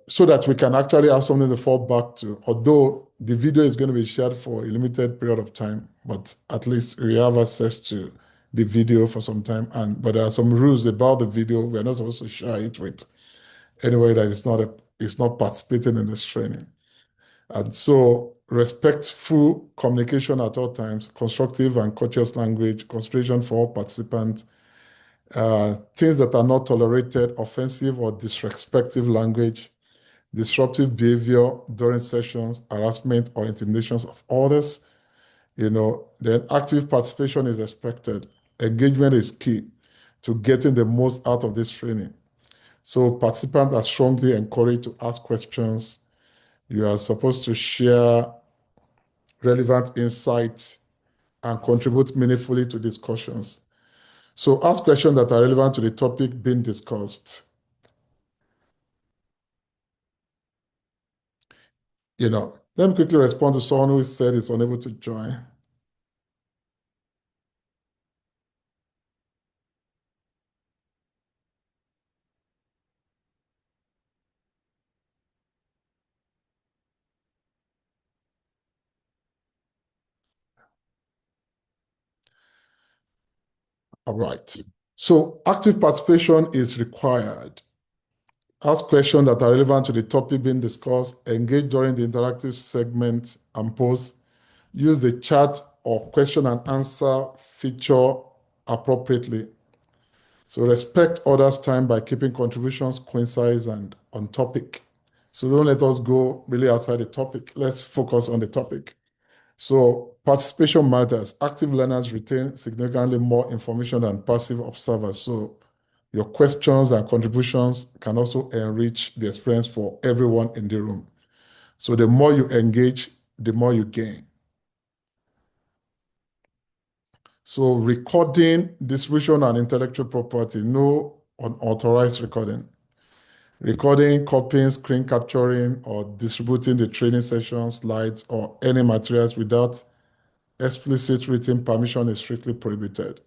so that we can actually have something to fall back to. Although the video is going to be shared for a limited period of time, but at least we have access to the video for some time. But there are some rules about the video. We're not supposed to share it with anybody that is not participating in this training. And so respectful communication at all times, constructive and courteous language, consideration for all participants, things that are not tolerated, offensive or disrespectful language, disruptive behavior during sessions, harassment or intimidations of others. Then active participation is expected. Engagement is key to getting the most out of this training. So participants are strongly encouraged to ask questions. You are supposed to share relevant insights and contribute meaningfully to discussions. So ask questions that are relevant to the topic being discussed. Let me quickly respond to someone who said is unable to join. All right. So active participation is required. Ask questions that are relevant to the topic being discussed, engage during the interactive segment and post, use the chat or question and answer feature appropriately. So respect others' time by keeping contributions concise and on topic. So don't let us go really outside the topic. Let's focus on the topic. So participation matters. Active learners retain significantly more information than passive observers. So your questions and contributions can also enrich the experience for everyone in the room. So the more you engage, the more you gain. So recording, distribution, and intellectual property, no unauthorized recording. Recording, copying, screen capturing, or distributing the training session slides or any materials without explicit written permission is strictly prohibited.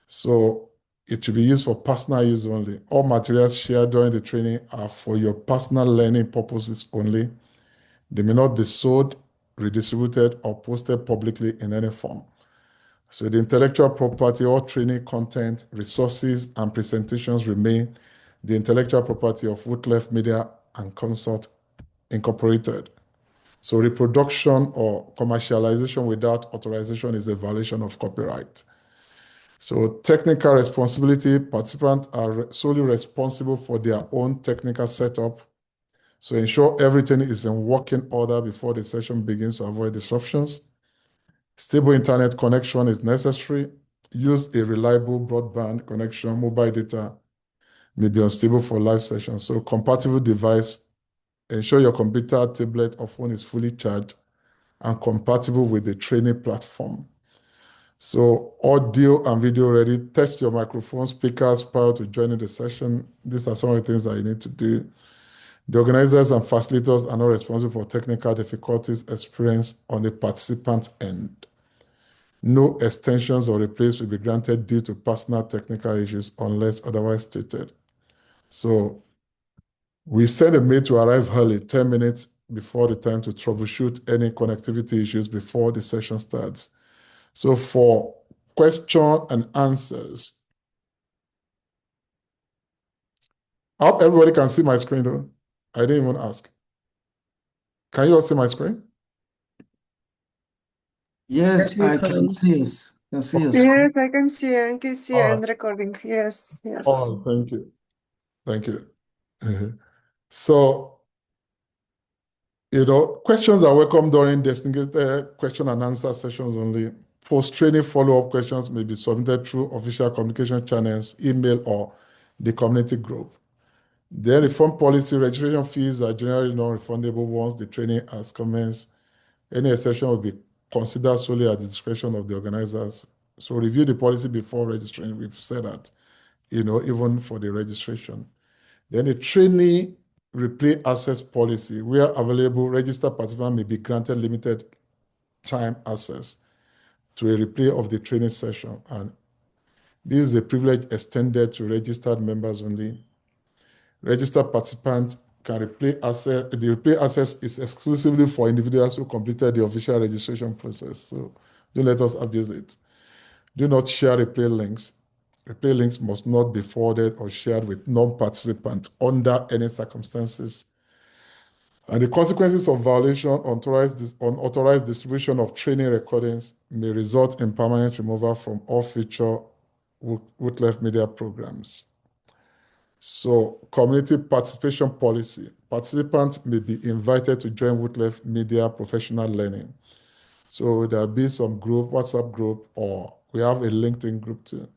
So it should be used for personal use only. All materials shared during the training are for your personal learning purposes only. They may not be sold, redistributed, or posted publicly in any form. So the intellectual property, all training content, resources, and presentations remain the intellectual property of Woodclef Media and Consult Incorporated. So reproduction or commercialization without authorization is a violation of copyright. So technical responsibility, participants are solely responsible for their own technical setup. So ensure everything is in working order before the session begins to avoid disruptions. Stable internet connection is necessary. Use a reliable broadband connection. Mobile data may be unstable for live sessions. So compatible device, ensure your computer, tablet, or phone is fully charged and compatible with the training platform. So audio and video ready. Test your microphone, speakers prior to joining the session. These are some of the things that you need to do. The organizers and facilitators are not responsible for technical difficulties experienced on the participant end. No extensions or replays will be granted due to personal technical issues unless otherwise stated. So we send a mail to arrive early, 10 minutes before the time to troubleshoot any connectivity issues before the session starts. So for question and answers, I hope everybody can see my screen though. I didn't even ask. Can you all see my screen? Yes, I can see us. Can see us. Yes, I can see and recording. Yes. Oh, thank you. Thank you. So, questions are welcome during designated question and answer sessions only. Post-training follow-up questions may be submitted through official communication channels, email, or the community group. The reform policy registration fees are generally non-refundable once the training has commenced. Any exception will be considered solely at the discretion of the organizers. So review the policy before registering. We've said that, even for the registration. Then the training replay access policy, where available, registered participants may be granted limited time access to a replay of the training session. And this is a privilege extended to registered members only. Registered participants can replay access. The replay access is exclusively for individuals who completed the official registration process. So don't let us abuse it. Do not share replay links. Replay links must not be forwarded or shared with non-participants under any circumstances. And the consequences of violation on unauthorized distribution of training recordings may result in permanent removal from all future Woodclef media programs. So, community participation policy. Participants may be invited to join Woodclef media professional learning. So there'll be some group, WhatsApp group, or we have a LinkedIn group too.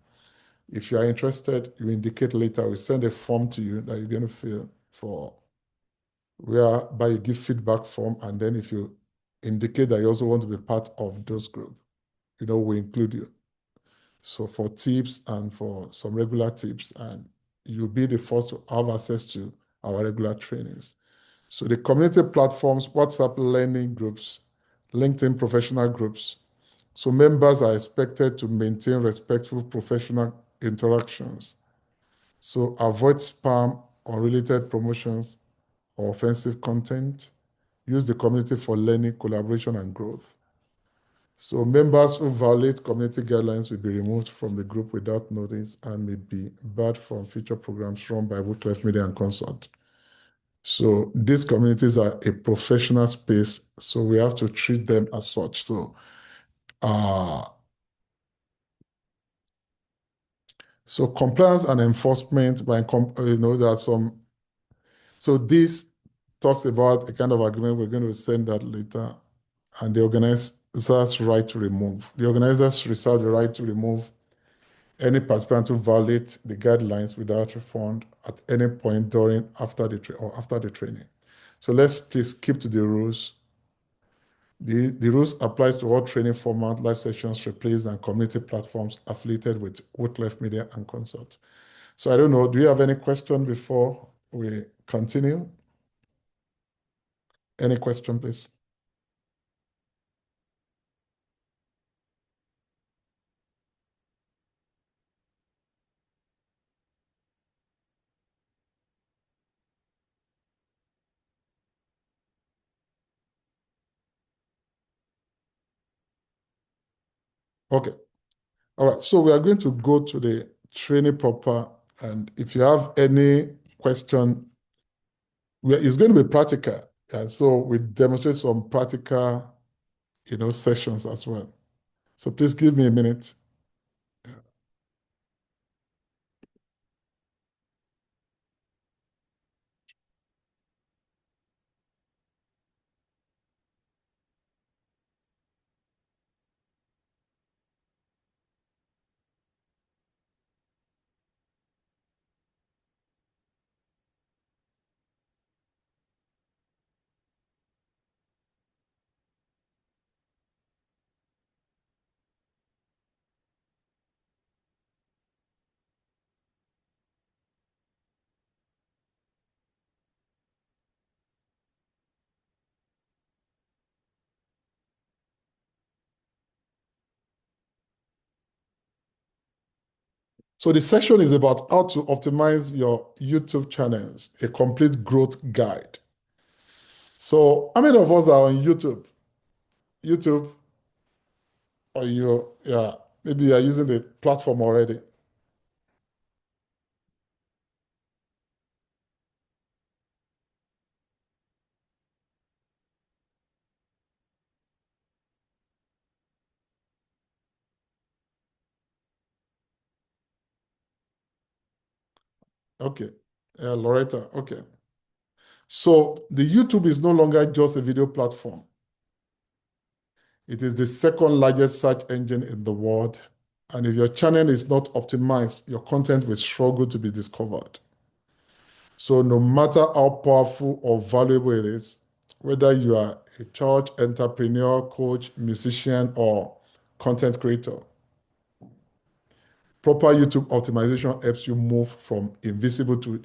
If you are interested, you indicate later. We send a form to you that you're going to fill for, whereby you give feedback form, and then if you indicate that you also want to be part of those groups, we include you. So for tips and for some regular tips, and you'll be the first to have access to our regular trainings. So the community platforms, WhatsApp learning groups, LinkedIn professional groups. So members are expected to maintain respectful professional interactions. So avoid spam, unrelated promotions, or offensive content. Use the community for learning, collaboration, and growth. So members who violate community guidelines will be removed from the group without notice and may be barred from future programs run by Woodclef Media and Consult. So these communities are a professional space, so we have to treat them as such. So compliance and enforcement by there are some. So this talks about a kind of agreement. We're going to send that later, and the organizer's right to remove. The organizers reserve the right to remove any participant who violate the guidelines without refund at any point during, after the training. So let's please keep to the rules. The rules applies to all training format, live sessions, replays, and community platforms affiliated with Woodclef Media and Consult. So I don't know, do you have any question before we continue? Any question, please? Okay. All right. So we are going to go to the training proper. And if you have any question, it's going to be practical. And so we demonstrate some practical, sessions as well. So please give me a minute. So the session is about how to optimize your YouTube channels, a complete growth guide. So how many of us are on YouTube? YouTube, or maybe you are using the platform already. Okay, Loretta, okay. So the YouTube is no longer just a video platform. It is the second largest search engine in the world. And if your channel is not optimized, your content will struggle to be discovered. So no matter how powerful or valuable it is, whether you are a church, entrepreneur, coach, musician, or content creator, proper YouTube optimization helps you move from invisible to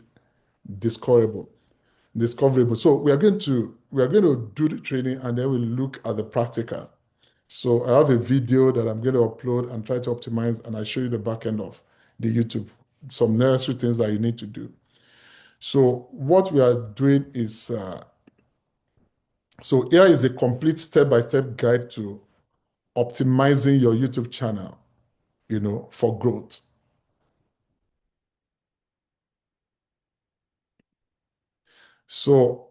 discoverable. So we are going to do the training, and then we'll look at the practical. So I have a video that I'm going to upload and try to optimize, and I show you the back end of the YouTube, some necessary things that you need to do. So what we are doing is, so here is a complete step-by-step guide to optimizing your YouTube channel, for growth. So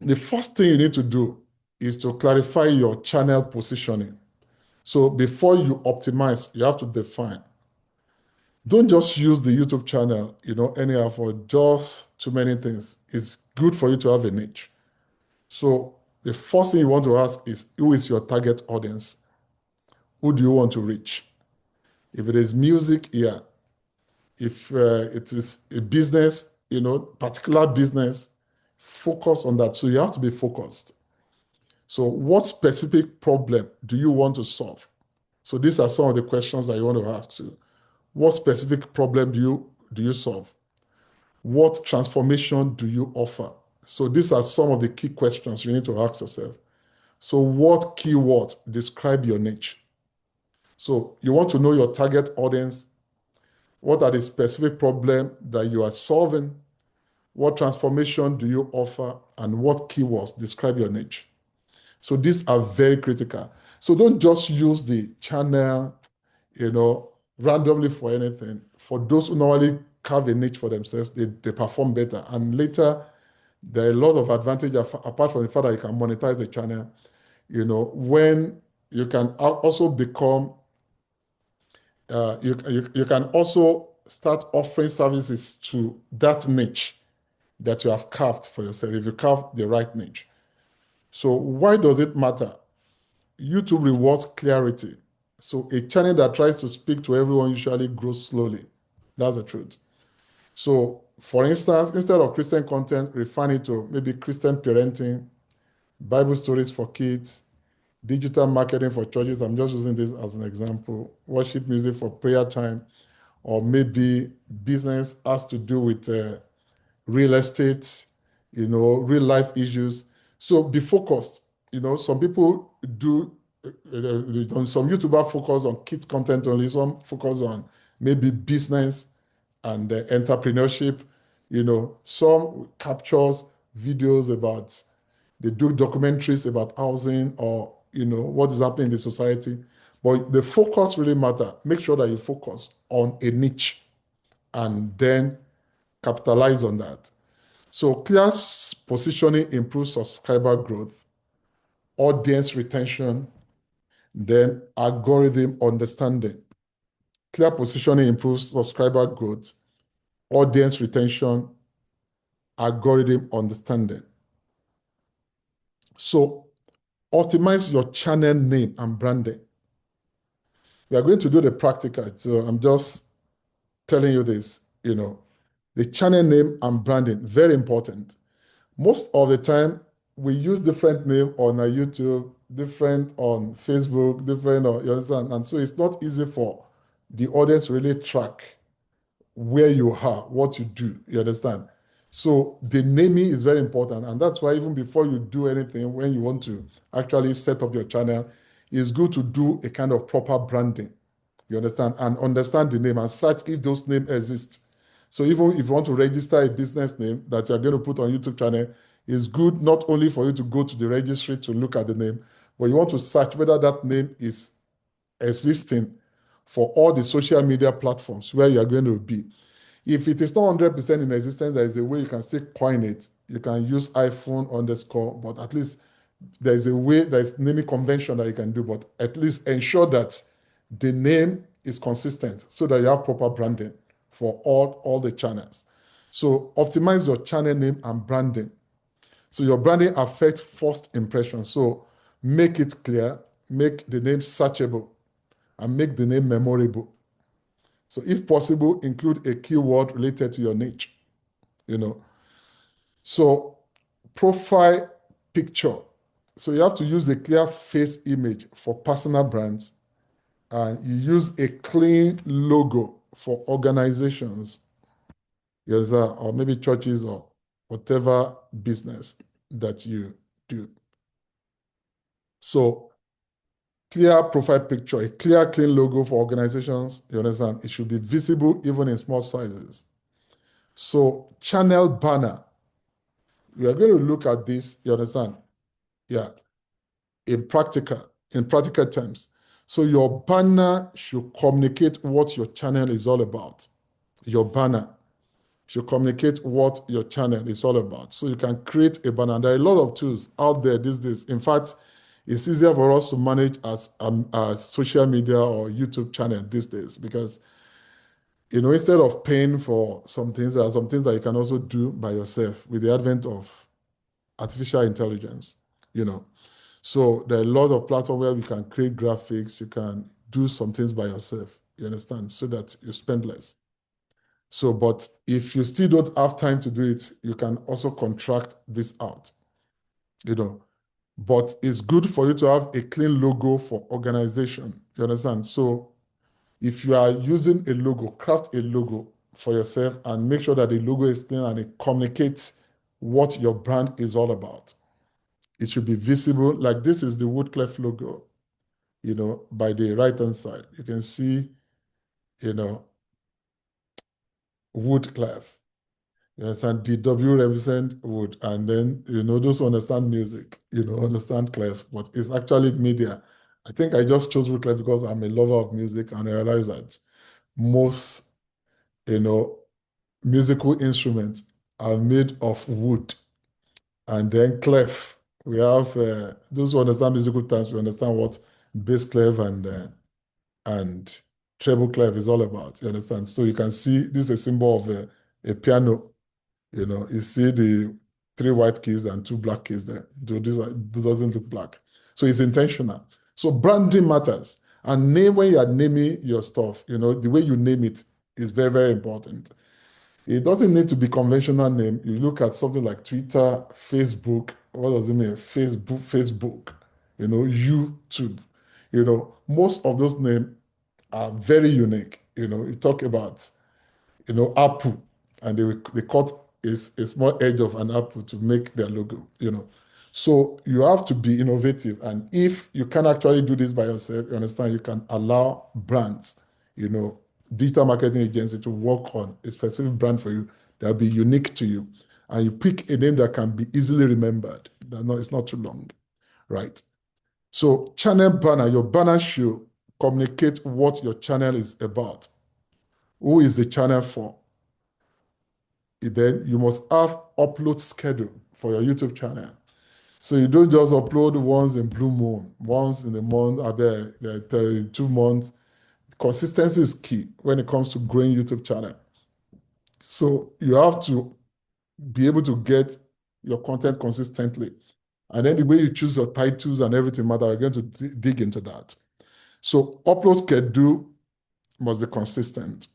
the first thing you need to do is to clarify your channel positioning. So before you optimize, you have to define. Don't just use the YouTube channel, anyhow for just too many things. It's good for you to have a niche. So the first thing you want to ask is, who is your target audience? Who do you want to reach? If it is music, yeah. If it is a business, particular business, focus on that. So you have to be focused. So what specific problem do you want to solve? So these are some of the questions that you want to ask. So what specific problem do you solve? What transformation do you offer? So these are some of the key questions you need to ask yourself. So what keywords describe your niche? So you want to know your target audience. What are the specific problems that you are solving? What transformation do you offer? And what keywords describe your niche? So these are very critical. So don't just use the channel, randomly for anything. For those who normally carve a niche for themselves, they perform better. And later, there are a lot of advantages apart from the fact that you can monetize the channel, when you can also become, you can also start offering services to that niche that you have carved for yourself, if you carve the right niche. So why does it matter? YouTube rewards clarity. So a channel that tries to speak to everyone usually grows slowly. That's the truth. So for instance, instead of Christian content, refine it to maybe Christian parenting, Bible stories for kids, digital marketing for churches. I'm just using this as an example. Worship music for prayer time, or maybe business has to do with real estate, real life issues. So be focused. Some people do, some YouTubers focus on kids content only, some focus on maybe business and entrepreneurship. Some captures videos about, they do documentaries about housing or, what is happening in the society. But the focus really matter. Make sure that you focus on a niche and then capitalize on that. So clear positioning improves subscriber growth, audience retention, then algorithm understanding. Clear positioning improves subscriber growth, audience retention, algorithm understanding. So optimize your channel name and branding. We are going to do the practical, so I'm just telling you this, the channel name and branding, very important. Most of the time, we use different name on our YouTube, different on Facebook, different on, you understand? And so it's not easy for the audience really track where you are, what you do, you understand? So the naming is very important. And that's why even before you do anything, when you want to actually set up your channel, it's good to do a kind of proper branding, you understand? And understand the name and search if those names exist. So even if you want to register a business name that you're going to put on YouTube channel, it's good not only for you to go to the registry to look at the name, but you want to search whether that name is existing for all the social media platforms where you're going to be. If it is not 100% in existence, there is a way you can still coin it. You can use iPhone underscore, but at least there is a way, there is naming convention that you can do, but at least ensure that the name is consistent so that you have proper branding for all the channels. So optimize your channel name and branding. So your branding affects first impression. So make it clear, make the name searchable, and make the name memorable. So if possible, include a keyword related to your niche, So profile picture. So you have to use a clear face image for personal brands, and you use a clean logo for organizations, yes, or maybe churches or whatever business that you do. So clear profile picture, a clear, clean logo for organizations, you understand? It should be visible even in small sizes. So channel banner, we are going to look at this, you understand? Yeah, in practical terms. So your banner should communicate what your channel is all about. Your banner should communicate what your channel is all about. So you can create a banner. There are a lot of tools out there these days. In fact, it's easier for us to manage as social media or YouTube channel these days because, instead of paying for some things, there are some things that you can also do by yourself with the advent of artificial intelligence, So there are a lot of platforms where you can create graphics, you can do some things by yourself, you understand, so that you spend less. So, but if you still don't have time to do it, you can also contract this out, But it's good for you to have a clean logo for organization, you understand? So if you are using a logo, craft a logo for yourself and make sure that the logo is clean and it communicates what your brand is all about. It should be visible. Like this is the Woodclef logo, by the right-hand side. You can see, Woodclef. You understand? The W represent wood. And then, those who understand music, understand clef, but it's actually media. I think I just chose Woodclef because I'm a lover of music and I realize that most, musical instruments are made of wood. And then clef, we have those who understand musical terms, we understand what bass clef and treble clef is all about. You understand? So you can see this is a symbol of a piano. You see the 3 white keys and 2 black keys there. This doesn't look black. So it's intentional. So branding matters. And when you are naming your stuff, the way you name it is very, very important. It doesn't need to be conventional name. You look at something like Twitter, Facebook. What does it mean? Facebook, YouTube. Most of those names are very unique. You talk about, Apple, and they cut a small edge of an apple to make their logo, So you have to be innovative. And if you can actually do this by yourself, you understand, you can allow brands, digital marketing agency to work on a specific brand for you that will be unique to you. And you pick a name that can be easily remembered. It's not too long, right? So channel banner, your banner should communicate what your channel is about. Who is the channel for? Then you must have upload schedule for your YouTube channel. So you don't just upload once in blue moon, once in a month, 2 months. Consistency is key when it comes to growing YouTube channel. So you have to be able to get your content consistently. And then the way you choose your titles and everything matter, we're going to dig into that. So upload schedule must be consistent.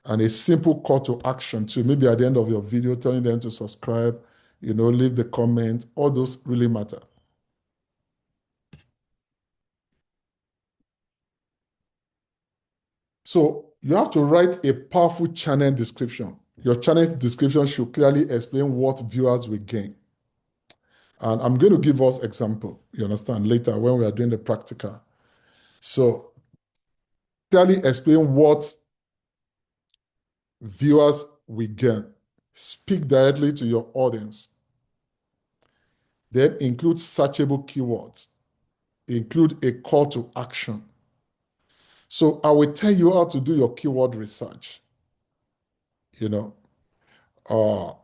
And a simple call to action too. Maybe at the end of your video, telling them to subscribe, leave the comment. All those really matter. So you have to write a powerful channel description. Your channel description should clearly explain what viewers will gain. And I'm going to give us example, you understand, later when we are doing the practical. So clearly explain what viewers will gain. Speak directly to your audience. Then include searchable keywords. Include a call to action. So I will tell you how to do your keyword research. I will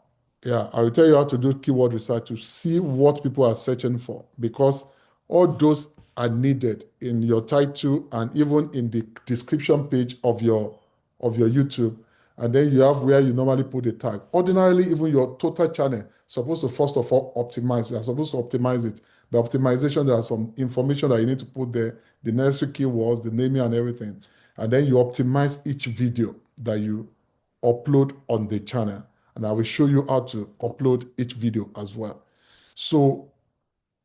tell you how to do keyword research to see what people are searching for, because all those are needed in your title and even in the description page of your YouTube. And then you have where you normally put the tag. Ordinarily, even your total channel supposed to first of all optimize. You're supposed to optimize it. The optimization, there are some information that you need to put there, the necessary keywords, the naming and everything. And then you optimize each video that you upload on the channel. And I will show you how to upload each video as well. So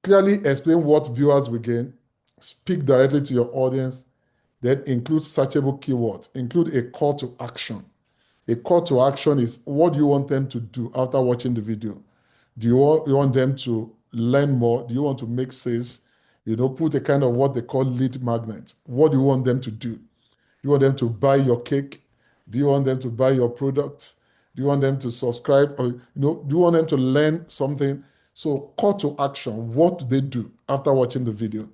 clearly explain what viewers will gain, speak directly to your audience, then include searchable keywords, include a call to action. A call to action is what do you want them to do after watching the video? Do you want them to learn more? Do you want to make sales? Put a kind of what they call lead magnet. What do you want them to do? You want them to buy your cake? Do you want them to buy your products? Do you want them to subscribe? Or, do you want them to learn something? So call to action, what do they do after watching the video?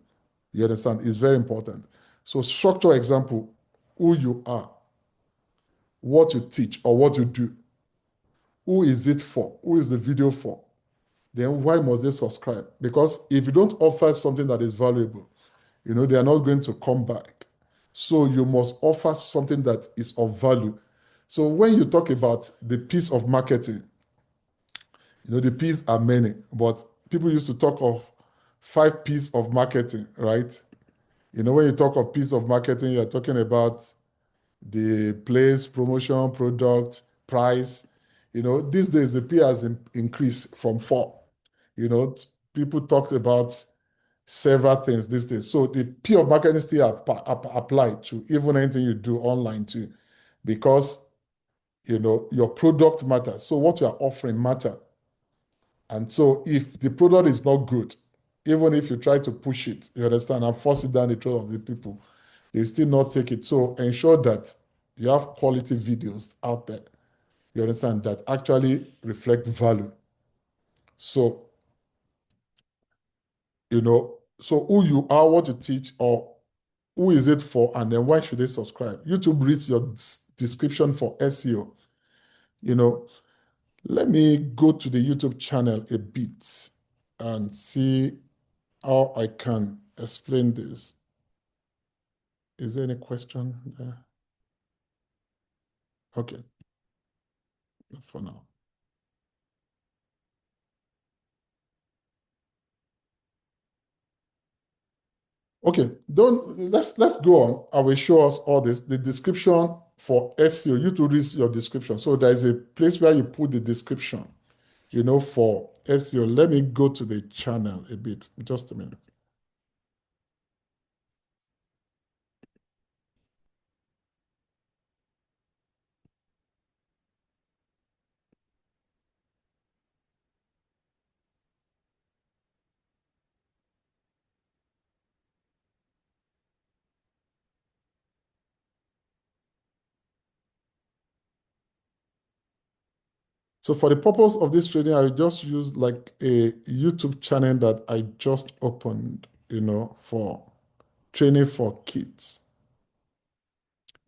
You understand? It's very important. So structure example, who you are, what you teach or what you do. Who is it for? Who is the video for? Then why must they subscribe? Because if you don't offer something that is valuable, they are not going to come back. So you must offer something that is of value. So when you talk about the piece of marketing, the P's are many, but people used to talk of 5 P's of marketing, right? When you talk of piece of marketing, you're talking about the place, promotion, product, price. These days the P has increased from 4. People talked about several things these days. So the P of marketing still applied to even anything you do online too, because your product matters. So what you are offering matter. And so if the product is not good, even if you try to push it, you understand, and force it down the throat of the people, they still not take it. So ensure that you have quality videos out there, you understand, that actually reflect value. So, so who you are, what you teach, or who is it for, and then why should they subscribe? YouTube reads your description for SEO. Let me go to the YouTube channel a bit and see how I can explain this. Is there any question there? Okay, for now. Okay, let's go on. I will show us all this. The description for SEO, YouTube reads your description. So there is a place where you put the description, for SEO. Let me go to the channel a bit, just a minute. So for the purpose of this training, I will just use like a YouTube channel that I just opened, for training for kids.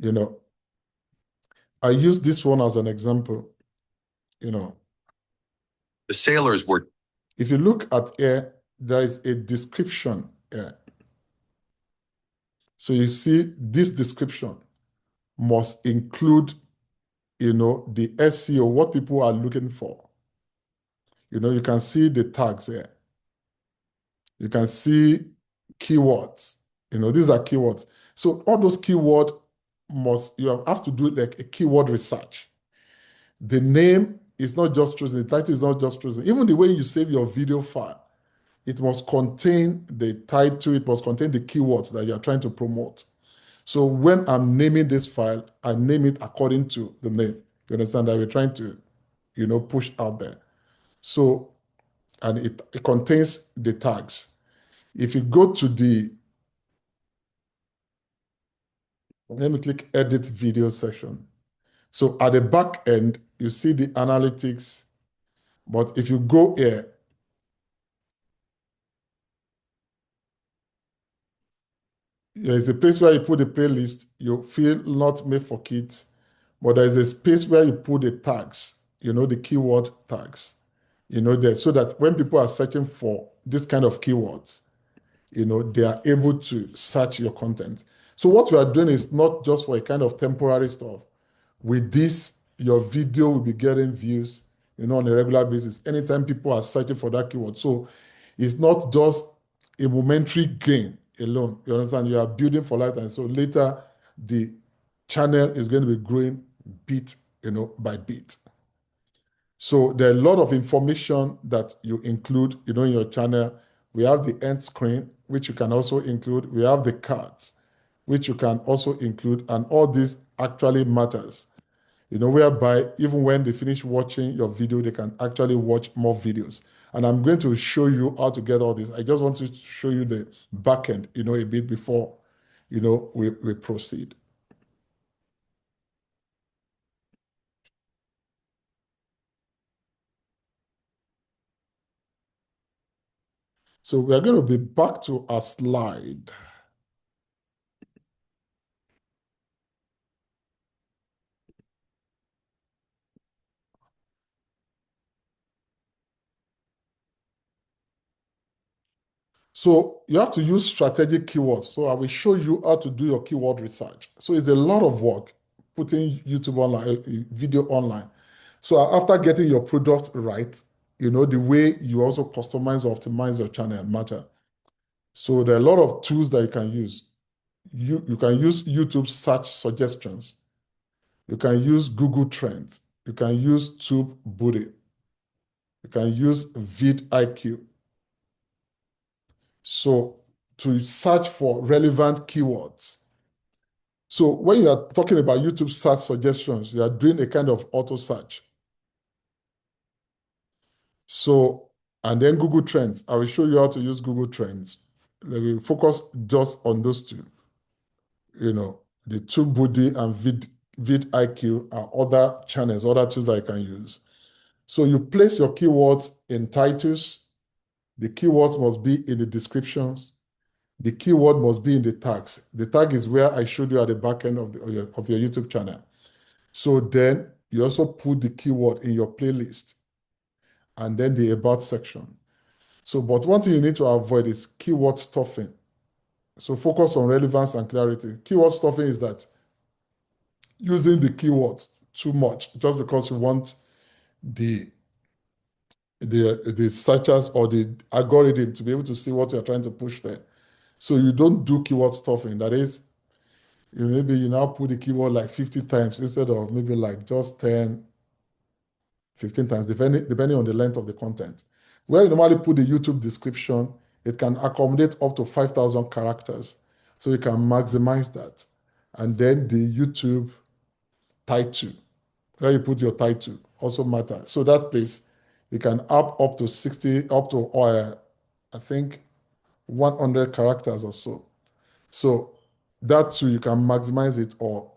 I use this one as an example, The sailors were. If you look at here, there is a description here. So you see this description must include, the SEO, what people are looking for. You can see the tags here. You can see keywords. These are keywords. So all those keywords you have to do like a keyword research. The name is not just chosen, the title is not just chosen. Even the way you save your video file, it must contain the title, it must contain the keywords that you are trying to promote. So when I'm naming this file, I name it according to the name. You understand that we're trying to, push out there. So, and it contains the tags. If you go to let me click edit video section. So at the back end, you see the analytics, but if you go here, there's a place where you put the playlist, you feel not made for kids, but there's a space where you put the tags, the keyword tags, there, so that when people are searching for this kind of keywords, they are able to search your content. So what we are doing is not just for a kind of temporary stuff. With this, your video will be getting views, on a regular basis, anytime people are searching for that keyword. So it's not just a momentary gain alone. You understand? You are building for lifetime. So later, the channel is going to be growing bit, by bit. So there are a lot of information that you include, in your channel. We have the end screen, which you can also include. We have the cards, which you can also include. And all this actually matters, whereby even when they finish watching your video, they can actually watch more videos. And I'm going to show you how to get all this. I just want to show you the back end, a bit before, we proceed. So we are going to be back to our slide. So you have to use strategic keywords. So I will show you how to do your keyword research. So it's a lot of work putting YouTube online, video online. So after getting your product right, you know, the way you also customize or optimize your channel matter. So there are a lot of tools that you can use. You can use YouTube search suggestions. You can use Google Trends. You can use TubeBuddy. You can use vidIQ. So to search for relevant keywords. So when you are talking about YouTube search suggestions, you are doing a kind of auto search. So, and then Google Trends. I will show you how to use Google Trends. Let me focus just on those two. You know, the TubeBuddy and vidIQ are other channels, other tools that you can use. So you place your keywords in titles. The keywords must be in the descriptions. The keyword must be in the tags. The tag is where I showed you at the back end of your YouTube channel. So then you also put the keyword in your playlist and then the about section. So, but one thing you need to avoid is keyword stuffing. So focus on relevance and clarity. Keyword stuffing is that using the keywords too much just because you want the searchers or the algorithm to be able to see what you're trying to push there. So you don't do keyword stuffing. That is, maybe you now put the keyword like 50 times instead of maybe like just 10, 15 times, depending on the length of the content. Where you normally put the YouTube description, it can accommodate up to 5,000 characters. So you can maximize that. And then the YouTube title, where you put your title, also matters. So that place, you can up to 60, up to, I think, 100 characters or so. So that too, you can maximize it, or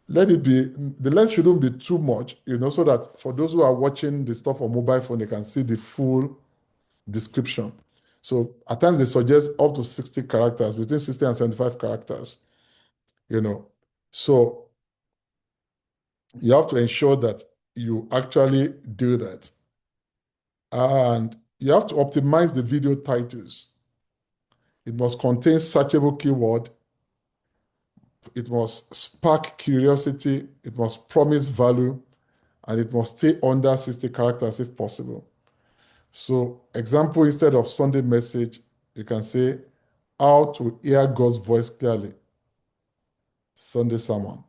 let it be, the length shouldn't be too much, so that for those who are watching the stuff on mobile phone, they can see the full description. So at times they suggest up to 60 characters, between 60 and 75 characters, So you have to ensure that you actually do that. And you have to optimize the video titles. It must contain searchable keyword. It must spark curiosity. It must promise value. And it must stay under 60 characters if possible. So, example, instead of Sunday message, you can say, how to hear God's voice clearly. Sunday sermon.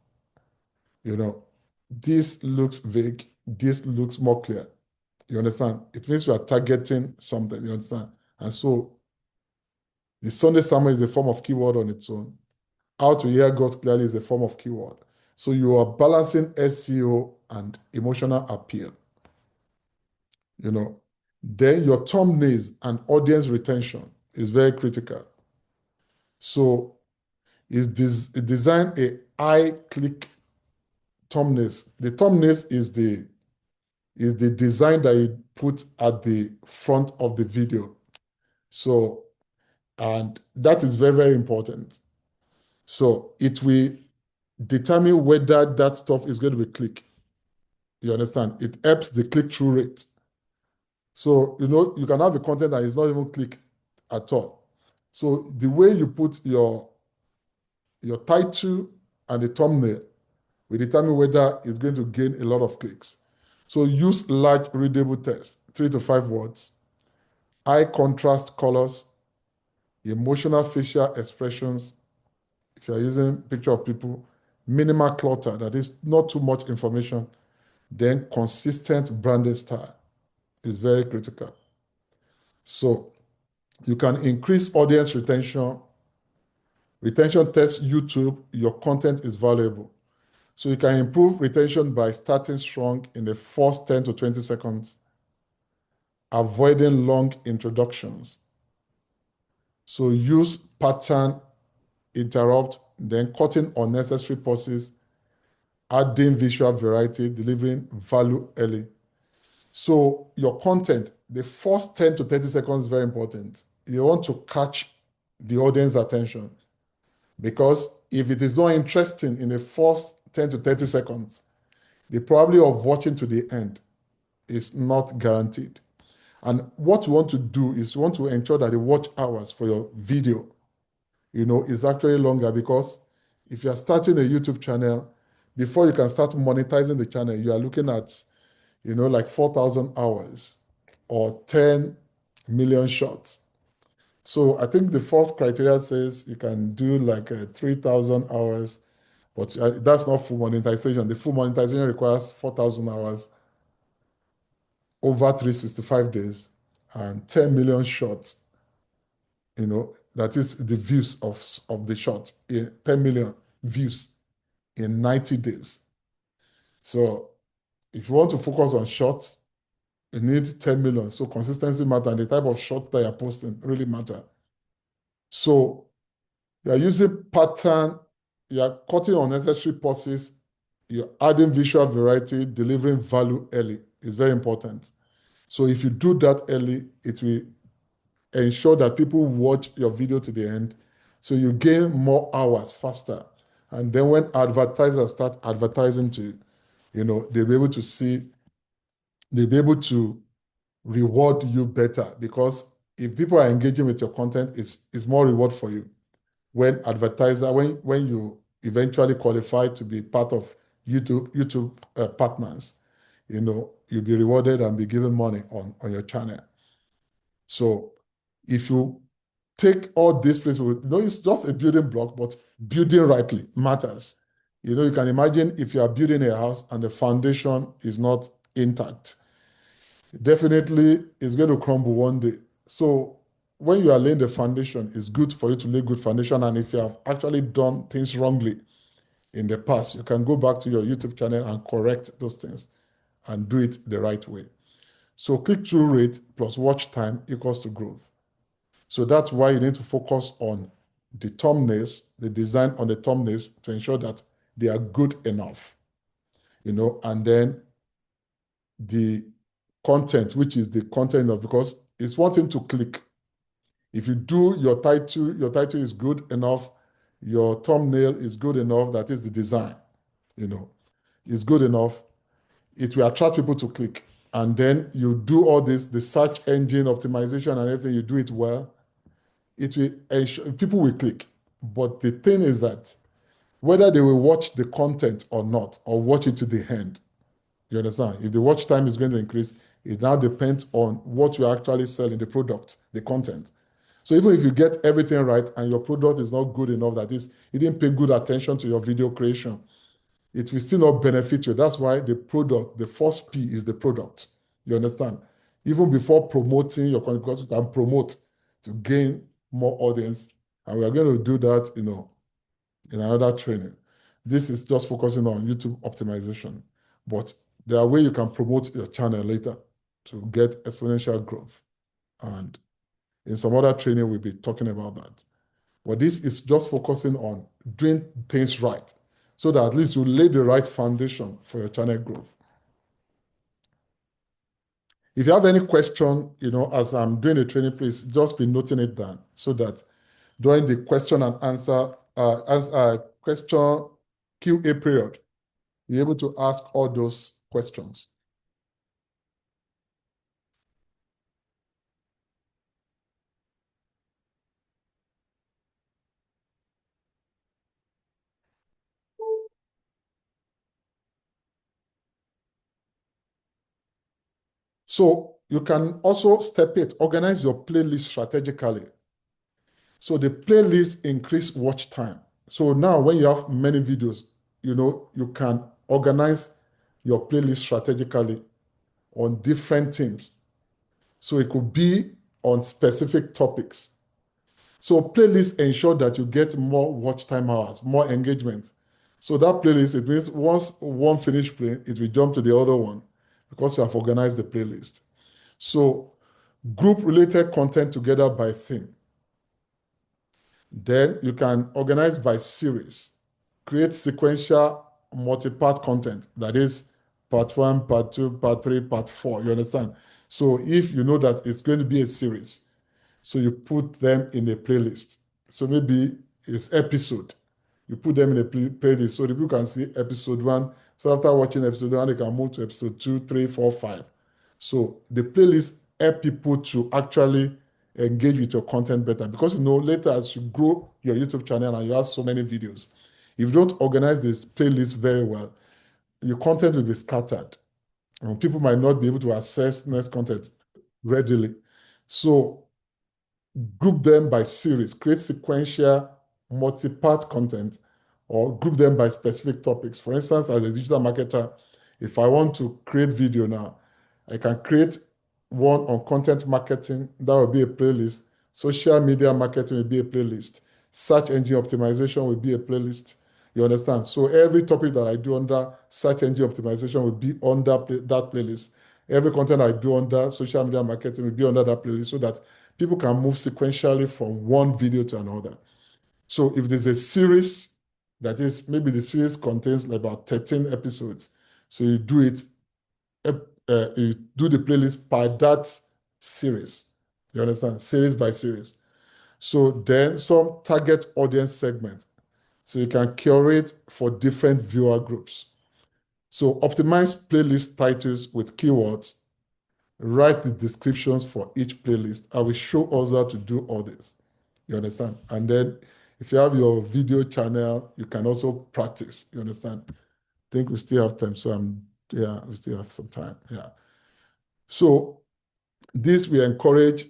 This looks vague. This looks more clear. You understand? It means you are targeting something. You understand? And so, the Sunday sermon is a form of keyword on its own. How to hear God clearly is a form of keyword. So you are balancing SEO and emotional appeal. Then your thumbnails and audience retention is very critical. So design a high click thumbnails. The thumbnails is the design that you put at the front of the video. So, and that is very, very important. So it will determine whether that stuff is going to be clicked. You understand? It helps the click-through rate. So, you can have a content that is not even clicked at all. So the way you put your title and the thumbnail will determine whether it's going to gain a lot of clicks. So use large readable text, 3 to 5 words, high contrast colors, emotional facial expressions. If you're using picture of people, minimal clutter, that is not too much information, then consistent branded style is very critical. So you can increase audience retention. Retention tests YouTube, your content is valuable. So you can improve retention by starting strong in the first 10 to 20 seconds, avoiding long introductions. So use pattern, interrupt, then cutting unnecessary pauses, adding visual variety, delivering value early. So your content the first 10 to 30 seconds is very important. You want to catch the audience attention, because if it is not interesting in the first 10 to 30 seconds, the probability of watching to the end is not guaranteed. And what you want to do is you want to ensure that the watch hours for your video, is actually longer, because if you are starting a YouTube channel, before you can start monetizing the channel, you are looking at, like 4,000 hours or 10 million shots. So I think the first criteria says you can do like 3,000 hours, but that's not full monetization. The full monetization requires 4,000 hours over 365 days and 10 million shots. That is the views of the shot, 10 million views in 90 days. So if you want to focus on shots, you need 10 million. So consistency matter, and the type of shot that you're posting really matter. So you're using pattern, you're cutting unnecessary pauses, you're adding visual variety, delivering value early is very important. So if you do that early, it will ensure that people watch your video to the end, so you gain more hours faster. And then when advertisers start advertising to you, they'll be able to see, they'll be able to reward you better, because if people are engaging with your content, it's more reward for you. When you eventually qualify to be part of YouTube partners, you'll be rewarded and be given money on your channel. So if you take all these principles, it's just a building block, but building rightly matters. You can imagine if you are building a house and the foundation is not intact, definitely it's going to crumble one day. So when you are laying the foundation, it's good for you to lay good foundation. And if you have actually done things wrongly in the past, you can go back to your YouTube channel and correct those things and do it the right way. So click-through rate plus watch time equals to growth. So that's why you need to focus on the thumbnails, the design on the thumbnails, to ensure that they are good enough, and then the content, which is the content of, because it's one thing to click. If you do your title is good enough, your thumbnail is good enough, that is the design, is good enough, it will attract people to click. And then you do all this, the search engine optimization and everything, you do it well, people will click. But the thing is that whether they will watch the content or not, or watch it to the end, you understand? If the watch time is going to increase, it now depends on what you actually sell in the product, the content. So even if you get everything right and your product is not good enough, that is, you didn't pay good attention to your video creation, it will still not benefit you. That's why the product, the first P is the product. You understand? Even before promoting your content, because you can promote to gain more audience. And we are going to do that, in another training. This is just focusing on YouTube optimization. But there are ways you can promote your channel later to get exponential growth. And in some other training, we'll be talking about that. But this is just focusing on doing things right, so that at least you lay the right foundation for your channel growth. If you have any question, as I'm doing the training, please just be noting it down, so that during the question and answer, question Q&A period, you're able to ask all those questions. So you can also step 8, organize your playlist strategically. So the playlist increase watch time. So now when you have many videos, you can organize your playlist strategically on different themes. So it could be on specific topics. So playlists ensure that you get more watch time hours, more engagement. So that playlist, it means once one finish playing, it will jump to the other one, because you have organized the playlist. So group related content together by theme. Then you can organize by series, create sequential multi-part content, that is part 1, part 2, part 3, part 4, you understand? So if you know that it's going to be a series, so you put them in a playlist. So maybe it's episode. You put them in a playlist so the people can see episode 1. So after watching episode 1, they can move to episode 2, 3, 4, 5. So the playlist help people to actually engage with your content better, because later as you grow your YouTube channel and you have so many videos, if you don't organize this playlist very well, your content will be scattered and people might not be able to access next content readily. So group them by series, create sequential multi-part content, or group them by specific topics. For instance, as a digital marketer, if I want to create video now, I can create one on content marketing, that will be a playlist. Social media marketing will be a playlist. Search engine optimization will be a playlist. You understand? So every topic that I do under search engine optimization will be under that playlist. Every content I do under social media marketing will be under that playlist, so that people can move sequentially from one video to another. So if there's a series, that is, maybe the series contains about 13 episodes. So you do it, you do the playlist by that series. You understand? Series by series. So then some target audience segment. So you can curate for different viewer groups. So optimize playlist titles with keywords. Write the descriptions for each playlist. I will show us how to do all this. You understand? And then if you have your video channel, you can also practice. You understand? I think we still have time. So we still have some time. Yeah. So this will encourage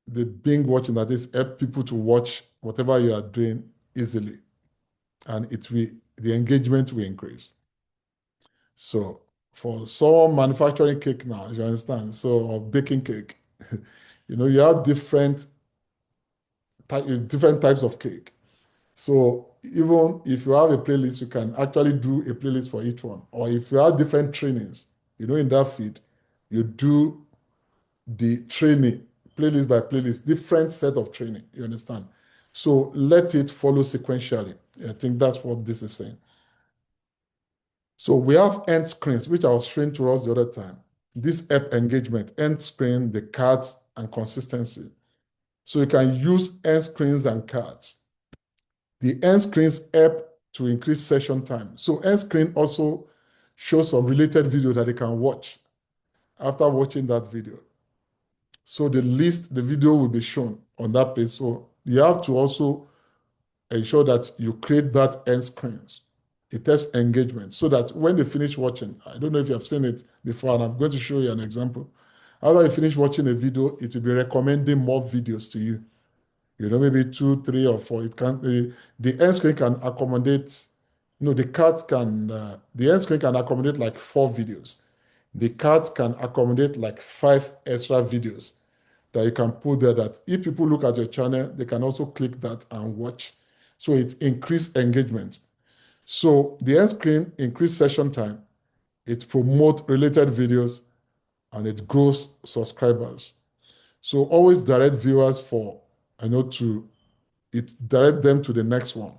the binge watching, that is, help people to watch whatever you are doing easily. And the engagement will increase. So for someone manufacturing cake now, you understand, so, or baking cake, you have different types of cake. So even if you have a playlist, you can actually do a playlist for each one. Or if you have different trainings, in that feed, you do the training playlist by playlist, different set of training, you understand? So let it follow sequentially. I think that's what this is saying. So we have end screens, which I was showing to us the other time. This help engagement, end screen, the cards, and consistency. So you can use end screens and cards. The end screens help to increase session time. So end screen also shows some related video that they can watch after watching that video. So the video will be shown on that page. So you have to also ensure that you create that end screens. It tests engagement so that when they finish watching, I don't know if you have seen it before, and I'm going to show you an example. After you finish watching a video, it will be recommending more videos to you. Maybe 2, 3, or 4. It can the end screen can accommodate. The end screen can accommodate like 4 videos. The cards can accommodate like 5 extra videos that you can put there, that if people look at your channel, they can also click that and watch. So it increased engagement. So the end screen increased session time, it promotes related videos, and it grows subscribers. So always direct viewers direct them to the next one.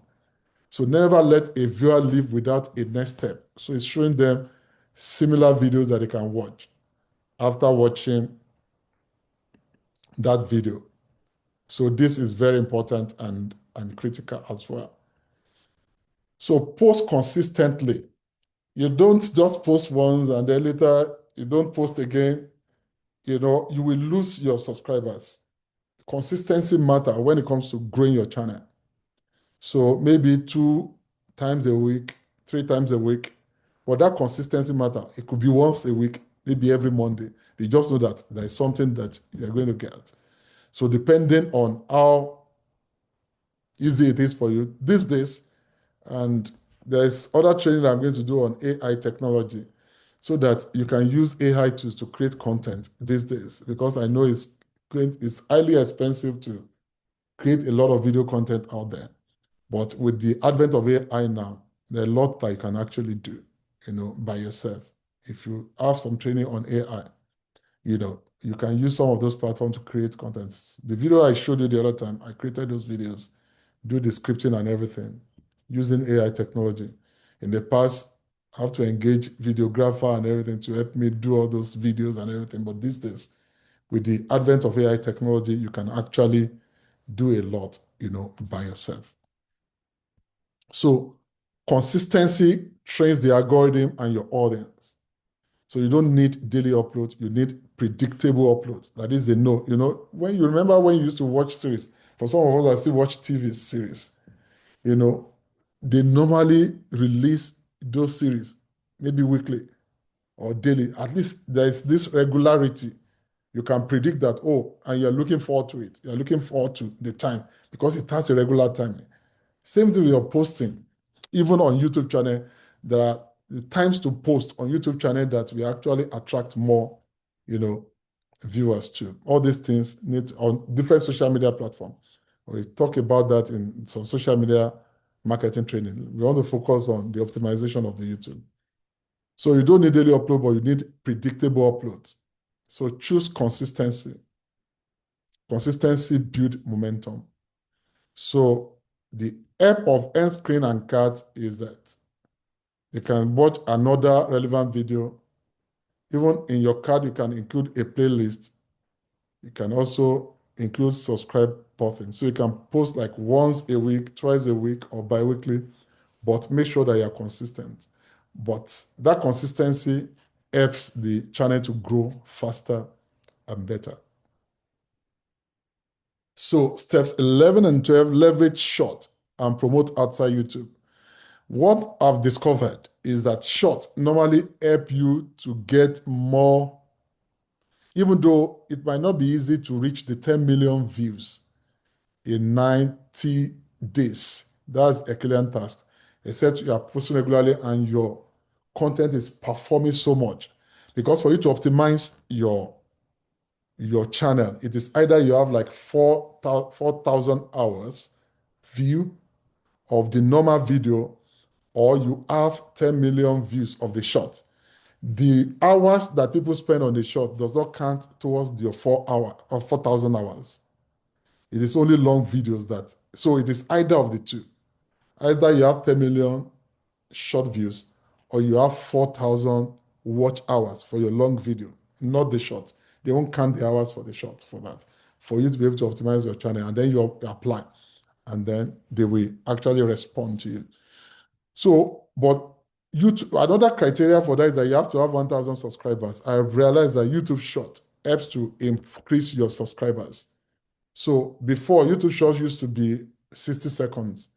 So never let a viewer leave without a next step. So it's showing them similar videos that they can watch after watching that video. So this is very important and critical as well. So post consistently. You don't just post once and then later you don't post again. You will lose your subscribers. Consistency matters when it comes to growing your channel. So maybe 2 times a week, 3 times a week. But that consistency matters. It could be once a week, maybe every Monday. They just know that there is something that you're going to get. So depending on how easy it is for you these days, and there's other training I'm going to do on AI technology, so that you can use AI tools to create content these days, because I know it's highly expensive to create a lot of video content out there. But with the advent of AI now, there are a lot that you can actually do, by yourself. If you have some training on AI, you can use some of those platforms to create content. The video I showed you the other time, I created those videos, do the scripting and everything using AI technology. In the past, I have to engage videographer and everything to help me do all those videos and everything. But these days, with the advent of AI technology, you can actually do a lot, by yourself. So consistency trains the algorithm and your audience. So you don't need daily uploads, you need predictable uploads. That is, they know, when you remember when you used to watch series, for some of us that still watch TV series, they normally release those series, maybe weekly or daily. At least there's this regularity. You can predict that, and you're looking forward to it. You're looking forward to the time because it has a regular time. Same thing with your posting. Even on YouTube channel, there are times to post on YouTube channel that we actually attract more, viewers to. All these things need on different social media platforms. We talk about that in some social media marketing training. We want to focus on the optimization of the YouTube. So you don't need daily upload, but you need predictable uploads. So choose consistency. Consistency builds momentum. So the help of end screen and cards is that you can watch another relevant video. Even in your card, you can include a playlist. You can also include subscribe button. So you can post like once a week, twice a week, or bi-weekly, but make sure that you're consistent. But that consistency helps the channel to grow faster and better. So steps 11 and 12, leverage short and promote outside YouTube. What I've discovered is that short normally help you to get more, even though it might not be easy to reach the 10 million views in 90 days. That's a Herculean task, except you are posting regularly and your content is performing so much. Because for you to optimize your channel, it is either you have like 4,000 hours view of the normal video, or you have 10 million views of the short. The hours that people spend on the short does not count towards your 4,000 hours. It is only long videos that, so it is either of the two. Either you have 10 million short views or you have 4,000 watch hours for your long video, not the short. They won't count the hours for the short for that, for you to be able to optimize your channel, and then you apply, and then they will actually respond to you. So, but YouTube, another criteria for that is that you have to have 1,000 subscribers. I've realized that YouTube Short helps to increase your subscribers. So before, YouTube Short used to be 60 seconds,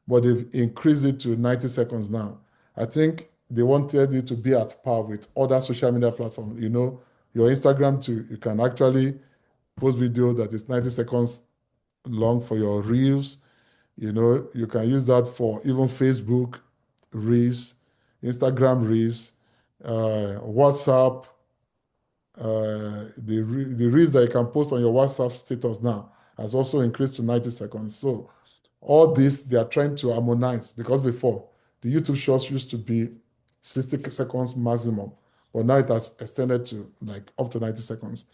but they've increased it to 90 seconds now. I think they wanted it to be at par with other social media platforms. Your Instagram too, you can actually post video that is 90 seconds long for your reels. You can use that for even Facebook Reels, Instagram Reels, WhatsApp, the Reels that you can post on your WhatsApp status now has also increased to 90 seconds. So all this, they are trying to harmonize, because before, the YouTube Shorts used to be 60 seconds maximum, but now it has extended to like up to 90 seconds.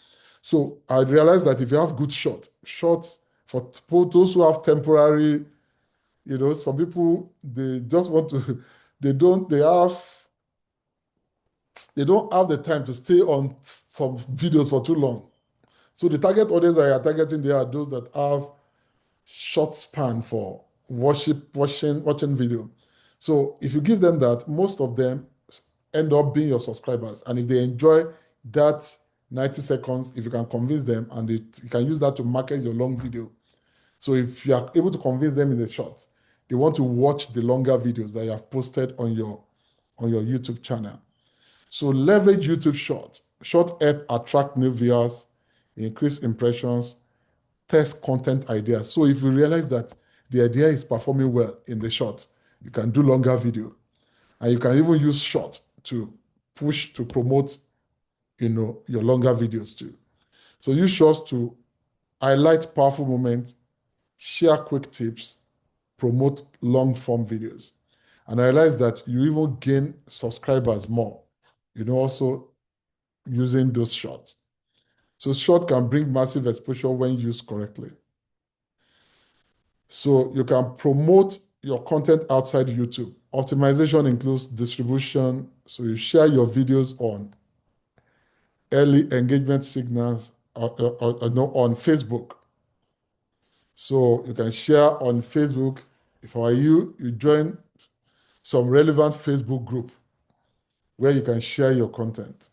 So I realized that if you have good shorts for those who have temporary, some people, they just want to, they don't have the time to stay on some videos for too long. So the target audience that you are targeting, they are those that have short span for watching video. So if you give them that, most of them end up being your subscribers. And if they enjoy that 90 seconds, if you can convince them, and you can use that to market your long video. So if you are able to convince them in the short, they want to watch the longer videos that you have posted on your YouTube channel. So leverage YouTube Short. Short help attract new viewers, increase impressions, test content ideas. So if you realize that the idea is performing well in the short, you can do longer video. And you can even use short to push, to promote, your longer videos too. So use shorts to highlight powerful moments, share quick tips, promote long form videos. And I realized that you even gain subscribers more, also using those shorts. So short can bring massive exposure when used correctly. So you can promote your content outside YouTube Optimization includes distribution. So you share your videos on early engagement signals no, on Facebook. So you can share on Facebook. If I were you, you join some relevant Facebook group where you can share your content.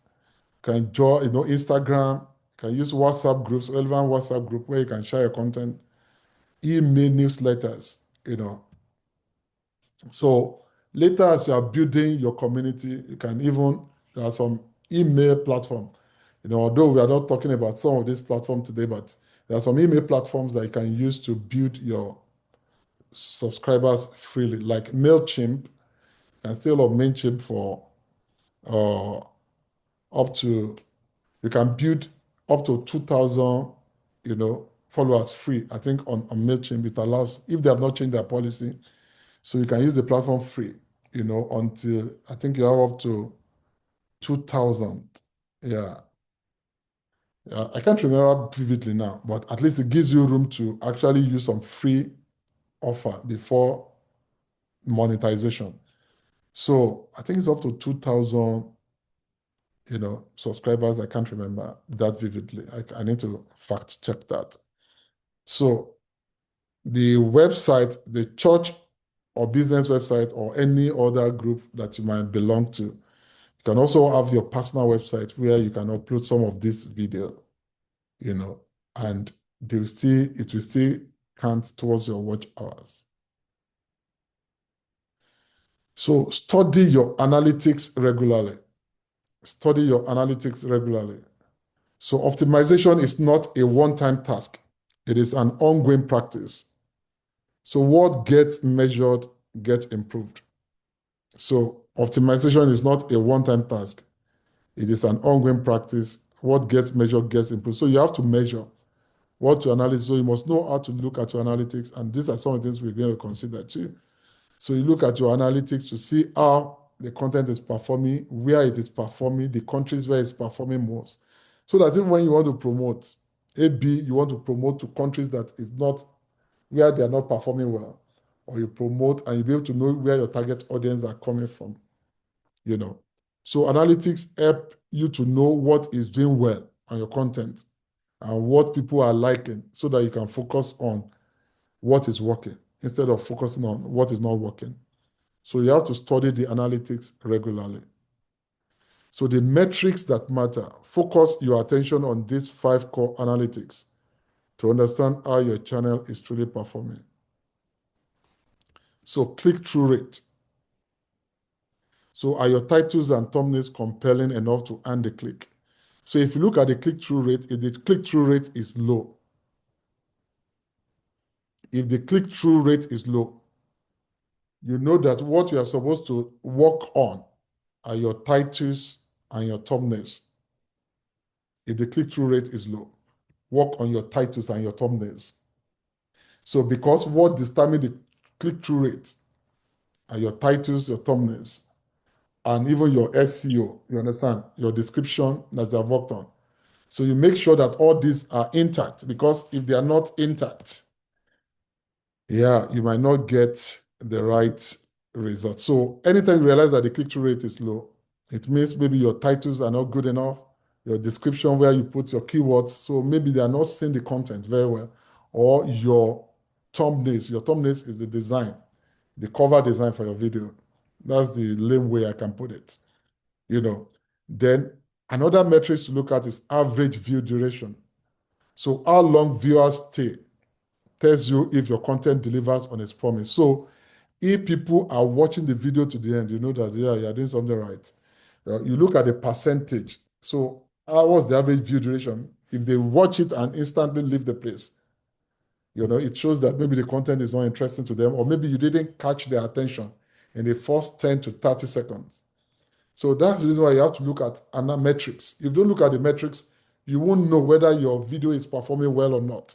You can join, Instagram, you can use WhatsApp groups, relevant WhatsApp group where you can share your content, email newsletters, So later as you are building your community, you can even, there are some email platform, although we are not talking about some of these platforms today, but there are some email platforms that you can use to build your subscribers freely, like MailChimp. You can still have MailChimp for you can build up to 2,000, followers free. I think on MailChimp, it allows, if they have not changed their policy, so you can use the platform free, until I think you have up to 2,000. Yeah. I can't remember vividly now, but at least it gives you room to actually use some free offer before monetization. So I think it's up to 2,000, subscribers. I can't remember that vividly. I need to fact check that. So the website, the church or business website or any other group that you might belong to, you can also have your personal website where you can upload some of this video, and it will still count towards your watch hours. So study your analytics regularly. Study your analytics regularly. So optimization is not a one-time task. It is an ongoing practice. So what gets measured gets improved. So optimization is not a one-time task. It is an ongoing practice. What gets measured gets improved. So you have to measure what to analyze. So you must know how to look at your analytics. And these are some of the things we're going to consider too. So you look at your analytics to see how the content is performing, where it is performing, the countries where it's performing most. So that even when you want to promote, you want to promote to countries that is not, where they are not performing well, or you promote and you'll be able to know where your target audience are coming from, So analytics help you to know what is doing well on your content and what people are liking so that you can focus on what is working instead of focusing on what is not working. So you have to study the analytics regularly. So the metrics that matter, focus your attention on these 5 core analytics to understand how your channel is truly performing. So click-through rate. So are your titles and thumbnails compelling enough to earn the click? So if you look at the click-through rate, if the click-through rate is low, you know that what you are supposed to work on are your titles and your thumbnails. If the click-through rate is low, work on your titles and your thumbnails. So because what determines the click-through rate are your titles, your thumbnails, and even your SEO, you understand, your description that you have worked on. So you make sure that all these are intact, because if they are not intact, you might not get the right result. So anytime you realize that the click-through rate is low, it means maybe your titles are not good enough, your description where you put your keywords, so maybe they are not seeing the content very well, or your thumbnails is the design, the cover design for your video. That's the lame way I can put it, Then another metric to look at is average view duration. So how long viewers stay tells you if your content delivers on its promise. So if people are watching the video to the end, you know that, you're doing something right. You look at the percentage. So what's the average view duration? If they watch it and instantly leave the place, it shows that maybe the content is not interesting to them, or maybe you didn't catch their attention in the first 10 to 30 seconds. So that's the reason why you have to look at metrics. If you don't look at the metrics, you won't know whether your video is performing well or not.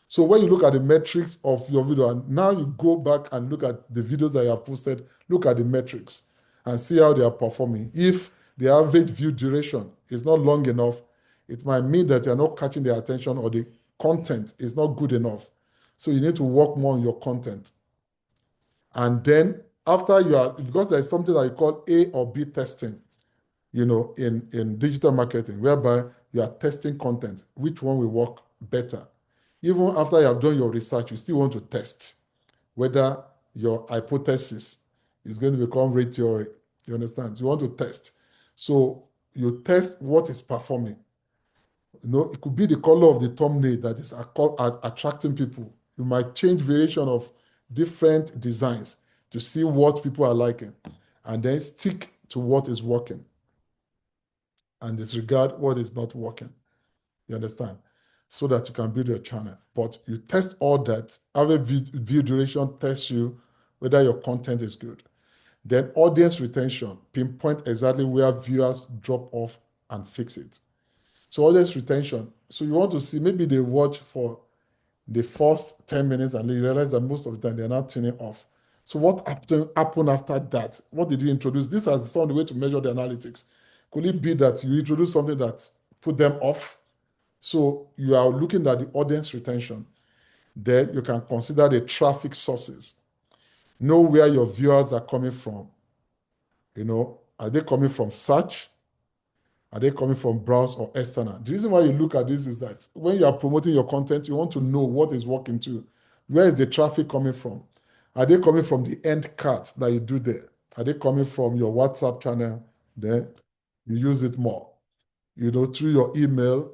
So when you look at the metrics of your video, and now you go back and look at the videos that you have posted, look at the metrics and see how they are performing. If the average view duration is not long enough, it might mean that you're not catching their attention, or the content is not good enough. So you need to work more on your content. And then after because there's something that you call A or B testing, in digital marketing, whereby you are testing content, which one will work better. Even after you have done your research, you still want to test whether your hypothesis is going to become real theory. You understand? You want to test. So you test what is performing. It could be the color of the thumbnail that is attracting people. You might change variation of different designs to see what people are liking, and then stick to what is working and disregard what is not working. You understand? So that you can build your channel. But you test all that. Average view duration tests you whether your content is good. Then audience retention, pinpoint exactly where viewers drop off and fix it. So audience retention. So you want to see, maybe they watch for the first 10 minutes and they realize that most of the time they're not tuning off. So what happened after that? What did you introduce? This is some way to measure the analytics. Could it be that you introduce something that put them off? So you are looking at the audience retention. Then you can consider the traffic sources. Know where your viewers are coming from. Are they coming from search? Are they coming from browse or external? The reason why you look at this is that when you are promoting your content, you want to know what is working too. Where is the traffic coming from? Are they coming from the end cart that you do there? Are they coming from your WhatsApp channel? Then you use it more. Through your email,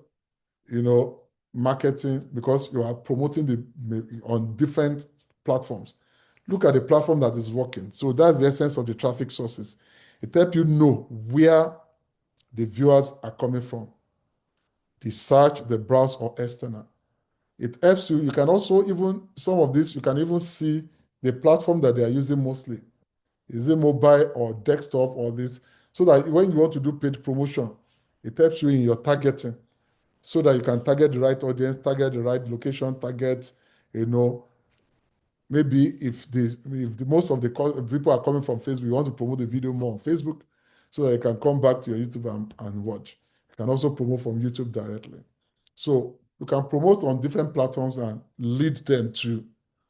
marketing, because you are promoting on different platforms. Look at the platform that is working. So that's the essence of the traffic sources. It helps you know where the viewers are coming from. The search, the browse, or external. It helps you. You can also some of this, you can even see the platform that they are using mostly. Is it mobile or desktop or this? So that when you want to do paid promotion, it helps you in your targeting so that you can target the right audience, target the right location, target, maybe if most of the people are coming from Facebook, you want to promote the video more on Facebook so that you can come back to your YouTube and watch. You can also promote from YouTube directly. So you can promote on different platforms and lead them to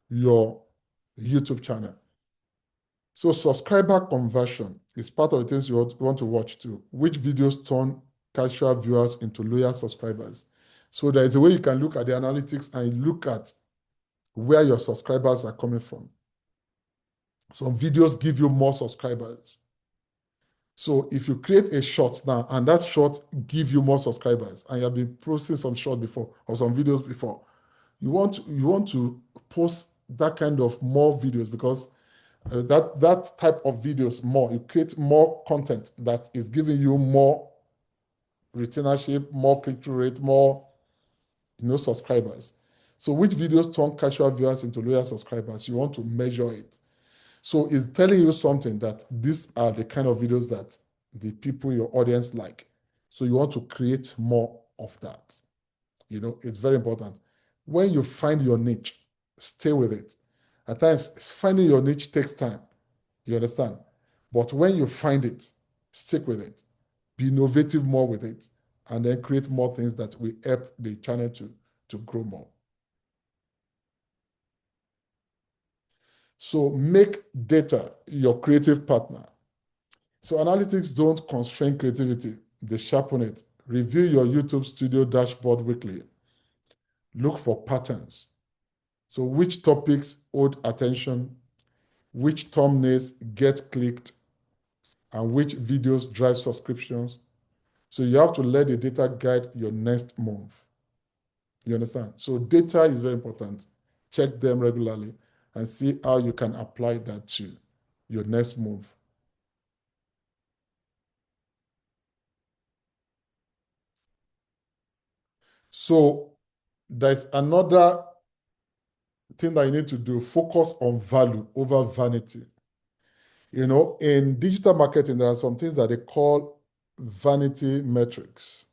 your YouTube channel. So subscriber conversion is part of the things you want to watch too. Which videos turn casual viewers into loyal subscribers? So there is a way you can look at the analytics and look at where your subscribers are coming from. Some videos give you more subscribers. So if you create a short now and that short give you more subscribers, and you have been posting some short before or some videos before, you want to post that kind of more videos because that type of videos more, you create more content that is giving you more retainership, more click-through rate, more subscribers. So which videos turn casual viewers into loyal subscribers? You want to measure it. So it's telling you something that these are the kind of videos that the people, your audience like. So you want to create more of that. It's very important. When you find your niche, stay with it. At times, finding your niche takes time. You understand? But when you find it, stick with it. Be innovative more with it. And then create more things that will help the channel to grow more. So make data your creative partner. So analytics don't constrain creativity, they sharpen it. Review your YouTube Studio dashboard weekly. Look for patterns. So which topics hold attention, which thumbnails get clicked, and which videos drive subscriptions. So you have to let the data guide your next move. You understand? So data is very important. Check them regularly and see how you can apply that to your next move. So there's another thing that you need to do, focus on value over vanity. In digital marketing, there are some things that they call vanity metrics.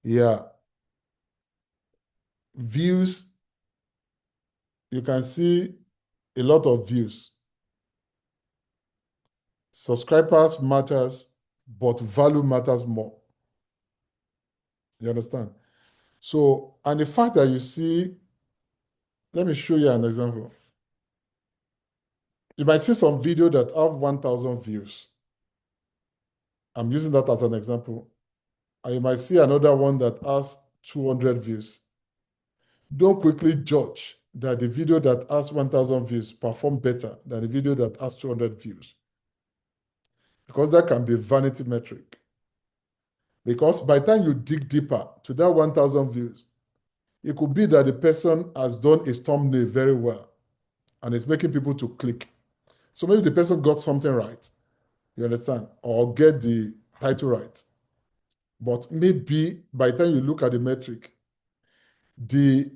Yeah. Views, you can see a lot of views. Subscribers matters, but value matters more. You understand? So, and the fact that you see let me show you an example. You might see some video that have 1,000 views. I'm using that as an example. And you might see another one that has 200 views. Don't quickly judge that the video that has 1,000 views perform better than the video that has 200 views. Because that can be a vanity metric. Because by the time you dig deeper to that 1,000 views, it could be that the person has done his thumbnail very well and it's making people to click. So maybe the person got something right, you understand, or get the title right. But maybe by the time you look at the metric, the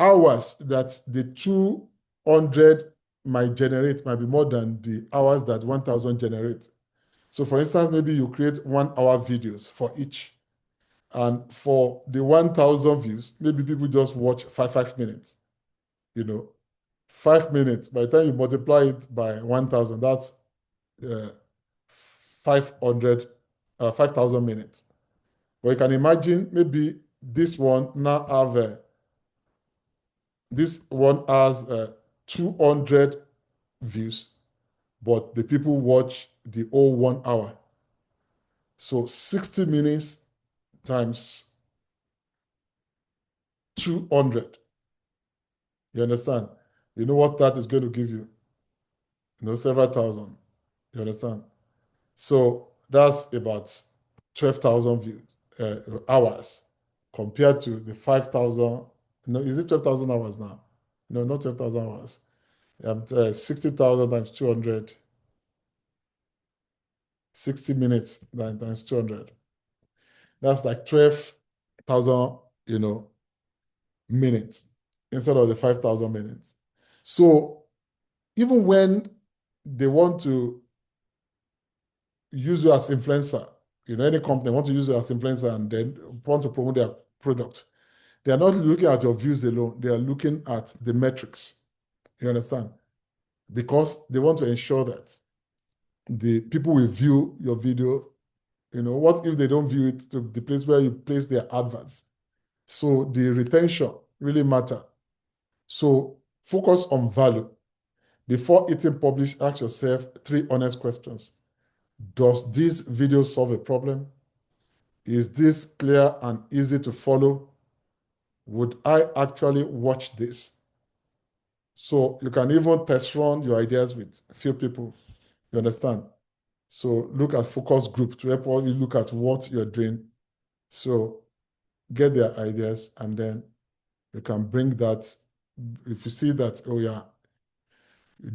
hours that the 200 might generate might be more than the hours that 1,000 generate. So for instance, maybe you create 1 hour videos for each. And for the 1,000 views, maybe people just watch 5 minutes, 5 minutes. By the time you multiply it by 1,000, that's 5,000 minutes. But you can imagine maybe this one now have this one has 200 views, but the people watch the whole 1 hour. So 60 minutes times 200. You understand? You know what that is going to give you? Several thousand. You understand? So that's about 12,000 views, hours compared to the 5,000. No, is it 12,000 hours now? No, not 12,000 hours. 60,000 times 200. 60 minutes times 200. That's like 12,000, minutes instead of the 5,000 minutes. So even when they want to use you as influencer, any company want to use you as influencer and then want to promote their product, they are not looking at your views alone. They are looking at the metrics. You understand? Because they want to ensure that the people will view your video. What if they don't view it to the place where you place their adverts? So the retention really matter. So focus on value. Before hitting publish, ask yourself 3 honest questions. Does this video solve a problem? Is this clear and easy to follow? Would I actually watch this? So you can even test run your ideas with a few people. You understand? So look at focus group to help you look at what you're doing. So get their ideas and then you can bring that. If you see that, oh yeah,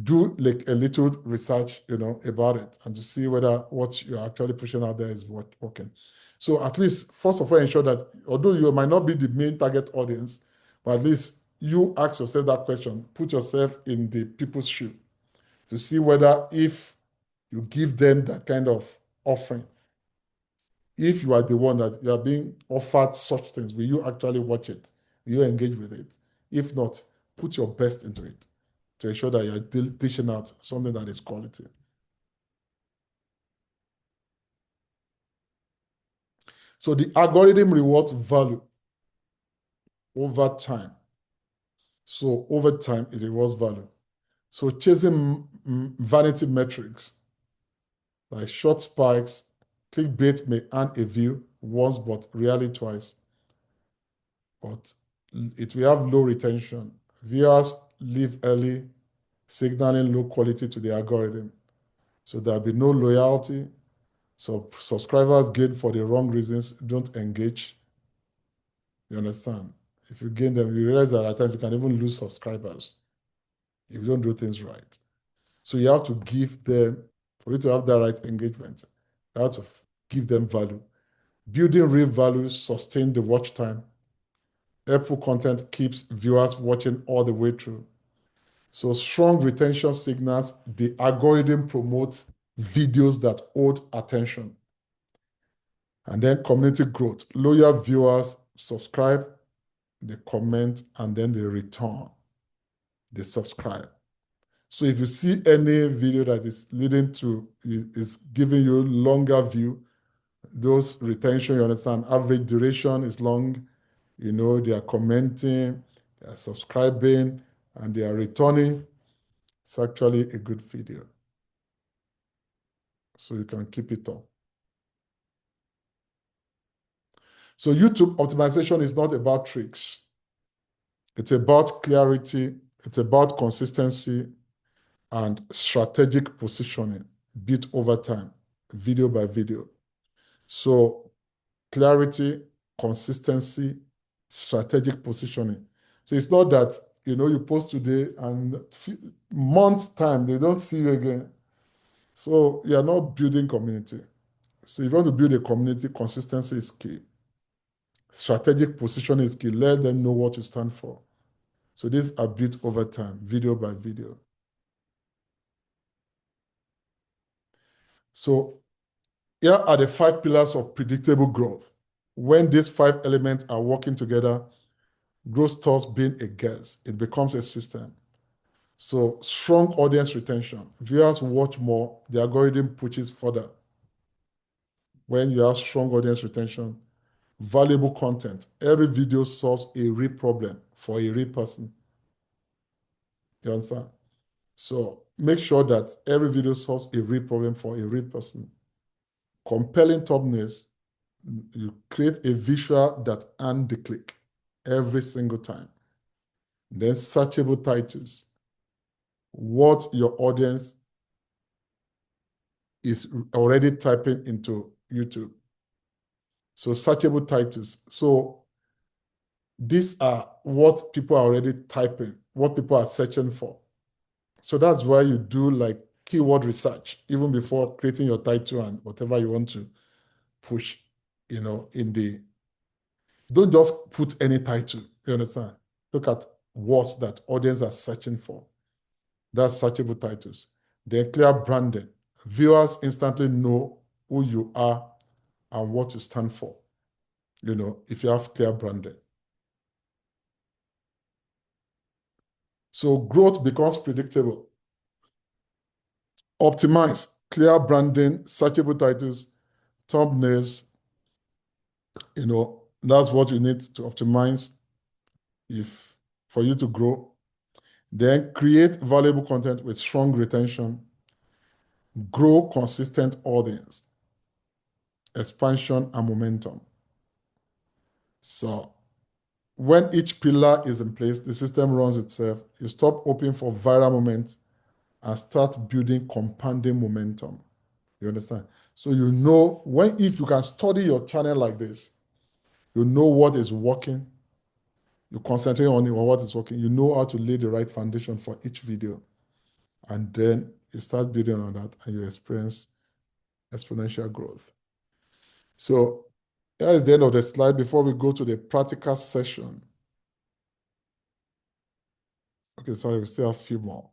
do like a little research, about it and to see whether what you're actually pushing out there is working. So at least, first of all, ensure that although you might not be the main target audience, but at least you ask yourself that question, put yourself in the people's shoe to see whether if you give them that kind of offering, if you are the one that you are being offered such things, will you actually watch it? Will you engage with it? If not, put your best into it to ensure that you're dishing out something that is quality. So the algorithm rewards value over time. So over time, it rewards value. So chasing vanity metrics like short spikes, clickbait may earn a view once but rarely twice. But it will have low retention. Viewers leave early, signaling low quality to the algorithm. So there'll be no loyalty. So subscribers gain for the wrong reasons, don't engage. You understand? If you gain them, you realize that at times you can even lose subscribers if you don't do things right. So you have to give them, for you to have that right engagement, you have to give them value. Building real values sustain the watch time. Helpful content keeps viewers watching all the way through. So strong retention signals, the algorithm promotes videos that hold attention. And then community growth. Loyal viewers subscribe, they comment, and then they return. They subscribe. So if you see any video that is leading to, is giving you longer view, those retention, you understand, average duration is long, they are commenting, they are subscribing, and they are returning, it's actually a good video. So you can keep it up. So YouTube optimization is not about tricks. It's about clarity, it's about consistency, and strategic positioning built over time, video by video. So clarity, consistency, strategic positioning. So it's not that, you post today and months time, they don't see you again. So you are not building community. So if you want to build a community, consistency is key. Strategic positioning is key. Let them know what you stand for. So these are built over time, video by video. So here are the 5 pillars of predictable growth. When these 5 elements are working together, growth stops being a guess. It becomes a system. So strong audience retention. Viewers watch more, the algorithm pushes further. When you have strong audience retention, valuable content. Every video solves a real problem for a real person. You understand? So make sure that every video solves a real problem for a real person. Compelling thumbnails. You create a visual that earns the click every single time. Then searchable titles. What your audience is already typing into YouTube. So searchable titles. So these are what people are already typing, what people are searching for. So that's why you do like keyword research, even before creating your title and whatever you want to push, don't just put any title, you understand? Look at words that audience are searching for. That's searchable titles. Then clear branding. Viewers instantly know who you are and what you stand for, if you have clear branding. So growth becomes predictable. Optimize, clear branding, searchable titles, thumbnails, that's what you need to optimize for you to grow. Then create valuable content with strong retention, grow consistent audience, expansion and momentum. So when each pillar is in place, the system runs itself. You stop hoping for viral moments and start building compounding momentum. You understand? So if you can study your channel like this, you know what is working. You concentrate on what is working. You know how to lay the right foundation for each video. And then you start building on that and you experience exponential growth. So here is the end of the slide before we go to the practical session. Okay, sorry, we still have a few more.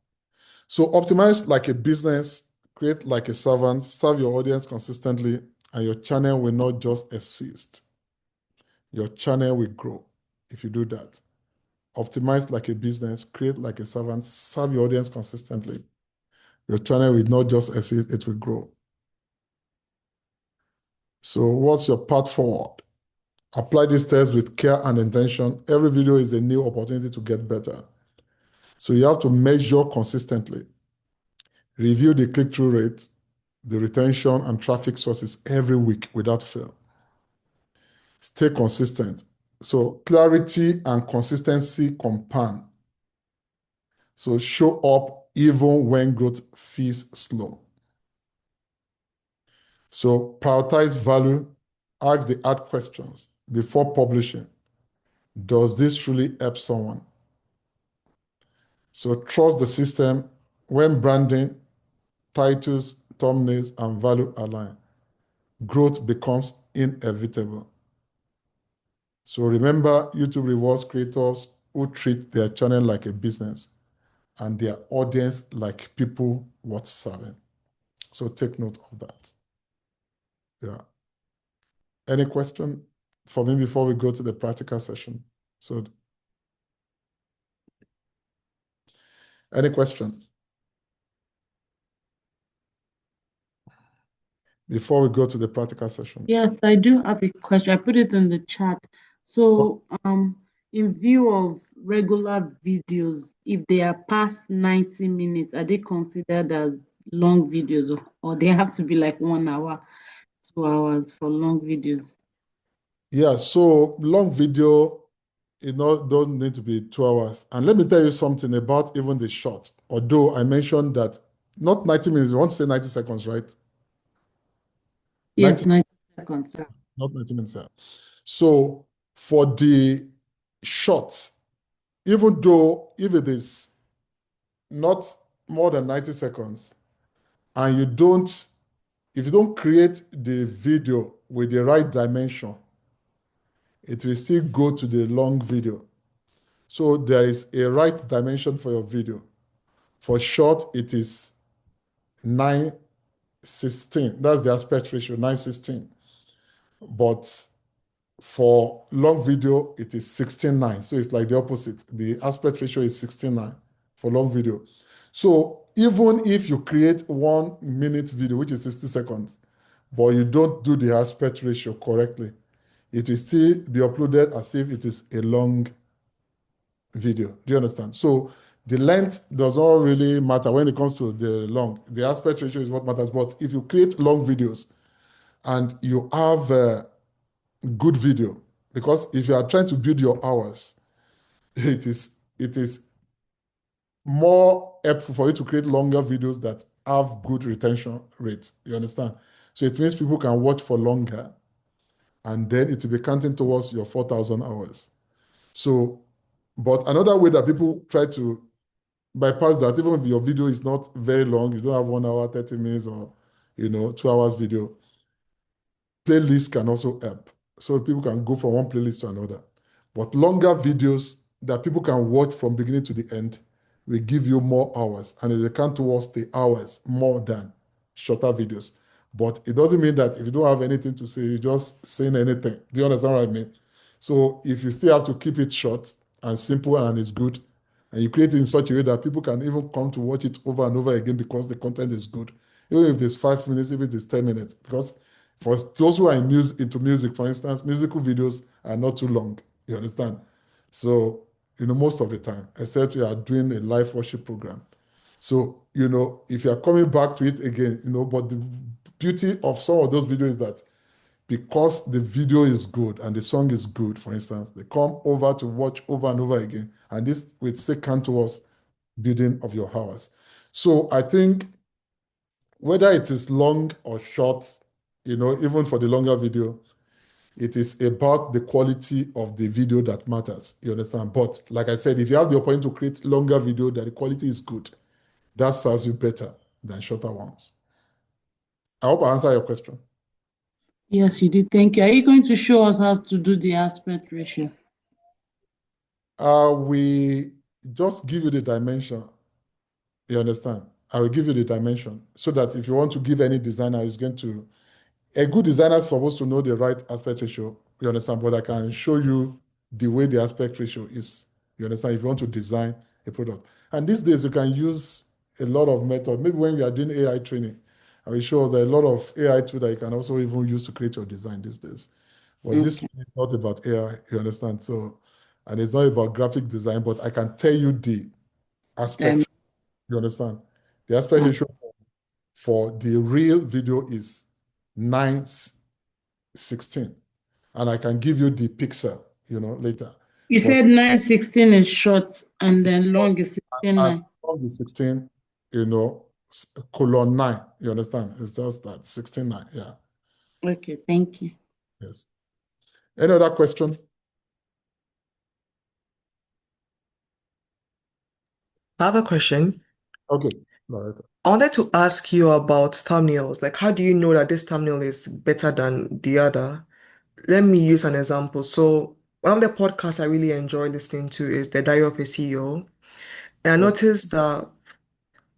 So optimize like a business, create like a servant, serve your audience consistently, and your channel will not just exist. Your channel will grow if you do that. Optimize like a business, create like a servant, serve your audience consistently. Your channel will not just exist, it will grow. So what's your path forward? Apply these steps with care and intention. Every video is a new opportunity to get better. So you have to measure consistently. Review the click-through rate, the retention and traffic sources every week without fail. Stay consistent. So clarity and consistency compound. So show up even when growth feels slow. So prioritize value, ask the hard questions before publishing. Does this truly help someone? So trust the system. When branding, titles, thumbnails, and value align, growth becomes inevitable. So remember, YouTube rewards creators who treat their channel like a business and their audience like people worth serving. So take note of that. Yeah. Any question for me before we go to the practical session? So any question? Before we go to the practical session. Yes, I do have a question. I put it in the chat. So in view of regular videos, if they are past 90 minutes, are they considered as long videos, or they have to be like 1 hour, 2 hours for long videos? Yeah, so long video, don't need to be 2 hours. And let me tell you something about even the short. Although I mentioned that not 90 minutes, you want to say 90 seconds, right? Yes, 90, 90 seconds. not 90 minutes. Yeah. So for the short, even though if it is not more than 90 seconds, and if you don't create the video with the right dimension, it will still go to the long video. So there is a right dimension for your video. For short, it is 9:16. That's the aspect ratio, 9:16. But for long video, it is 16:9. So it's like the opposite. The aspect ratio is 16:9 for long video. So even if you create 1 minute video, which is 60 seconds, but you don't do the aspect ratio correctly, it will still be uploaded as if it is a long video. Do you understand? So the length does not really matter when it comes to the long. The aspect ratio is what matters. But if you create long videos and you have a good video, because if you are trying to build your hours, it is more helpful for you to create longer videos that have good retention rate. You understand? So it means people can watch for longer, and then it will be counting towards your 4,000 hours. So, but another way that people try to bypass that, even if your video is not very long, you don't have 1 hour, 30 minutes, or 2 hours video, playlists can also help. So people can go from one playlist to another. But longer videos that people can watch from beginning to the end will give you more hours, and they count towards the hours more than shorter videos. But it doesn't mean that if you don't have anything to say, you're just saying anything. Do you understand what I mean? So if you still have to keep it short and simple and it's good, and you create it in such a way that people can even come to watch it over and over again because the content is good, even if it's 5 minutes, even if it's 10 minutes, because for those who are into music, for instance, musical videos are not too long. You understand? So, most of the time, except we are doing a live worship program. So, if you are coming back to it again, but the beauty of some of those videos is that because the video is good and the song is good, for instance, they come over to watch over and over again. And this will still count towards building of your hours. So I think whether it is long or short, even for the longer video, it is about the quality of the video that matters. You understand? But like I said, if you have the opportunity to create longer video that the quality is good, that serves you better than shorter ones. I hope I answered your question. Yes, you did. Thank you. Are you going to show us how to do the aspect ratio? We just give you the dimension. You understand? I will give you the dimension so that if you want to give any designer, a good designer is supposed to know the right aspect ratio. You understand? But I can show you the way the aspect ratio is. You understand? If you want to design a product. And these days you can use a lot of methods. Maybe when we are doing AI training, I will show us that a lot of AI tool that you can also even use to create your design these days. But this is not about AI, you understand? So, and it's not about graphic design, but I can tell you the aspect, you understand? The aspect ratio for the real video is 9:16. And I can give you the pixel, later. You said 9:16 is short and then long is 16:9. Long is 16, colon 9. You understand? It's just that 16:9. Yeah. Okay, thank you. Yes. Any other question? I have a question. Okay. All right. I wanted to ask you about thumbnails. Like, how do you know that this thumbnail is better than the other? Let me use an example. So, one of the podcasts I really enjoy listening to is The Diary of a CEO. And I noticed that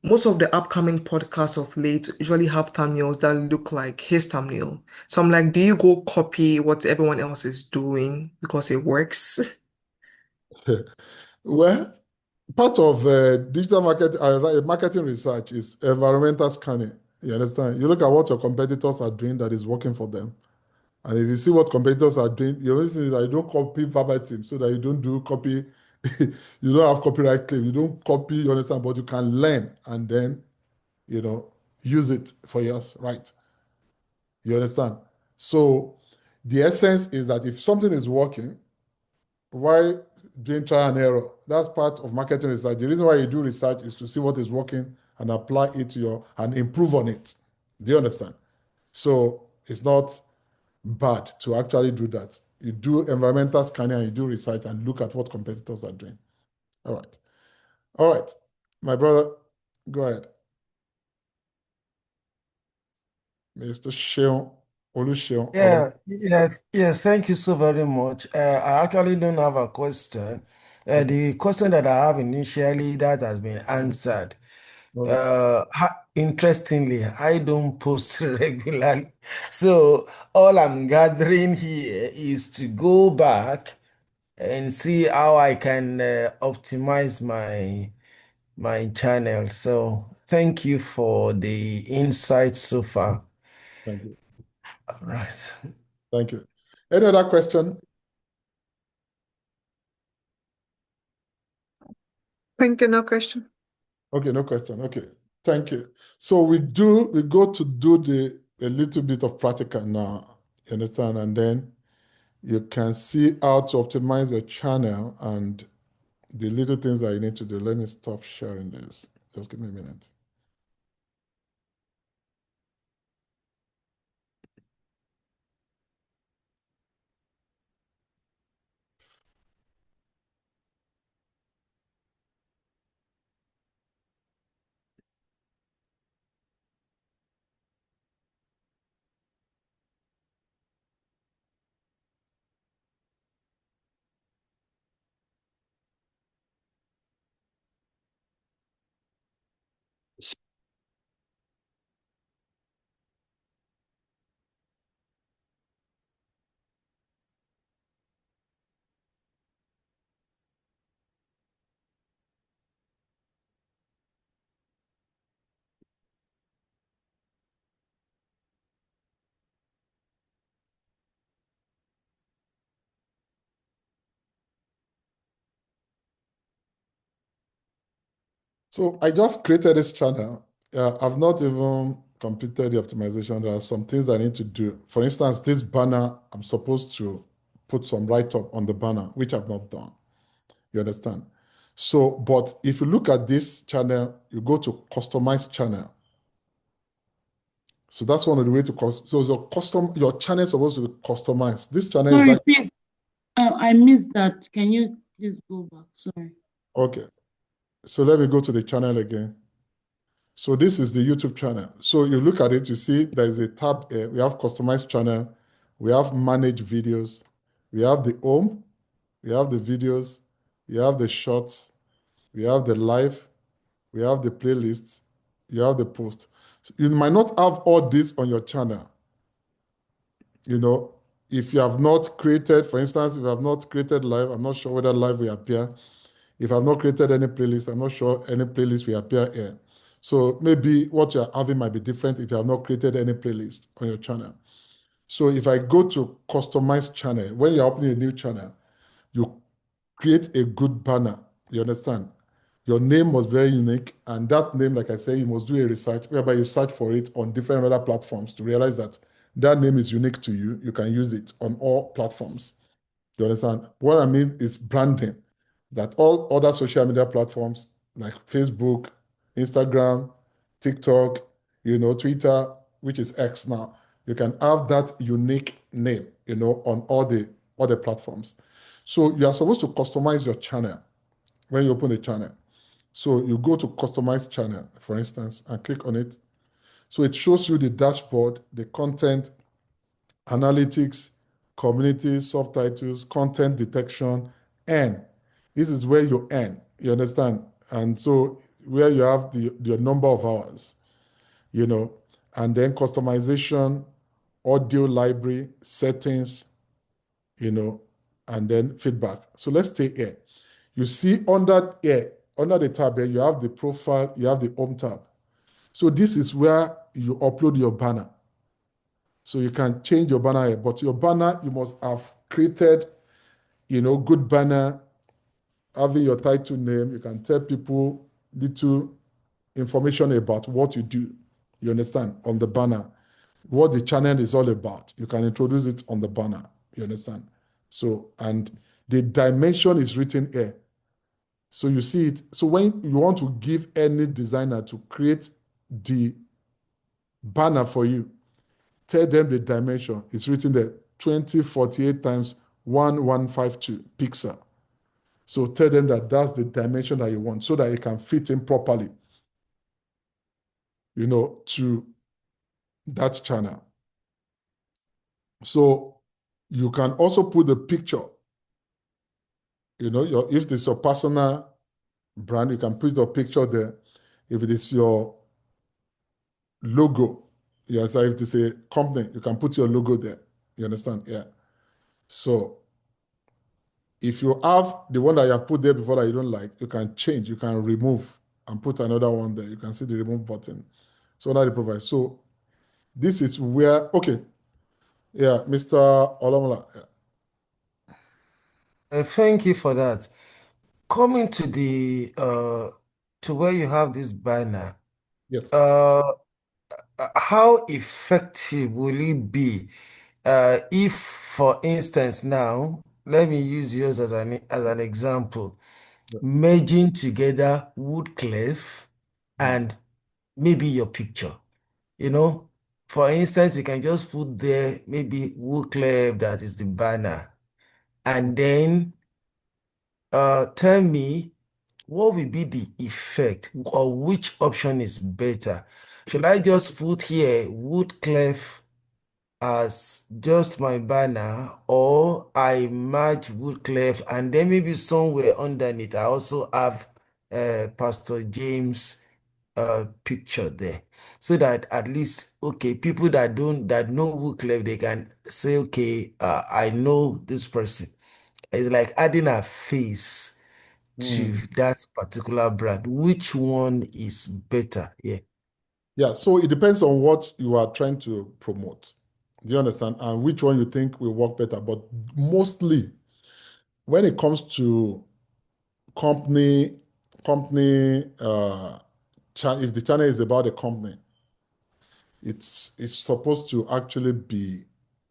most of the upcoming podcasts of late usually have thumbnails that look like his thumbnail. So I'm like, do you go copy what everyone else is doing because it works? Well, part of digital marketing research is environmental scanning. You understand? You look at what your competitors are doing that is working for them. And if you see what competitors are doing, you always say that you don't copy verbatim so that you don't do copy you don't have copyright claim. You don't copy, you understand, but you can learn and then, use it for yours, right? You understand? So the essence is that if something is working, why doing trial and error? That's part of marketing research. The reason why you do research is to see what is working and apply it to and improve on it. Do you understand? So it's not bad to actually do that. You do environmental scanning and you do research and look at what competitors are doing. All right. All right. My brother, go ahead. Mr. Olusoji. Yeah. Thank you so very much. I actually don't have a question. The question that I have initially that has been answered. Interestingly, I don't post regularly. So all I'm gathering here is to go back and see how I can optimize my channel. So thank you for the insights so far. Thank you. All right. Thank you. Any other question? Thank you, no question. Okay, no question. Okay, thank you. So we go to do a little bit of practical now, you understand? And then you can see how to optimize your channel and the little things that you need to do. Let me stop sharing this. Just give me a minute. So I just created this channel. I've not even completed the optimization. There are some things I need to do. For instance, this banner, I'm supposed to put some write-up on the banner, which I've not done. You understand? So, but if you look at this channel, you go to customize channel. So that's one of the way to so your channel is supposed to be customized. This channel is Sorry, actually please. I missed that. Can you please go back? Sorry. okay. So let me go to the channel again. So this is the YouTube channel. So you look at it, you see there is a tab here. We have customized channel, we have manage videos, we have the home, we have the videos, we have the shorts, we have the live, we have the playlists, you have the post. You might not have all this on your channel. If you have not created, for instance, if you have not created live, I'm not sure whether live will appear. If I've not created any playlist, I'm not sure any playlist will appear here. So maybe what you're having might be different if you have not created any playlist on your channel. So if I go to customize channel, when you're opening a new channel, you create a good banner. You understand? Your name was very unique. And that name, like I say, you must do a research whereby you search for it on different other platforms to realize that that name is unique to you. You can use it on all platforms. You understand? What I mean is branding, that all other social media platforms like Facebook, Instagram, TikTok, Twitter, which is X now, you can have that unique name, on all the platforms. So you are supposed to customize your channel when you open the channel. So you go to customize channel, for instance, and click on it. So it shows you the dashboard, the content, analytics, community, subtitles, content detection, and this is where you earn. You understand? And so where you have your number of hours, and then customization, audio library, settings, and then feedback. So let's stay here. You see under the tab here, you have the profile, you have the home tab. So this is where you upload your banner. So you can change your banner here, but your banner, you must have created, good banner, having your title name, you can tell people little information about what you do, you understand, on the banner. What the channel is all about, you can introduce it on the banner, you understand? So, and the dimension is written here. So you see it. So when you want to give any designer to create the banner for you, tell them the dimension. It's written there, 2048 times 1152 pixel. So tell them that that's the dimension that you want so that it can fit in properly, you know, to that channel. So you can also put the picture, you know, if this is your personal brand, you can put your picture there. If it is your logo, you understand? If it is a company, you can put your logo there. You understand? Yeah. So if you have the one that you have put there before that you don't like, you can change, you can remove and put another one there. You can see the remove button. So now they provide. So this is where, okay. Yeah, Mr. Olamola. Yeah. Thank you for that. Coming to the to where you have this banner, Yes. how effective will it be if, for instance, now let me use yours as an example, merging together Woodclef and maybe your picture, you know? For instance, you can just put there maybe Woodclef, that is the banner, and then tell me what will be the effect or which option is better. Should I just put here Woodclef as just my banner, or I merge Woodclef and then maybe somewhere underneath I also have Pastor James picture there, so that at least, okay, people that know Woodclef, they can say, okay, I know this person. It's like adding a face to that particular brand. Which one is better? Yeah. Yeah, so it depends on what you are trying to promote. Do you understand? And which one you think will work better. But mostly, when it comes to company, if the channel is about a company, it's supposed to actually be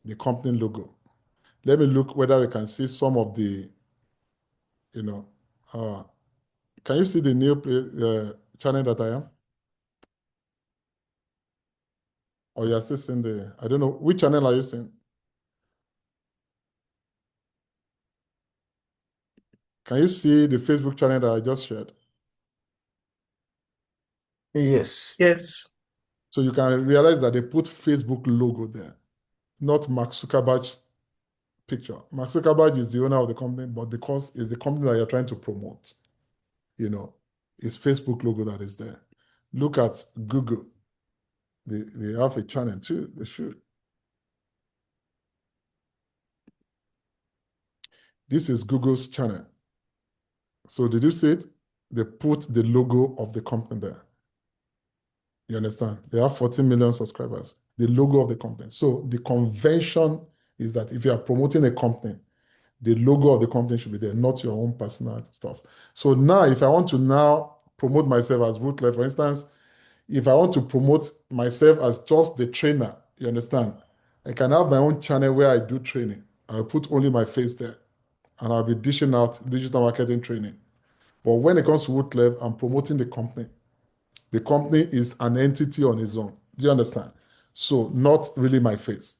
the company logo. Let me look whether we can see some of the, you know, can you see the new channel that I am? Or you're still seeing the, I don't know, which channel are you seeing? Can you see the Facebook channel that I just shared? Yes. Yes. So you can realize that they put Facebook logo there, not Mark Zuckerberg's picture. Mark Zuckerberg is the owner of the company, but because it's the company that you're trying to promote, you know, it's Facebook logo that is there. Look at Google. They have a channel too. They should. This is Google's channel. So did you see it? They put the logo of the company there. You understand? They have 14 million subscribers. The logo of the company. So the convention is that if you are promoting a company, the logo of the company should be there, not your own personal stuff. So now, if I want to now promote myself as Woodclef, for instance, if I want to promote myself as just the trainer, you understand? I can have my own channel where I do training. I'll put only my face there, and I'll be dishing out digital marketing training. But when it comes to Woodclef, I'm promoting the company. The company is an entity on its own. Do you understand? So not really my face.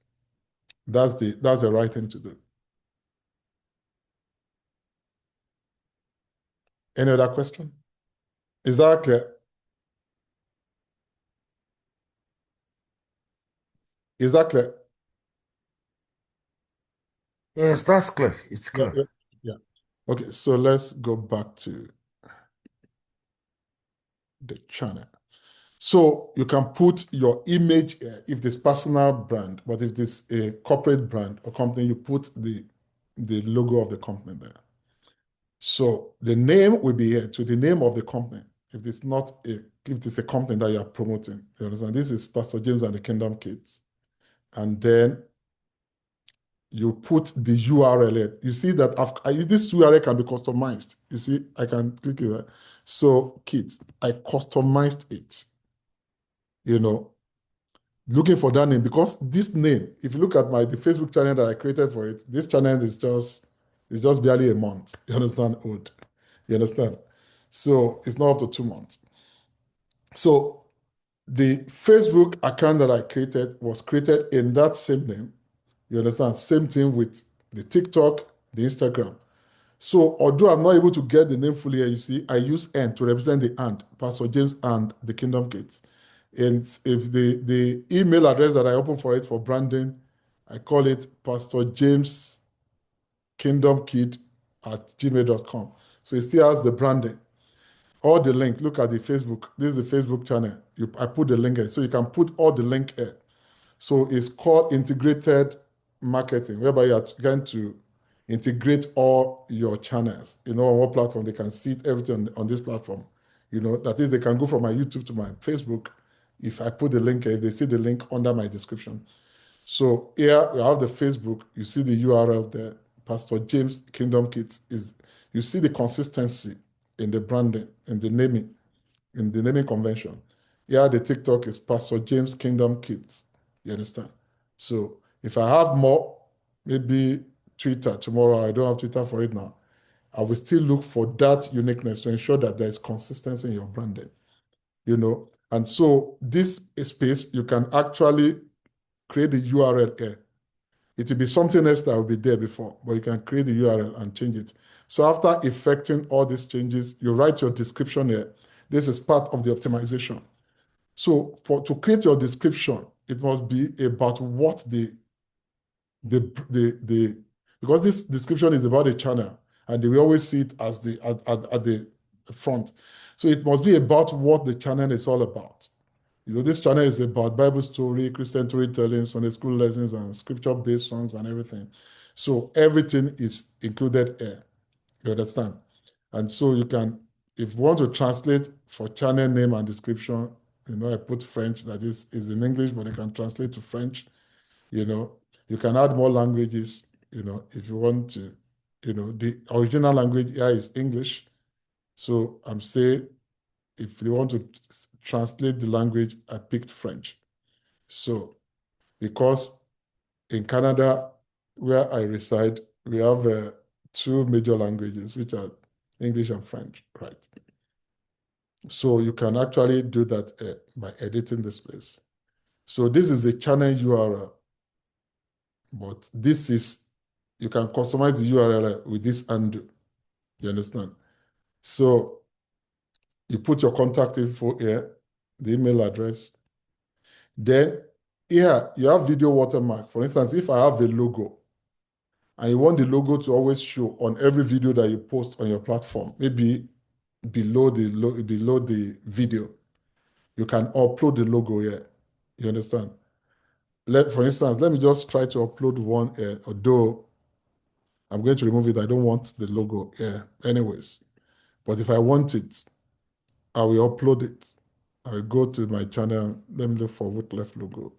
That's the right thing to do. Any other question? Is that clear? Is that clear? Yes, that's clear. It's clear. Yeah. Okay, so let's go back to the channel. So you can put your image if this personal brand, but if this a corporate brand or company, you put the logo of the company there. So the name will be here to the name of the company. If it's a company that you are promoting, you understand? This is Pastor James and the Kingdom Kids. And then you put the URL in. You see that this URL can be customized. You see, I can click it. So Kit, I customized it. Looking for that name, because this name, if you look at the Facebook channel that I created for it, this channel is just barely a month. You understand? Old. You understand? So it's not up to 2 months. So the Facebook account that I created was created in that same name. You understand? Same thing with the TikTok, the Instagram. So although I'm not able to get the name fully here, you see, I use N to represent the and, Pastor James and the Kingdom Kids. And if the email address that I open for it for branding, I call it Pastor James Kingdom Kid at gmail.com. So it still has the branding. All the link, look at the Facebook. This is the Facebook channel. I put the link here. So you can put all the link here. So it's called integrated marketing, whereby you are going to integrate all your channels, on what platform they can see everything on this platform. That is, they can go from my YouTube to my Facebook. If I put the link here, if they see the link under my description. So here you have the Facebook, you see the URL there, Pastor James Kingdom Kids. You see the consistency in the branding, in the naming convention. Here the TikTok is Pastor James Kingdom Kids. You understand? So if I have more, maybe Twitter tomorrow, I don't have Twitter for it now, I will still look for that uniqueness to ensure that there is consistency in your branding. And so this space, you can actually create the URL here. It will be something else that will be there before, but you can create the URL and change it. So after effecting all these changes, you write your description here. This is part of the optimization. So to create your description, it must be about what because this description is about a channel, and we always see it as at the front. So it must be about what the channel is all about. This channel is about Bible story, Christian storytelling, Sunday school lessons, and scripture-based songs and everything. So everything is included here. You understand? And so you can, if you want to translate for channel name and description, I put French, that is in English, but you can translate to French. You can add more languages, if you want to. The original language here is English. So I'm saying, if you want to translate the language, I picked French. So, because in Canada, where I reside, we have 2 major languages, which are English and French, right? So you can actually do that by editing this place. So this is the channel URL, but you can customize the URL with this undo. You understand? So you put your contact info here, the email address. Then here you have video watermark. For instance, if I have a logo and you want the logo to always show on every video that you post on your platform, maybe below the video, you can upload the logo here. You understand? For instance, let me just try to upload one here, although I'm going to remove it. I don't want the logo here anyways. But if I want it, I will upload it. I will go to my channel. Let me look for Woodclef logo.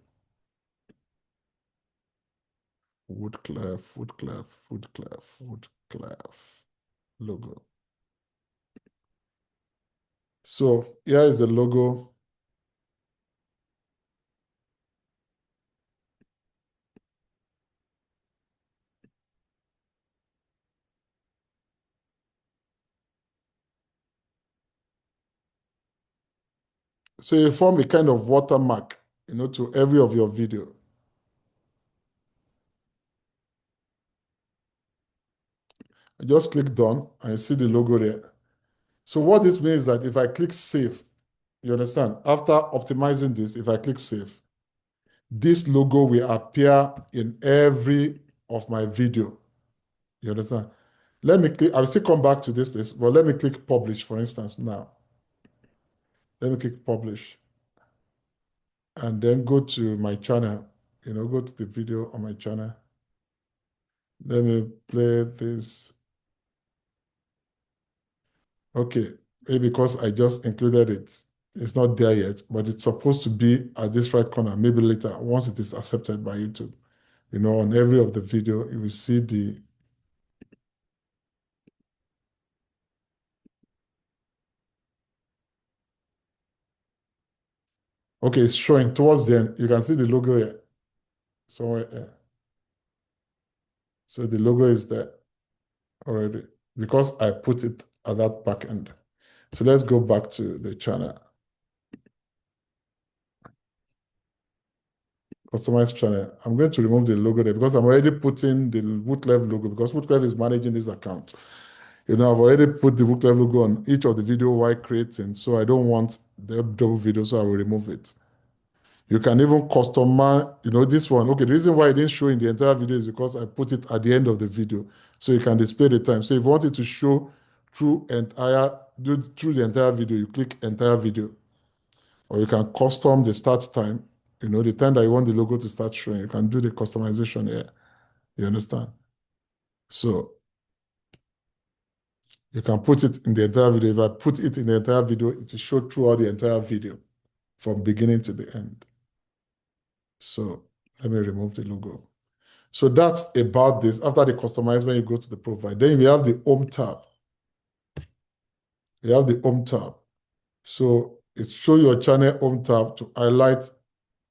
Woodclef logo. So here is the logo. So you form a kind of watermark, to every of your video. I just click done and you see the logo there. So what this means is that if I click save, you understand? After optimizing this, if I click save, this logo will appear in every of my video. You understand? Let me click, I'll still come back to this place, but let me click publish, for instance, now. Let me click publish. And then go to my channel, go to the video on my channel. Let me play this. Okay, maybe because I just included it. It's not there yet, but it's supposed to be at this right corner, maybe later, once it is accepted by YouTube. on every of the video, you will see the okay, it's showing towards the end. You can see the logo here, somewhere here. So the logo is there already because I put it at that back end. So let's go back to the channel. Customize channel. I'm going to remove the logo there because I'm already putting the Woodclef logo because Woodclef is managing this account. I've already put the Woodclef logo on each of the video while creating, so I don't want the double video, so I will remove it. You can even customize, this one. Okay, the reason why I didn't show in the entire video is because I put it at the end of the video, so you can display the time. So if you want it to show through the entire video, you click entire video. Or you can custom the start time, the time that you want the logo to start showing. You can do the customization here. You understand? So you can put it in the entire video. If I put it in the entire video, it will show throughout the entire video from beginning to the end. So let me remove the logo. So that's about this. After the customization, you go to the profile. Then we have the home tab. We have the home tab. So it's show your channel home tab to highlight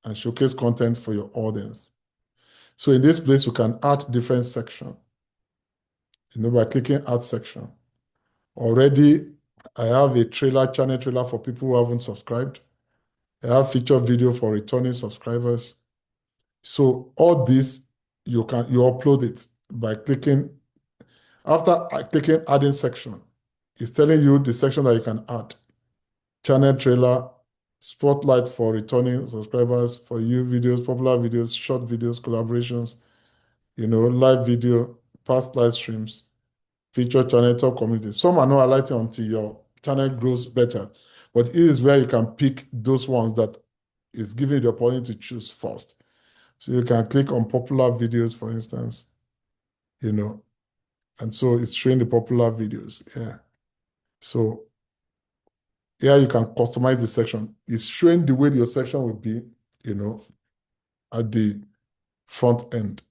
and showcase content for your audience. So in this place, you can add different sections, by clicking add section. Already, I have a channel trailer for people who haven't subscribed. I have featured video for returning subscribers. So all this, you upload it by clicking, after clicking adding section, it's telling you the section that you can add. Channel trailer, spotlight for returning subscribers, for you videos, popular videos, short videos, collaborations, live video, past live streams, feature channel, top community. Some are not highlighting until your channel grows better, but it is where you can pick those ones that is giving you the opportunity to choose first. So you can click on popular videos, for instance, and so it's showing the popular videos. Yeah. So here you can customize the section. It's showing the way your section will be, at the front end.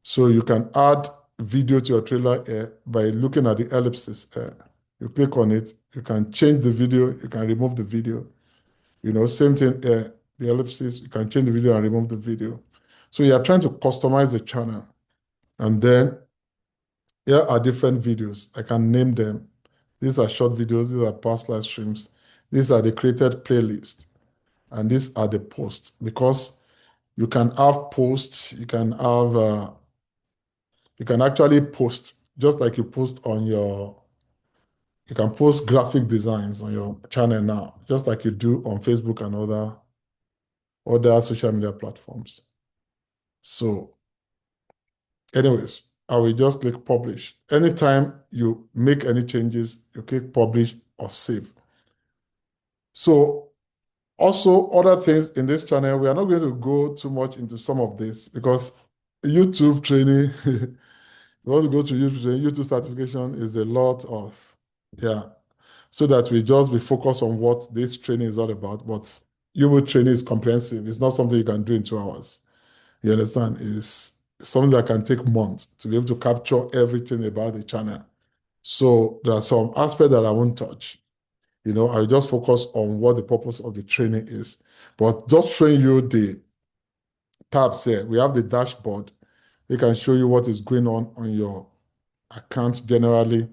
So you can add video to your trailer here by looking at the ellipsis here. You click on it, you can change the video, you can remove the video. Same thing here, the ellipsis, you can change the video and remove the video. So you are trying to customize the channel. And then here are different videos. I can name them. These are short videos, these are past live streams. These are the created playlists. And these are the posts, because you can have posts, you can actually post, just like you post on you can post graphic designs on your channel now, just like you do on Facebook and other social media platforms. So anyways, I will just click publish. Anytime you make any changes, you click publish or save. So also other things in this channel, we are not going to go too much into some of this because YouTube training, you want to go to YouTube training, YouTube certification is a lot of, so that we just be focused on what this training is all about. But YouTube training is comprehensive. It's not something you can do in 2 hours. You understand? It's something that can take months to be able to capture everything about the channel. So there are some aspects that I won't touch. I'll just focus on what the purpose of the training is. But just showing you the tabs here, we have the dashboard. It can show you what is going on your account generally.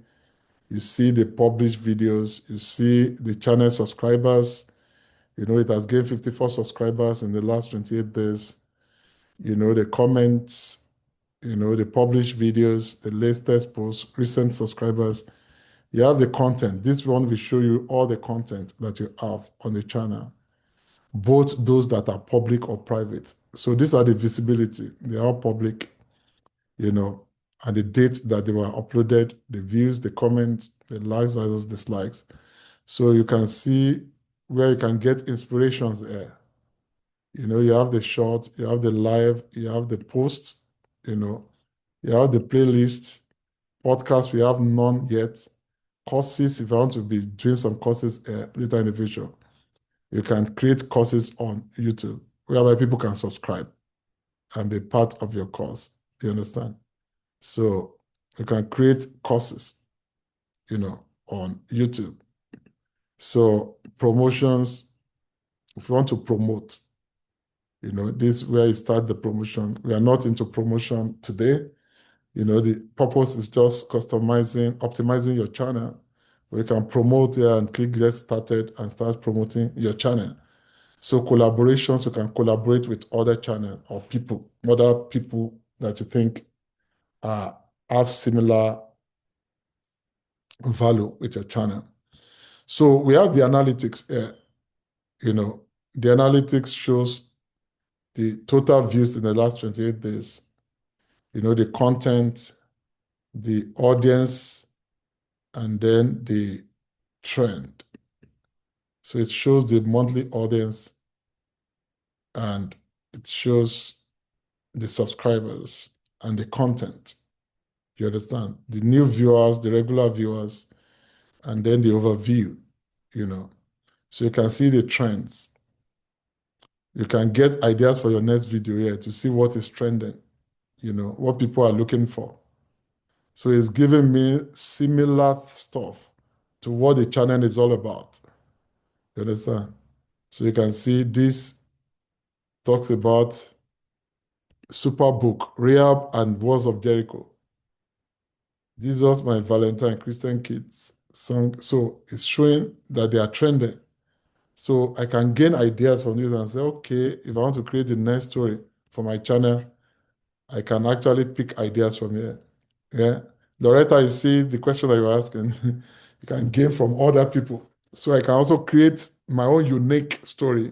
You see the published videos, you see the channel subscribers. It has gained 54 subscribers in the last 28 days. The comments, the published videos, the latest posts, recent subscribers. You have the content. This one will show you all the content that you have on the channel, both those that are public or private. So these are the visibility. They are public, and the date that they were uploaded, the views, the comments, the likes versus dislikes. So you can see where you can get inspirations there. You have the short, you have the live, you have the posts, you have the playlist. Podcast, we have none yet. Courses, if you want to be doing some courses later in the future, you can create courses on YouTube whereby people can subscribe. and be part of your course. Do you understand? So you can create courses, on YouTube. So promotions, if you want to promote, this is where you start the promotion. We are not into promotion today. The purpose is just optimizing your channel. We can promote here and click get started and start promoting your channel. So collaborations, you can collaborate with other channel or other people that you think have similar value with your channel. So we have the analytics here. The analytics shows the total views in the last 28 days, the content, the audience, and then the trend. So it shows the monthly audience and it shows the subscribers and the content. You understand? The new viewers, the regular viewers, and then the overview, So you can see the trends. You can get ideas for your next video here to see what is trending, what people are looking for. So it's giving me similar stuff to what the channel is all about. You understand? So you can see this talks about Superbook, Rahab and Walls of Jericho. Jesus, My Valentine, Christian Kids song. So it's showing that they are trending. So I can gain ideas from this and say, okay, if I want to create the next story for my channel, I can actually pick ideas from here. Yeah. Loretta, you see the question that you're asking, you can gain from other people. So I can also create my own unique story,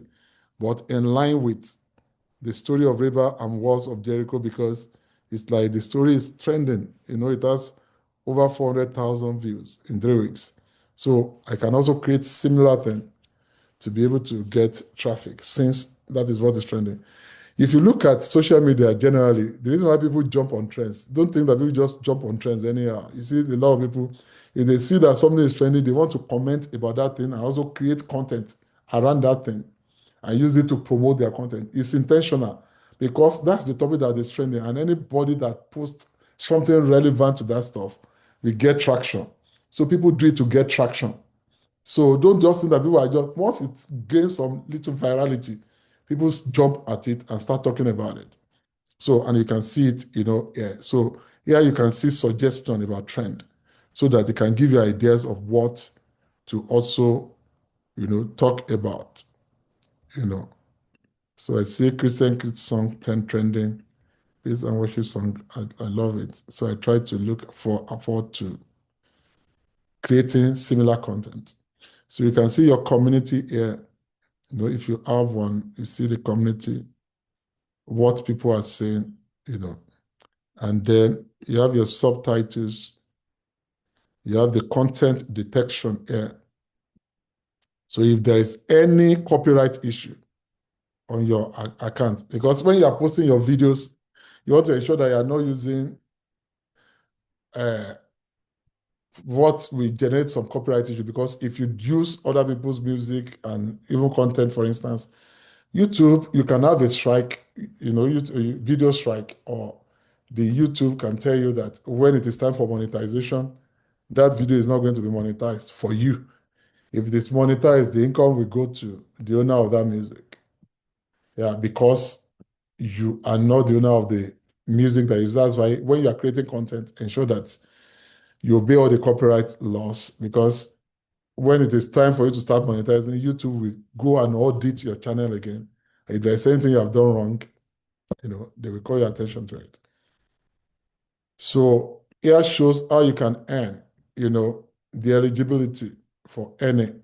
but in line with the story of Rahab and Walls of Jericho, because it's like the story is trending. It has over 400,000 views in 3 weeks. So I can also create similar thing to be able to get traffic, since that is what is trending. If you look at social media generally, the reason why people jump on trends, don't think that people just jump on trends anyhow. You see, a lot of people, if they see that something is trending, they want to comment about that thing and also create content around that thing and use it to promote their content. It's intentional because that's the topic that is trending, and anybody that posts something relevant to that stuff will get traction. So people do it to get traction. So don't just think that people are just, once it gains some little virality, people jump at it and start talking about it. So, and you can see it, here. So here you can see suggestion about trend so that it can give you ideas of what to also, talk about, So I see Christian Kids song 10 trending, praise and worship song. I love it. So I try to look forward to creating similar content. So you can see your community here. If you have one, you see the community, what people are saying, and then you have your subtitles, you have the content detection here. So if there is any copyright issue on your account, because when you are posting your videos, you want to ensure that you are not using what will generate some copyright issue, because if you use other people's music and even content, for instance, YouTube, you can have a strike, video strike, or the YouTube can tell you that when it is time for monetization, that video is not going to be monetized for you. If it is monetized, the income will go to the owner of that music. Yeah, because you are not the owner of the music that you use. That's why when you are creating content, ensure that you obey all the copyright laws, because when it is time for you to start monetizing, YouTube will go and audit your channel again. If there's anything you have done wrong, they will call your attention to it. So here shows how you can earn, the eligibility for earning.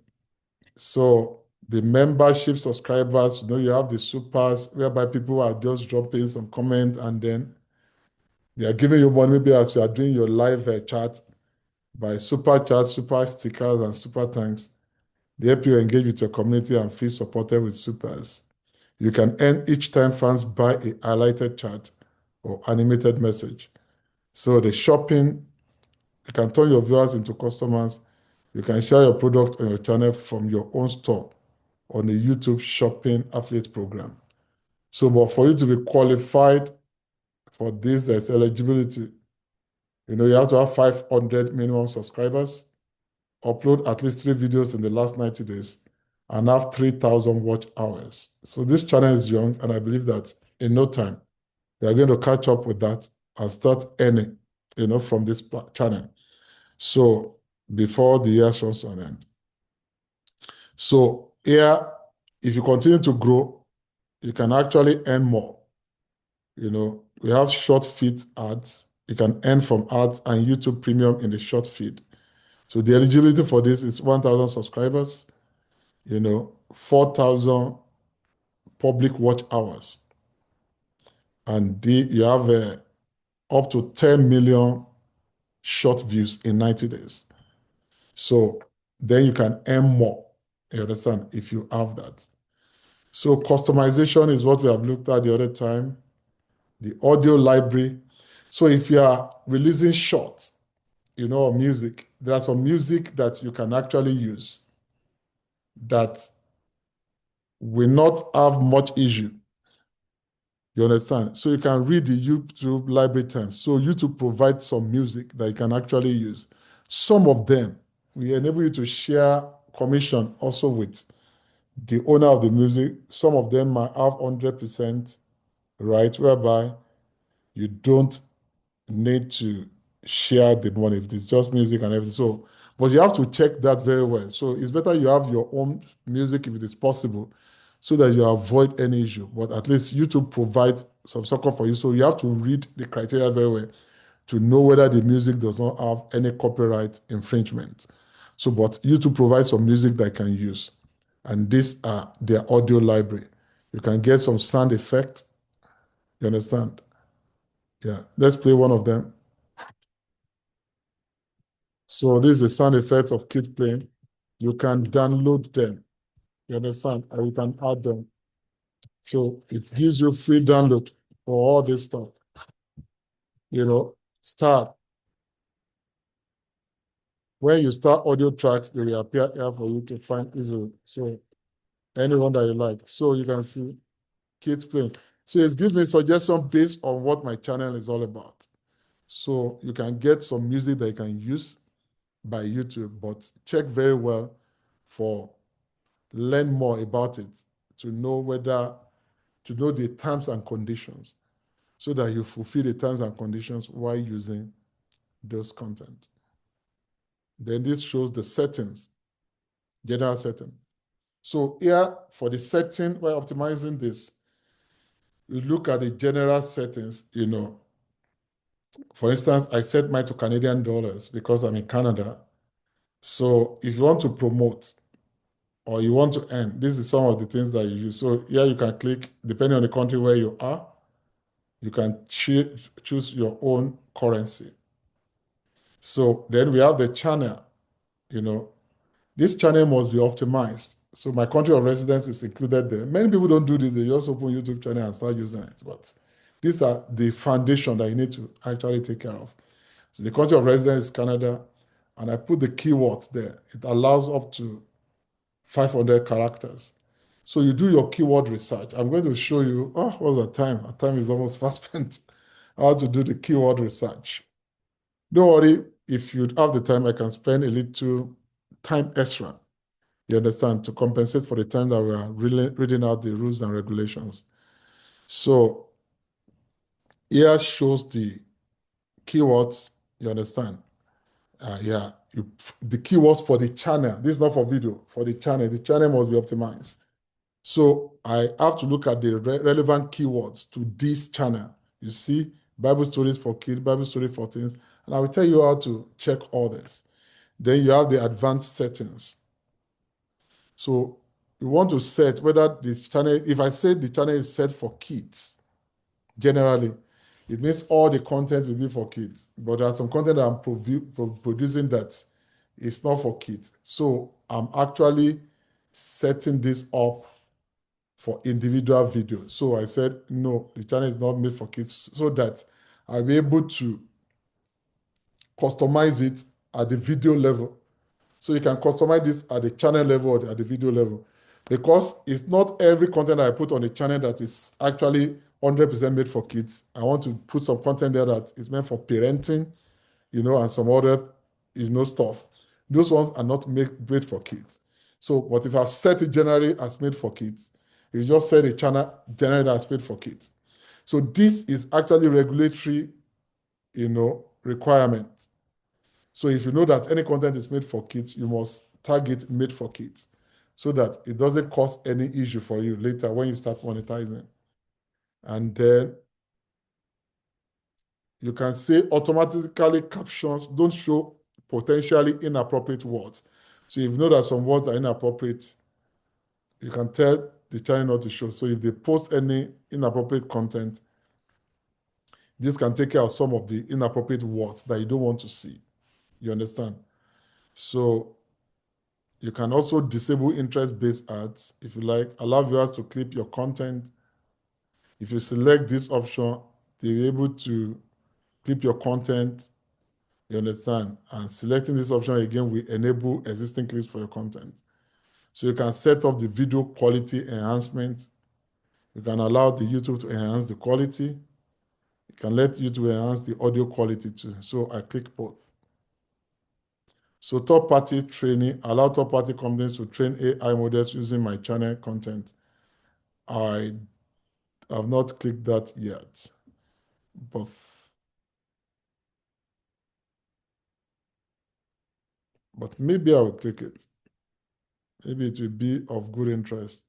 So the membership subscribers, you have the supers, whereby people are just dropping some comment and then they are giving you money, maybe as you are doing your live chat, by super chats, super stickers, and super thanks. They help you engage with your community and feel supported with supers. You can earn each time fans buy a highlighted chat or animated message. So the shopping, you can turn your viewers into customers. You can share your product on your channel from your own store on the YouTube shopping affiliate program. So, but for you to be qualified for this, there's eligibility. You have to have 500 minimum subscribers, upload at least 3 videos in the last 90 days, and have 3,000 watch hours. So this channel is young, and I believe that in no time, they are going to catch up with that and start earning, from this channel. So before the year runs to an end. So here, if you continue to grow, you can actually earn more. We have short feed ads. You can earn from ads and YouTube Premium in the short feed. So the eligibility for this is 1,000 subscribers, 4,000 public watch hours. And you have up to 10 million short views in 90 days. So then you can earn more, you understand, if you have that. So customization is what we have looked at the other time. The audio library. So if you are releasing shorts, or music, there are some music that you can actually use that will not have much issue. You understand? So you can read the YouTube library terms. So YouTube provides some music that you can actually use. Some of them, we enable you to share commission also with the owner of the music. Some of them might have 100% right, whereby you don't need to share the money if it's just music and everything. So, but you have to check that very well. So it's better you have your own music if it is possible, so that you avoid any issue. But at least YouTube provides some support for you. So you have to read the criteria very well to know whether the music does not have any copyright infringement. So, but YouTube provides some music that I can use. And these are their audio library. You can get some sound effects. You understand? Yeah, let's play one of them. So this is the sound effect of kids playing. You can download them. You understand? Or you can add them. So it gives you free download for all this stuff. Start. When you start audio tracks, they will appear here for you to find easily. So anyone that you like. So you can see kids playing. So it gives me suggestion based on what my channel is all about. So you can get some music that you can use by YouTube, but check very well for learn more about it to know the terms and conditions, so that you fulfill the terms and conditions while using those content. Then this shows the settings, general setting. So here for the setting, we're optimizing this. You look at the general settings, For instance, I set mine to Canadian dollars because I'm in Canada. So if you want to promote or you want to earn, this is some of the things that you use. So here you can click, depending on the country where you are, you can choose your own currency. So then we have the channel, This channel must be optimized. So my country of residence is included there. Many people don't do this. They just open YouTube channel and start using it. But these are the foundation that you need to actually take care of. So the country of residence is Canada, and I put the keywords there. It allows up to 500 characters. So you do your keyword research. I'm going to show you, what's the time? Our time is almost fast spent. How to do the keyword research. Don't worry, if you have the time, I can spend a little time extra, you understand, to compensate for the time that we are really reading out the rules and regulations. So here shows the keywords, you understand. The keywords for the channel. This is not for video, for the channel. The channel must be optimized. So I have to look at the relevant keywords to this channel. You see, Bible stories for kids, Bible story for teens, and I will tell you how to check all this. Then you have the advanced settings. So you want to set whether this channel, if I say the channel is set for kids, generally, it means all the content will be for kids. But there are some content that I'm producing that is not for kids. So I'm actually setting this up for individual videos. So I said, no, the channel is not made for kids, so that I'll be able to customize it at the video level. So you can customize this at the channel level or at the video level. because it's not every content I put on the channel that is actually 100% made for kids. I want to put some content there that is meant for parenting, and some other, stuff. Those ones are not made for kids. So, but if I've set it generally as made for kids, it's just set a channel generally as made for kids. So this is actually regulatory, requirement. So if you know that any content is made for kids, you must target made for kids so that it doesn't cause any issue for you later when you start monetizing. And then you can say automatically captions don't show potentially inappropriate words. So if you know that some words are inappropriate, you can tell the channel not to show. So if they post any inappropriate content, this can take care of some of the inappropriate words that you don't want to see. You understand? So you can also disable interest-based ads if you like. Allow viewers to clip your content. If you select this option, they'll be able to clip your content. You understand? And selecting this option again will enable existing clips for your content. So you can set up the video quality enhancement. You can allow the YouTube to enhance the quality. You can let YouTube enhance the audio quality too. So I click both. So third-party training, allow third-party companies to train AI models using my channel content. I have not clicked that yet, but maybe I will click it. Maybe it will be of good interest.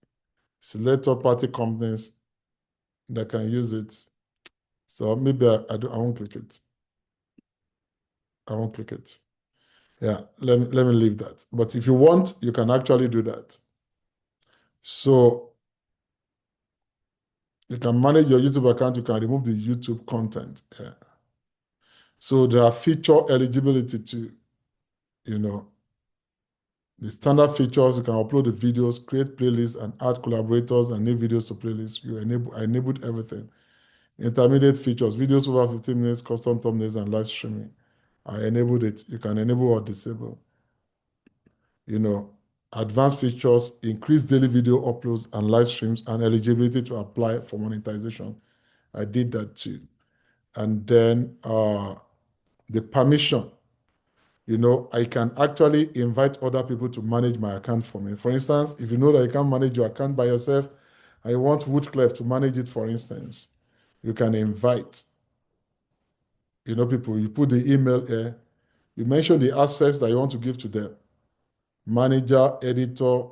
Select third-party companies that can use it. So maybe I won't click it. I won't click it. Yeah, let me leave that. But if you want, you can actually do that. So you can manage your YouTube account. You can remove the YouTube content. Yeah. So there are feature eligibility to, the standard features. You can upload the videos, create playlists, and add collaborators and new videos to playlists. I enabled everything. Intermediate features, videos over 15 minutes, custom thumbnails, and live streaming. I enabled it. You can enable or disable. Advanced features, increase daily video uploads and live streams, and eligibility to apply for monetization. I did that too. And then the permission. I can actually invite other people to manage my account for me. For instance, if you know that you can't manage your account by yourself, I want Woodclef to manage it, for instance. You can invite, people. You put the email here. You mention the access that you want to give to them. Manager, editor,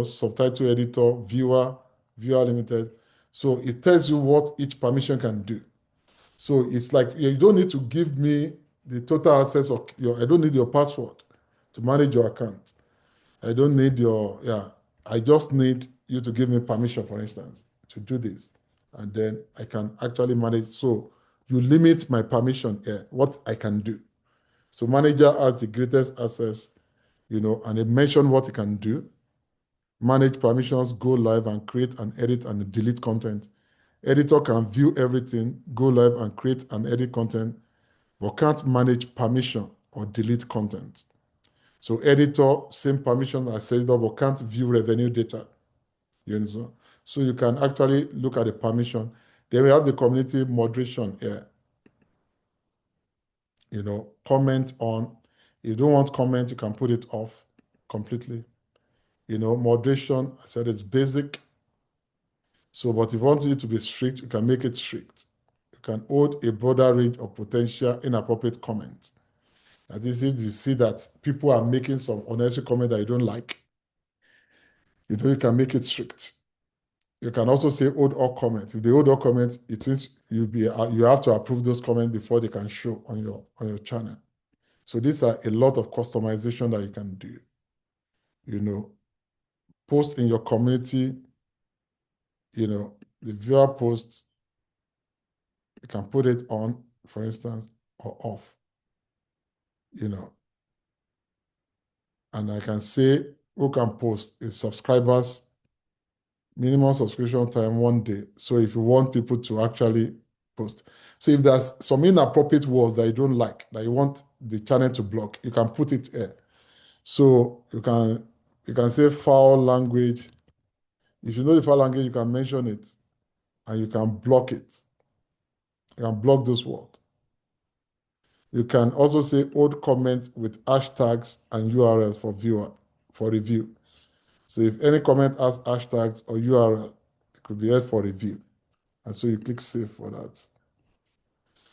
subtitle editor, viewer limited. So it tells you what each permission can do. So it's like you don't need to give me the total access of I don't need your password to manage your account. I don't need I just need you to give me permission, for instance, to do this. And then I can actually manage. So you limit my permission here, what I can do. So manager has the greatest access, and it mentioned what it can do. Manage permissions, go live and create and edit and delete content. Editor can view everything, go live and create and edit content, but can't manage permission or delete content. So editor, same permission as editor, but can't view revenue data. You understand? So you can actually look at the permission. Then we have the community moderation here. Comment on. If you don't want comment, you can put it off completely. Moderation, I said it's basic. So, but if you want it to be strict, you can make it strict. You can hold a broader range of potential inappropriate comments. That is, if you see that people are making some unnecessary comment that you don't like, you can make it strict. You can also say hold all comments. If they hold all comments, it means you have to approve those comments before they can show on your channel. So these are a lot of customization that you can do. Post in your community, the viewer posts, you can put it on, for instance, or off, and I can say who can post is subscribers, minimum subscription time 1 day. So if you want people to actually post. So if there's some inappropriate words that you don't like, that you want the channel to block, you can put it here. So you can say foul language, If you know the file language, you can mention it and you can block it. You can block those words. You can also say old comment with hashtags and URLs for review. So if any comment has hashtags or URL, it could be held for review. And so you click save for that.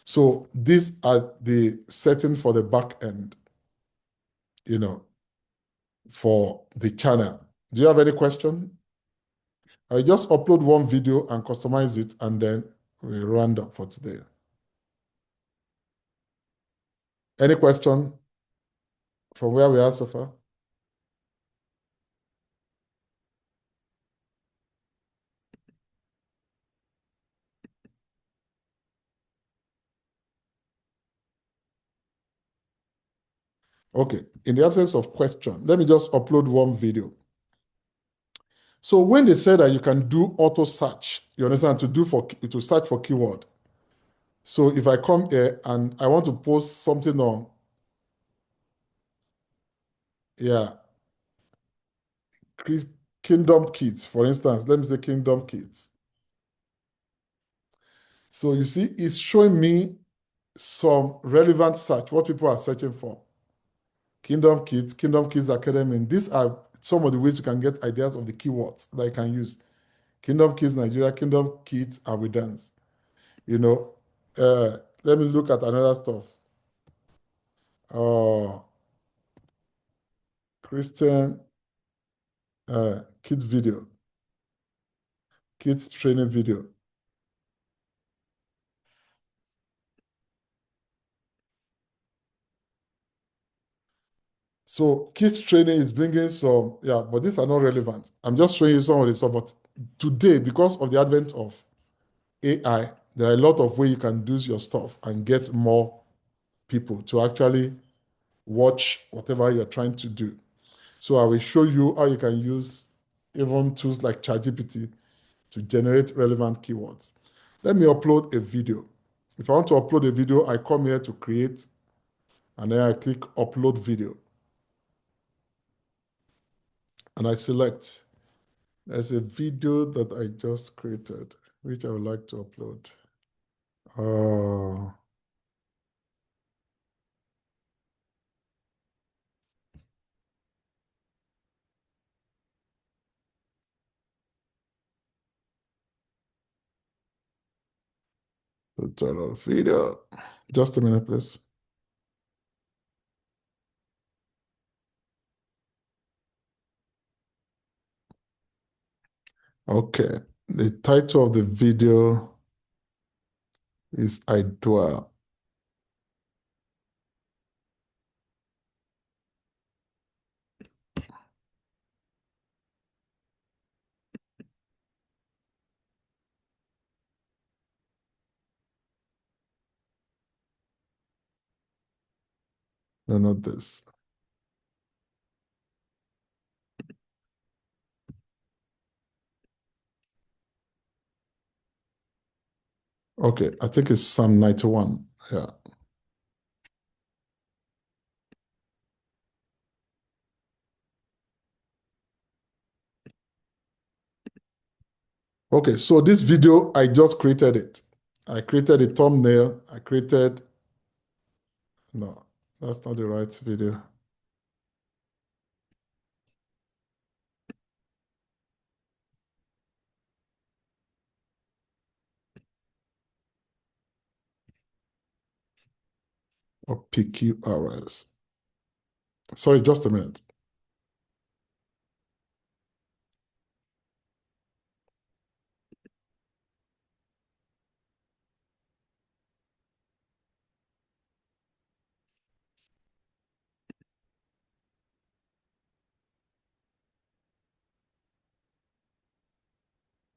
So these are the settings for the back end, for the channel. Do you have any question? I just upload one video and customize it, and then we round up for today. Any question from where we are so far? Okay, in the absence of question, let me just upload one video. So when they say that you can do auto search, you understand, to search for keyword. So if I come here and I want to post something on, Kingdom Kids, for instance, let me say Kingdom Kids. So you see, it's showing me some relevant search, what people are searching for. Kingdom Kids Academy. And these are some of the ways you can get ideas of the keywords that you can use. Kingdom Kids Nigeria, Kingdom Kids Are We Dance. Let me look at another stuff. Christian kids video, kids training video. So kids training is bringing some, but these are not relevant. I'm just showing you some of the stuff. But today, because of the advent of AI, there are a lot of ways you can do your stuff and get more people to actually watch whatever you're trying to do. So I will show you how you can use even tools like ChatGPT to generate relevant keywords. Let me upload a video. If I want to upload a video, I come here to create, and then I click upload video. And I select, there's a video that I just created, which I would like to upload. The title of video. Just a minute, please. Okay, the title of the video is I Dwell. No, not this. Okay, I think it's Psalm 91. Yeah. Okay, so this video, I just created it. I created a thumbnail. No, that's not the right video. Or PQRS. Sorry, just a minute.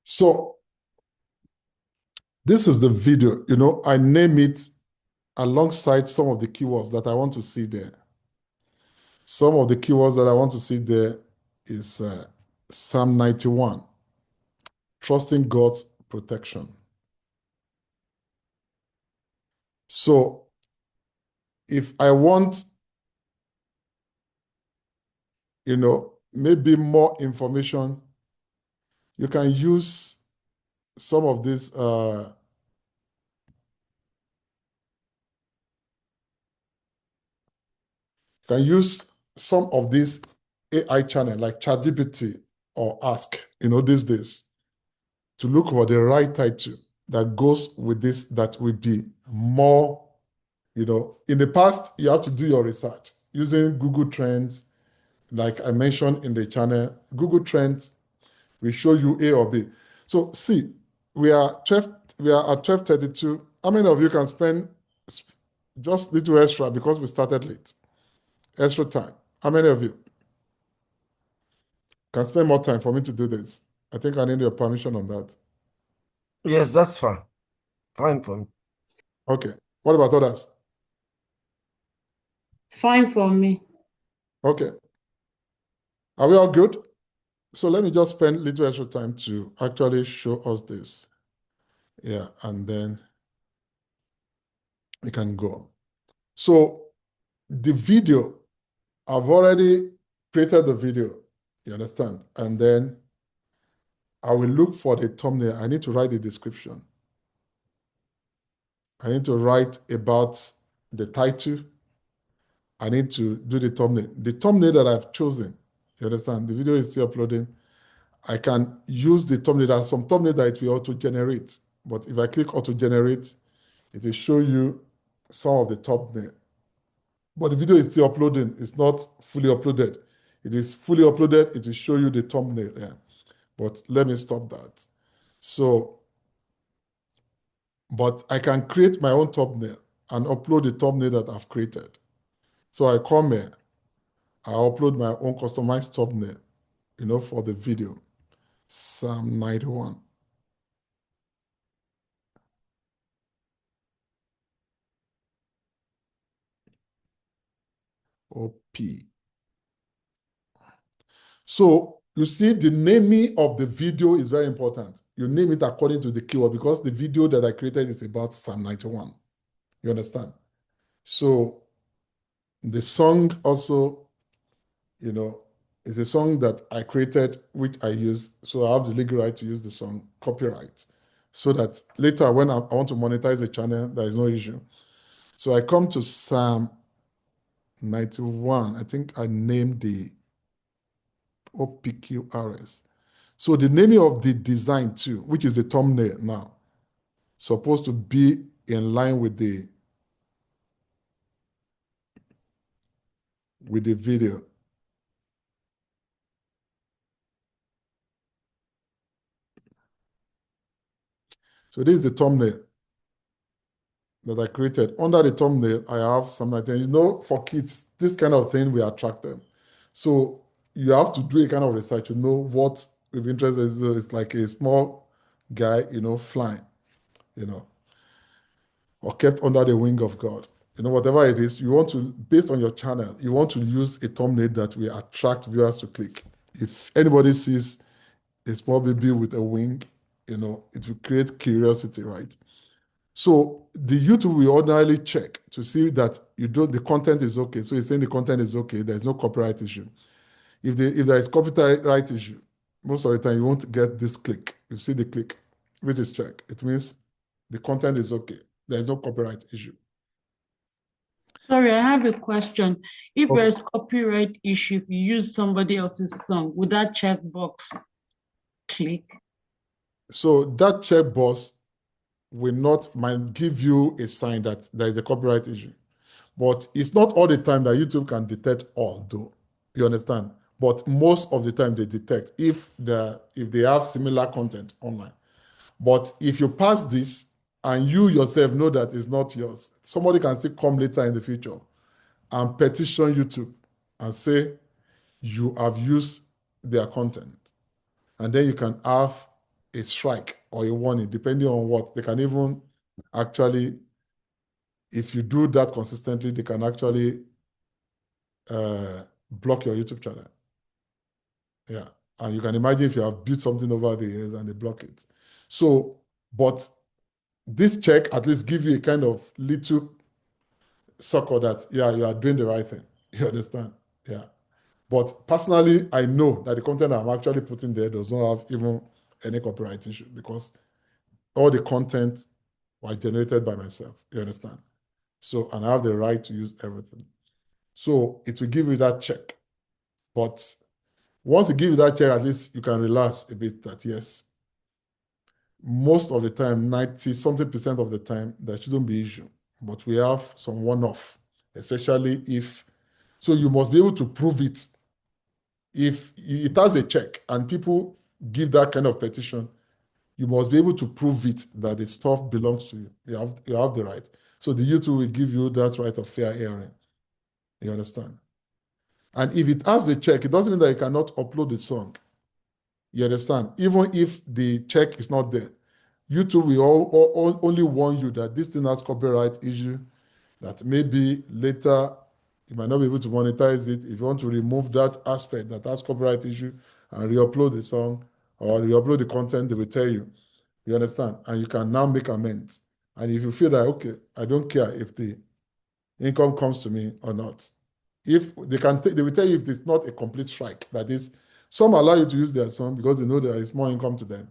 So this is the video. I name it alongside some of the keywords that I want to see there. Some of the keywords that I want to see there is Psalm 91, trusting God's protection. So if I want, maybe more information, you can use some of these AI channel like ChatGPT or Ask, these days, to look for the right title that goes with this, that will be more, in the past, you have to do your research using Google Trends, like I mentioned in the channel. Google Trends will show you A or B. So see, we are at 12:32. How many of you can spend just little extra because we started late? Extra time. How many of you can spend more time for me to do this? I think I need your permission on that. Yes, that's fine. Fine for me. Okay. What about others? Fine for me. Okay. Are we all good? So let me just spend little extra time to actually show us this. Yeah, and then we can go. So the video, I've already created the video, you understand? And then I will look for the thumbnail. I need to write the description. I need to write about the title. I need to do the thumbnail. The thumbnail that I've chosen, you understand? The video is still uploading. I can use the thumbnail. There are some thumbnail that it will auto-generate. But if I click auto-generate, it will show you some of the thumbnail. But the video is still uploading. It's not fully uploaded. It is fully uploaded. It will show you the thumbnail. Yeah. But let me stop that. So, but I can create my own thumbnail and upload the thumbnail that I've created. So I come here, I upload my own customized thumbnail, for the video. Psalm 91. OP. So you see, the naming of the video is very important. You name it according to the keyword because the video that I created is about Psalm 91. You understand? So the song also, is a song that I created, which I use. So I have the legal right to use the song, copyright, so that later when I want to monetize the channel, there is no issue. So I come to Psalm 91. I think I named the OPQRS. So the naming of the design too, which is the thumbnail now, supposed to be in line with the video. So this is the thumbnail that I created. Under the thumbnail, I have some items. For kids, this kind of thing will attract them. So you have to do a kind of research to know what of interest is. It's like a small guy, flying, or kept under the wing of God. Whatever it is, you want to, based on your channel, you want to use a thumbnail that will attract viewers to click. If anybody sees a small baby with a wing, it will create curiosity, right? So the YouTube will ordinarily check to see that the content is okay. So you're saying the content is okay, there's no copyright issue. If there is copyright issue, most of the time you won't get this click. You see the click, which is check. It means the content is okay. There's no copyright issue. Sorry, I have a question. If Okay. there's copyright issue, if you use somebody else's song, would that checkbox click? So that checkbox might give you a sign that there is a copyright issue. But it's not all the time that YouTube can detect all, though. You understand? But most of the time they detect if they have similar content online. But if you pass this and you yourself know that it's not yours, somebody can still come later in the future and petition YouTube and say you have used their content. And then you can have a strike or a warning, depending on what. They can even actually, if you do that consistently, they can actually block your YouTube channel. Yeah. And you can imagine if you have built something over the years and they block it. So, but this check at least give you a kind of little sucker that, yeah, you are doing the right thing. You understand? Yeah. But personally, I know that the content I'm actually putting there does not have even any copyright issue because all the content was generated by myself. You understand? So, and I have the right to use everything. So it will give you that check. But once you give you that check, at least you can relax a bit that yes, most of the time, 90-something% of the time, there shouldn't be issue. But we have some one-off, especially if, so you must be able to prove it. If it has a check and people give that kind of petition, you must be able to prove it that the stuff belongs to you. You have the right. So the YouTube will give you that right of fair hearing. You understand? And if it has the check, it doesn't mean that you cannot upload the song. You understand? Even if the check is not there, YouTube will only warn you that this thing has copyright issue, that maybe later you might not be able to monetize it. If you want to remove that aspect that has copyright issue and re-upload the song or re-upload the content, they will tell you. You understand? And you can now make amends. And if you feel that, okay, I don't care if the income comes to me or not. If they can, they will tell you if it's not a complete strike. That is, some allow you to use their song because they know there is more income to them.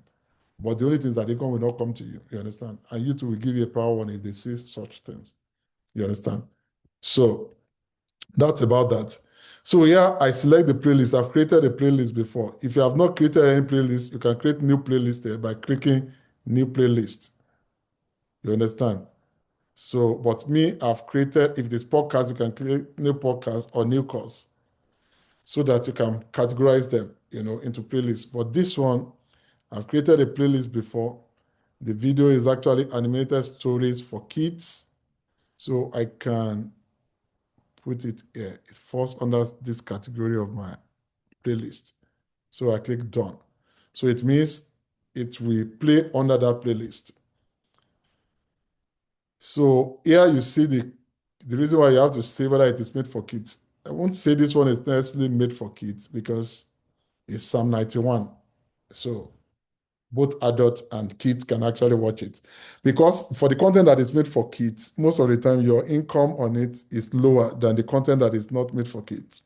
But the only thing is that income will not come to you. You understand? And YouTube will give you a prior one if they see such things. You understand? So that's about that. So here I select the playlist. I've created a playlist before. If you have not created any playlist, you can create new playlist there by clicking new playlist. You understand? So, but me, I've created, if this podcast, you can click new podcast or new course so that you can categorize them, into playlists. But this one, I've created a playlist before. The video is actually animated stories for kids. So I can put it here. It falls under this category of my playlist. So I click done. So it means it will play under that playlist. So here you see the reason why you have to say whether it is made for kids. I won't say this one is necessarily made for kids because it's Psalm 91. So both adults and kids can actually watch it. Because for the content that is made for kids, most of the time your income on it is lower than the content that is not made for kids.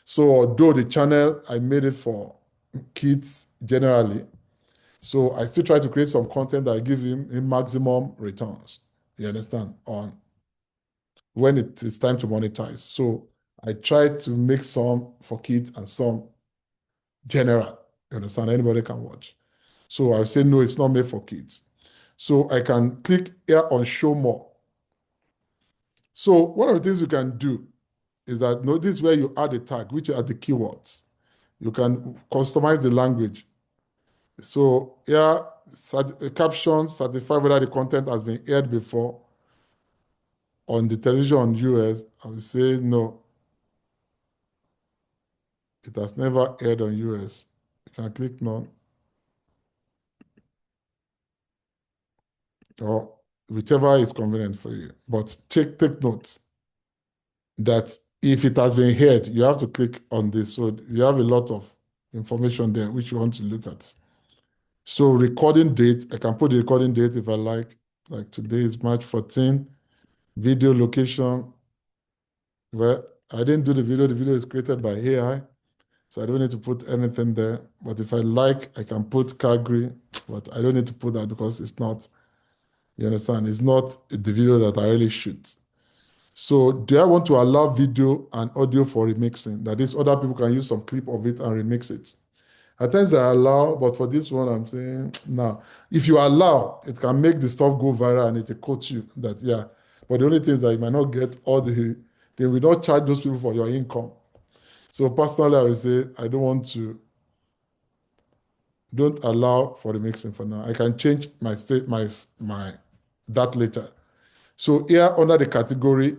So although the channel, I made it for kids generally, so I still try to create some content that give him maximum returns. You understand? On when it is time to monetize. So I try to make some for kids and some general. You understand? Anybody can watch. So I say, no, it's not made for kids. So I can click here on show more. So one of the things you can do is that notice where you add a tag, which are the keywords. You can customize the language. So here, captions certify whether the content has been aired before on the television on US. I will say no. It has never aired on US. You can click none. Or whichever is convenient for you. But take note that if it has been aired, you have to click on this. So you have a lot of information there which you want to look at. So recording date, I can put the recording date if I like. Like today is March 14. Video location. Well, I didn't do the video is created by AI. So I don't need to put anything there. But if I like, I can put Calgary, but I don't need to put that because it's not, you understand, it's not the video that I really shoot. So do I want to allow video and audio for remixing? That is, other people can use some clip of it and remix it. At times I allow, but for this one, I'm saying, no. If you allow, it can make the stuff go viral and it will coach you that, yeah. But the only thing is that you might not get all they will not charge those people for your income. So personally, I would say, I don't allow for remixing for now. I can change my that later. So here under the category,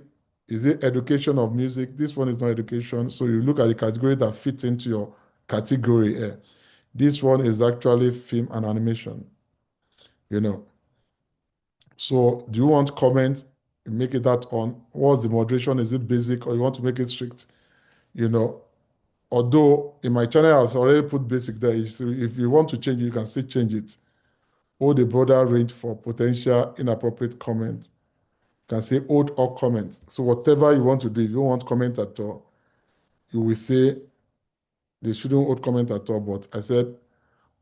is it education of music? This one is not education. So you look at the category that fits into your category here. This one is actually film and animation. So do you want comment? Make it that on. What's the moderation? Is it basic or you want to make it strict? Although in my channel, I've already put basic there. If you want to change it, you can still change it. Hold the broader range for potential inappropriate comment. You can say hold or comment. So whatever you want to do, if you don't want comment at all, you will say they shouldn't hold comment at all. But I said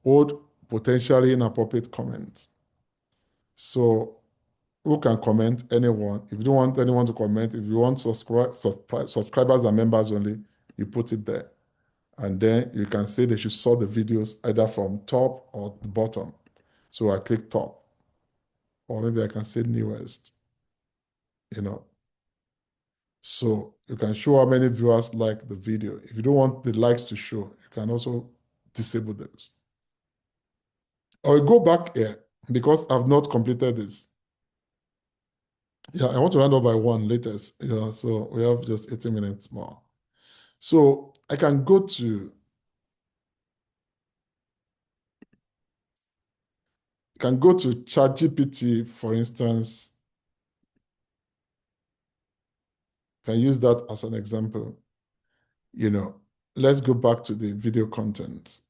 hold potentially inappropriate comment. So who can comment? Anyone. If you don't want anyone to comment, if you want subscribers and members only, you put it there. And then you can say they should sort the videos either from top or the bottom. So I click top. Or maybe I can say newest. So you can show how many viewers like the video. If you don't want the likes to show, you can also disable those. I will go back here because I've not completed this. Yeah, I want to round up by 1 latest. So we have just 18 minutes more. So I can go to ChatGPT, for instance. Can use that as an example. Let's go back to the video content.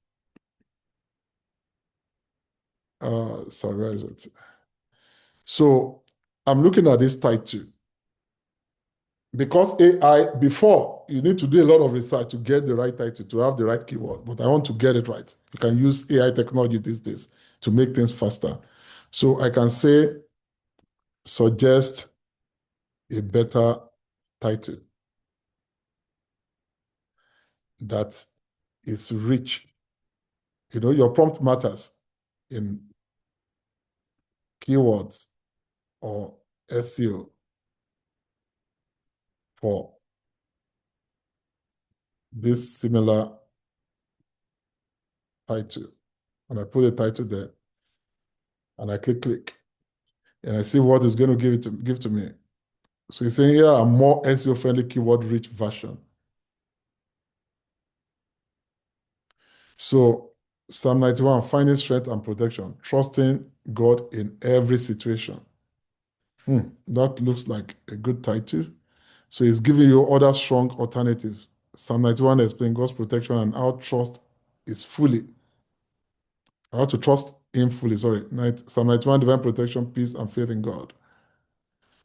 Sorry, where is it? So I'm looking at this title. Because AI, before, you need to do a lot of research to get the right title, to have the right keyword, but I want to get it right. You can use AI technology these days to make things faster. So I can say, suggest a better title that is rich. Your prompt matters in keywords or SEO for this similar title. And I put a title there and I click, and I see what is going to give to me. So it's saying here a more SEO friendly keyword rich version. So Psalm 91, finding strength and protection, trusting God in every situation. That looks like a good title. So it's giving you other strong alternatives. Psalm 91 explains God's protection and how trust is fully. How to trust Him fully. Sorry. Psalm 91, divine protection, peace, and faith in God.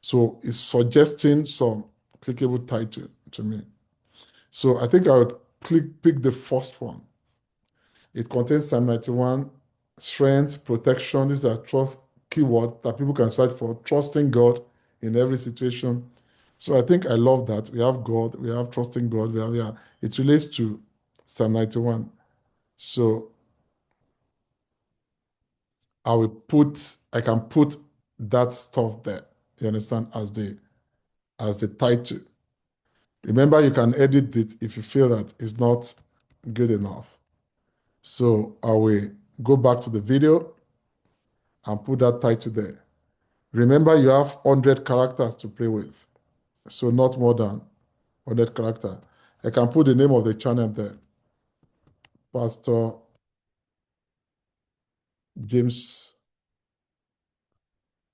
So it's suggesting some clickable title to me. So I think I would pick the first one. It contains Psalm 91, strength, protection. These are trust keywords that people can search for, trusting God in every situation. So I think I love that. We have God, we have trusting God, it relates to Psalm 91. So I can put that stuff there, you understand, as the title. Remember, you can edit it if you feel that it's not good enough. So I will go back to the video and put that title there. Remember, you have 100 characters to play with. So not more than 100 characters. I can put the name of the channel there. Pastor James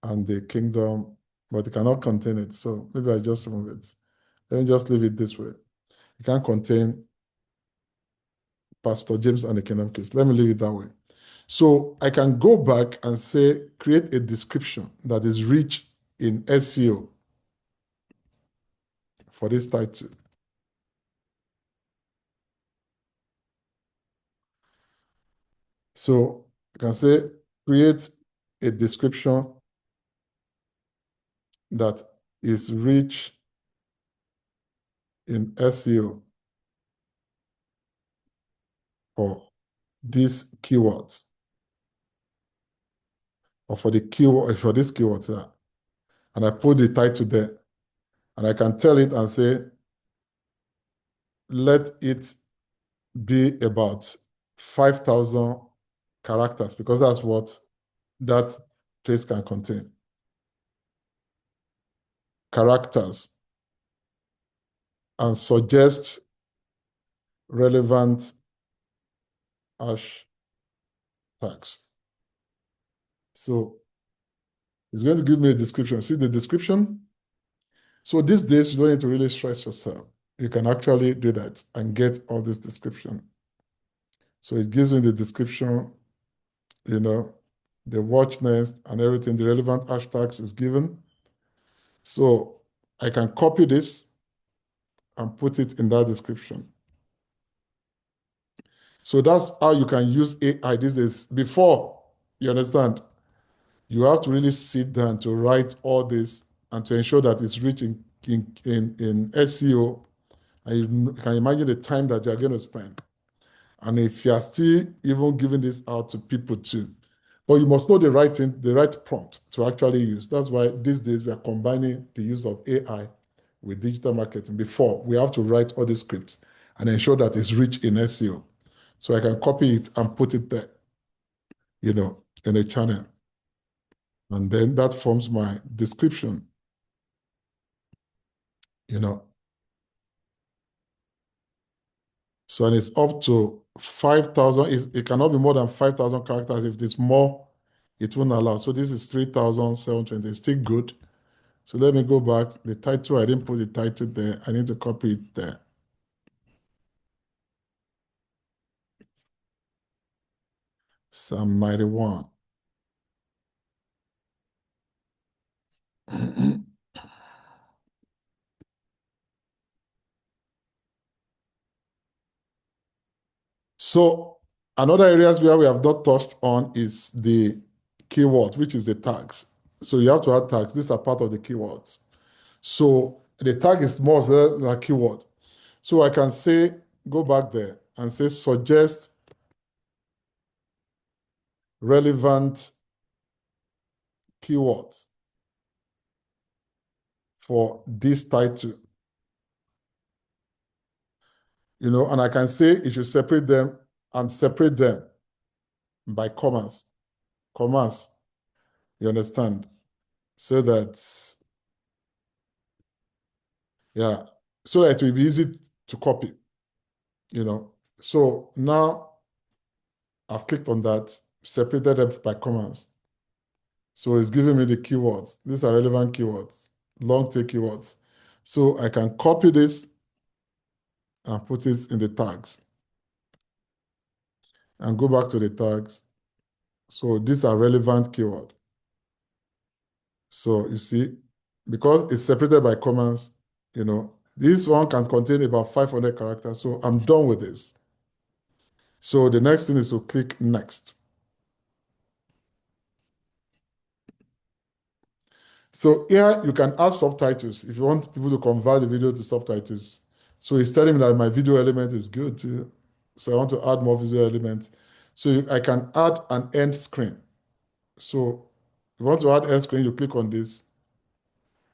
and the Kingdom, but it cannot contain it. So maybe I just remove it. Let me just leave it this way. It can't contain Pastor James and the Kingdom case. Let me leave it that way. So I can go back and say, create a description that is rich in SEO for this title. So I can say, create a description that is rich in SEO for these keywords, or for the keyword, for this keyword here. And I put the title there, and I can tell it and say, let it be about 5,000 characters, because that's what that place can contain. Characters, and suggest relevant hashtags. So it's going to give me a description. See the description? So these days, you don't need to really stress yourself. You can actually do that and get all this description. So it gives me the description, the watch list and everything, the relevant hashtags is given. So I can copy this and put it in that description. So that's how you can use AI. This is before, you understand? You have to really sit down to write all this and to ensure that it's rich in SEO. And you can imagine the time that you're going to spend. And if you are still even giving this out to people too, but you must know the right prompt to actually use. That's why these days we are combining the use of AI with digital marketing. Before, we have to write all the scripts and ensure that it's rich in SEO. So I can copy it and put it there, in a channel. And then that forms my description, So, and it's up to 5,000. It cannot be more than 5,000 characters. If it's more, it won't allow. So this is 3,720. It's still good. So let me go back. The title, I didn't put the title there. I need to copy it there. Psalm 91. So another areas where we have not touched on is the keyword, which is the tags. So you have to add tags. These are part of the keywords. So the tag is more than a keyword. So I can say, go back there and say, suggest relevant keywords for this title. And I can say it should separate them by commas. Commas, you understand? So that, so that it will be easy to copy, So now I've clicked on that, separated them by commas. So it's giving me the keywords. These are relevant keywords, long tail keywords. So I can copy this and put it in the tags. And go back to the tags. So these are relevant keywords. So you see, because it's separated by commas, this one can contain about 500 characters. So I'm done with this. So the next thing is to click next. So here you can add subtitles if you want people to convert the video to subtitles. So it's telling me that my video element is good too. So I want to add more visual elements. So I can add an end screen. So if you want to add end screen, you click on this.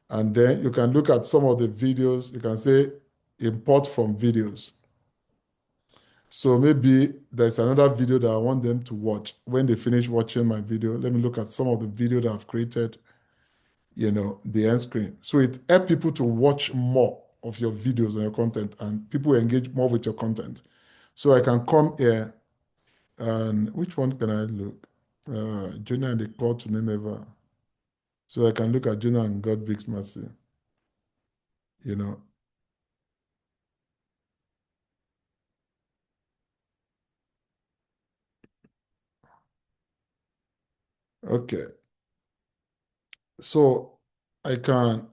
And then you can look at some of the videos. You can say import from videos. So maybe there's another video that I want them to watch. When they finish watching my video, let me look at some of the video that I've created, the end screen. So it helps people to watch more of your videos and your content, and people engage more with your content. So I can come here, and which one can I look? Jonah and the call to Nineveh. So I can look at Jonah and God Big's mercy, Okay. So I can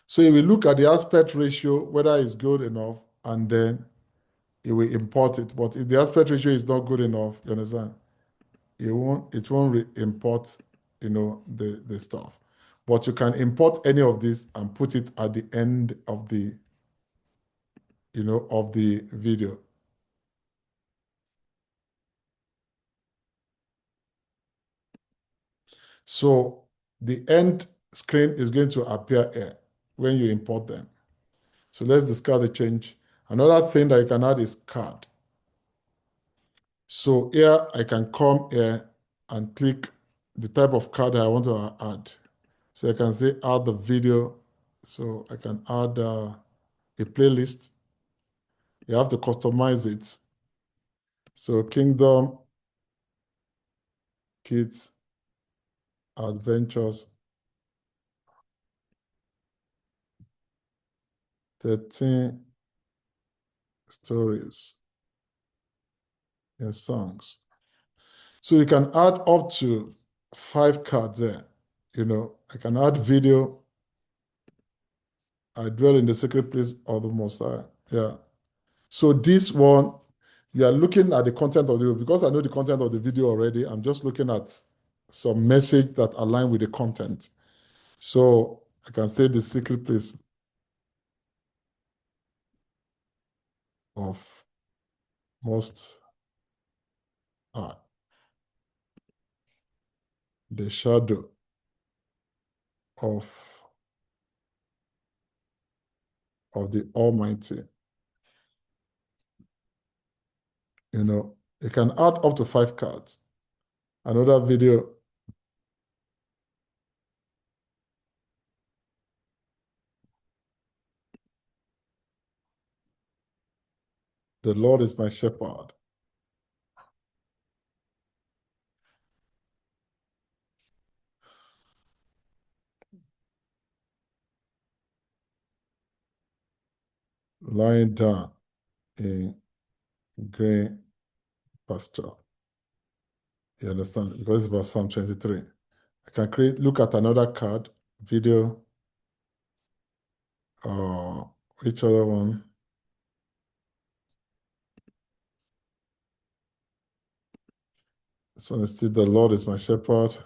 So it will look at the aspect ratio, whether it's good enough, and then it will import it. But if the aspect ratio is not good enough, you understand, it won't import, the stuff. But you can import any of this and put it at the end of the, of the video. So the end screen is going to appear here when you import them. So let's discard the change. Another thing that you can add is card. So here I can come here and click the type of card that I want to add. So I can say add the video. So I can add a playlist. You have to customize it. So Kingdom Kids Adventures 13 stories and songs. So you can add up to 5 cards there, You know, I can add video. I dwell in the secret place of the Most High. Yeah. So this one, you are looking at the content of the video. Because I know the content of the video already, I'm just looking at some message that align with the content. So I can say the secret place of Most High. The shadow of the Almighty. You know, you can add up to 5 cards. Another video. The Lord is my shepherd. Lying down in green pasture. You understand? Because it's about Psalm 23. I can look at another card, video, which other one? This one is still the Lord is my shepherd.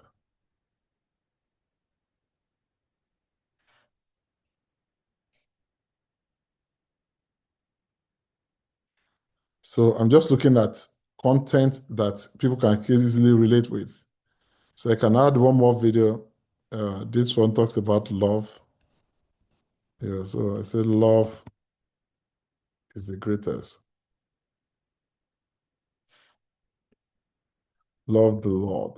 So I'm just looking at content that people can easily relate with. So I can add one more video. This one talks about love. Yeah, so I said love is the greatest. Love the Lord.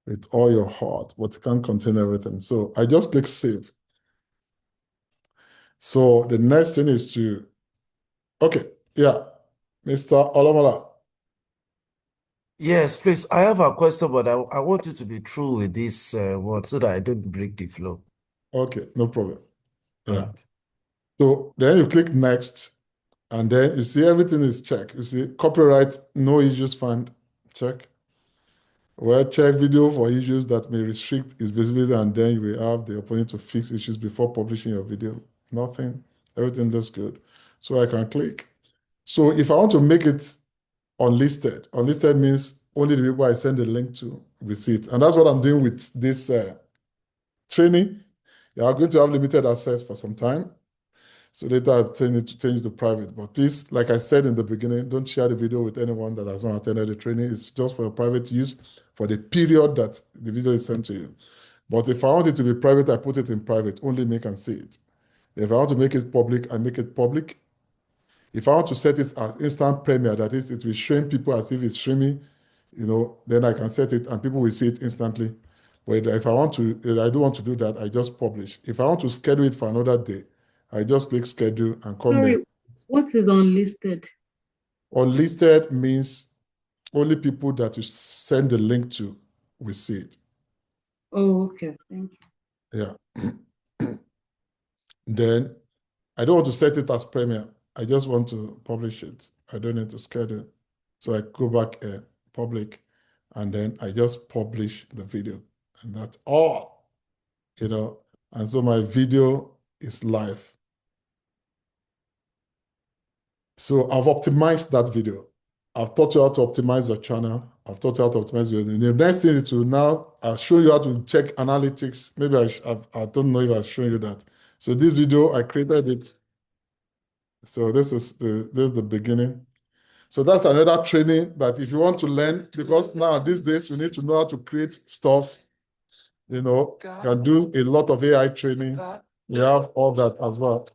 With all your heart, but it can't contain everything. So I just click save. So the next thing is to, okay, yeah, Mr. Olamola. Yes, please. I have a question, but I want you to be true with this one so that I don't break the flow. Okay, no problem. All Yeah. right. So then you click next, and then you see everything is checked. You see copyright, no issues found, check. Well, check video for issues that may restrict its visibility, and then you will have the opportunity to fix issues before publishing your video. Nothing. Everything looks good. So I can click. So if I want to make it unlisted, unlisted means only the people I send the link to will see it. And that's what I'm doing with this training. You are going to have limited access for some time. So later I'll change it to private. But please, like I said in the beginning, don't share the video with anyone that has not attended the training. It's just for private use for the period that the video is sent to you. But if I want it to be private, I put it in private. Only me can see it. If I want to make it public, I make it public. If I want to set it as instant premiere, that is, it will shame people as if it's streaming, you know, then I can set it and people will see it instantly. But if I don't want to do that, I just publish. If I want to schedule it for another day, I just click schedule and come Sorry, in. what is unlisted? Unlisted means only people that you send the link to will see it. Oh, okay. Thank you. Yeah. Then I don't want to set it as premiere. I just want to publish it. I don't need to schedule. So I go back public, and then I just publish the video, and that's all, you know. And so my video is live. So I've optimized that video. I've taught you how to optimize your channel. I've taught you how to optimize your. The next thing is to now I'll show you how to check analytics. Maybe I don't know if I've shown you that. So this video I created it. So this is the beginning. So that's another training that if you want to learn, because now these days you need to know how to create stuff. You know, you can do a lot of AI training. We have all that as well.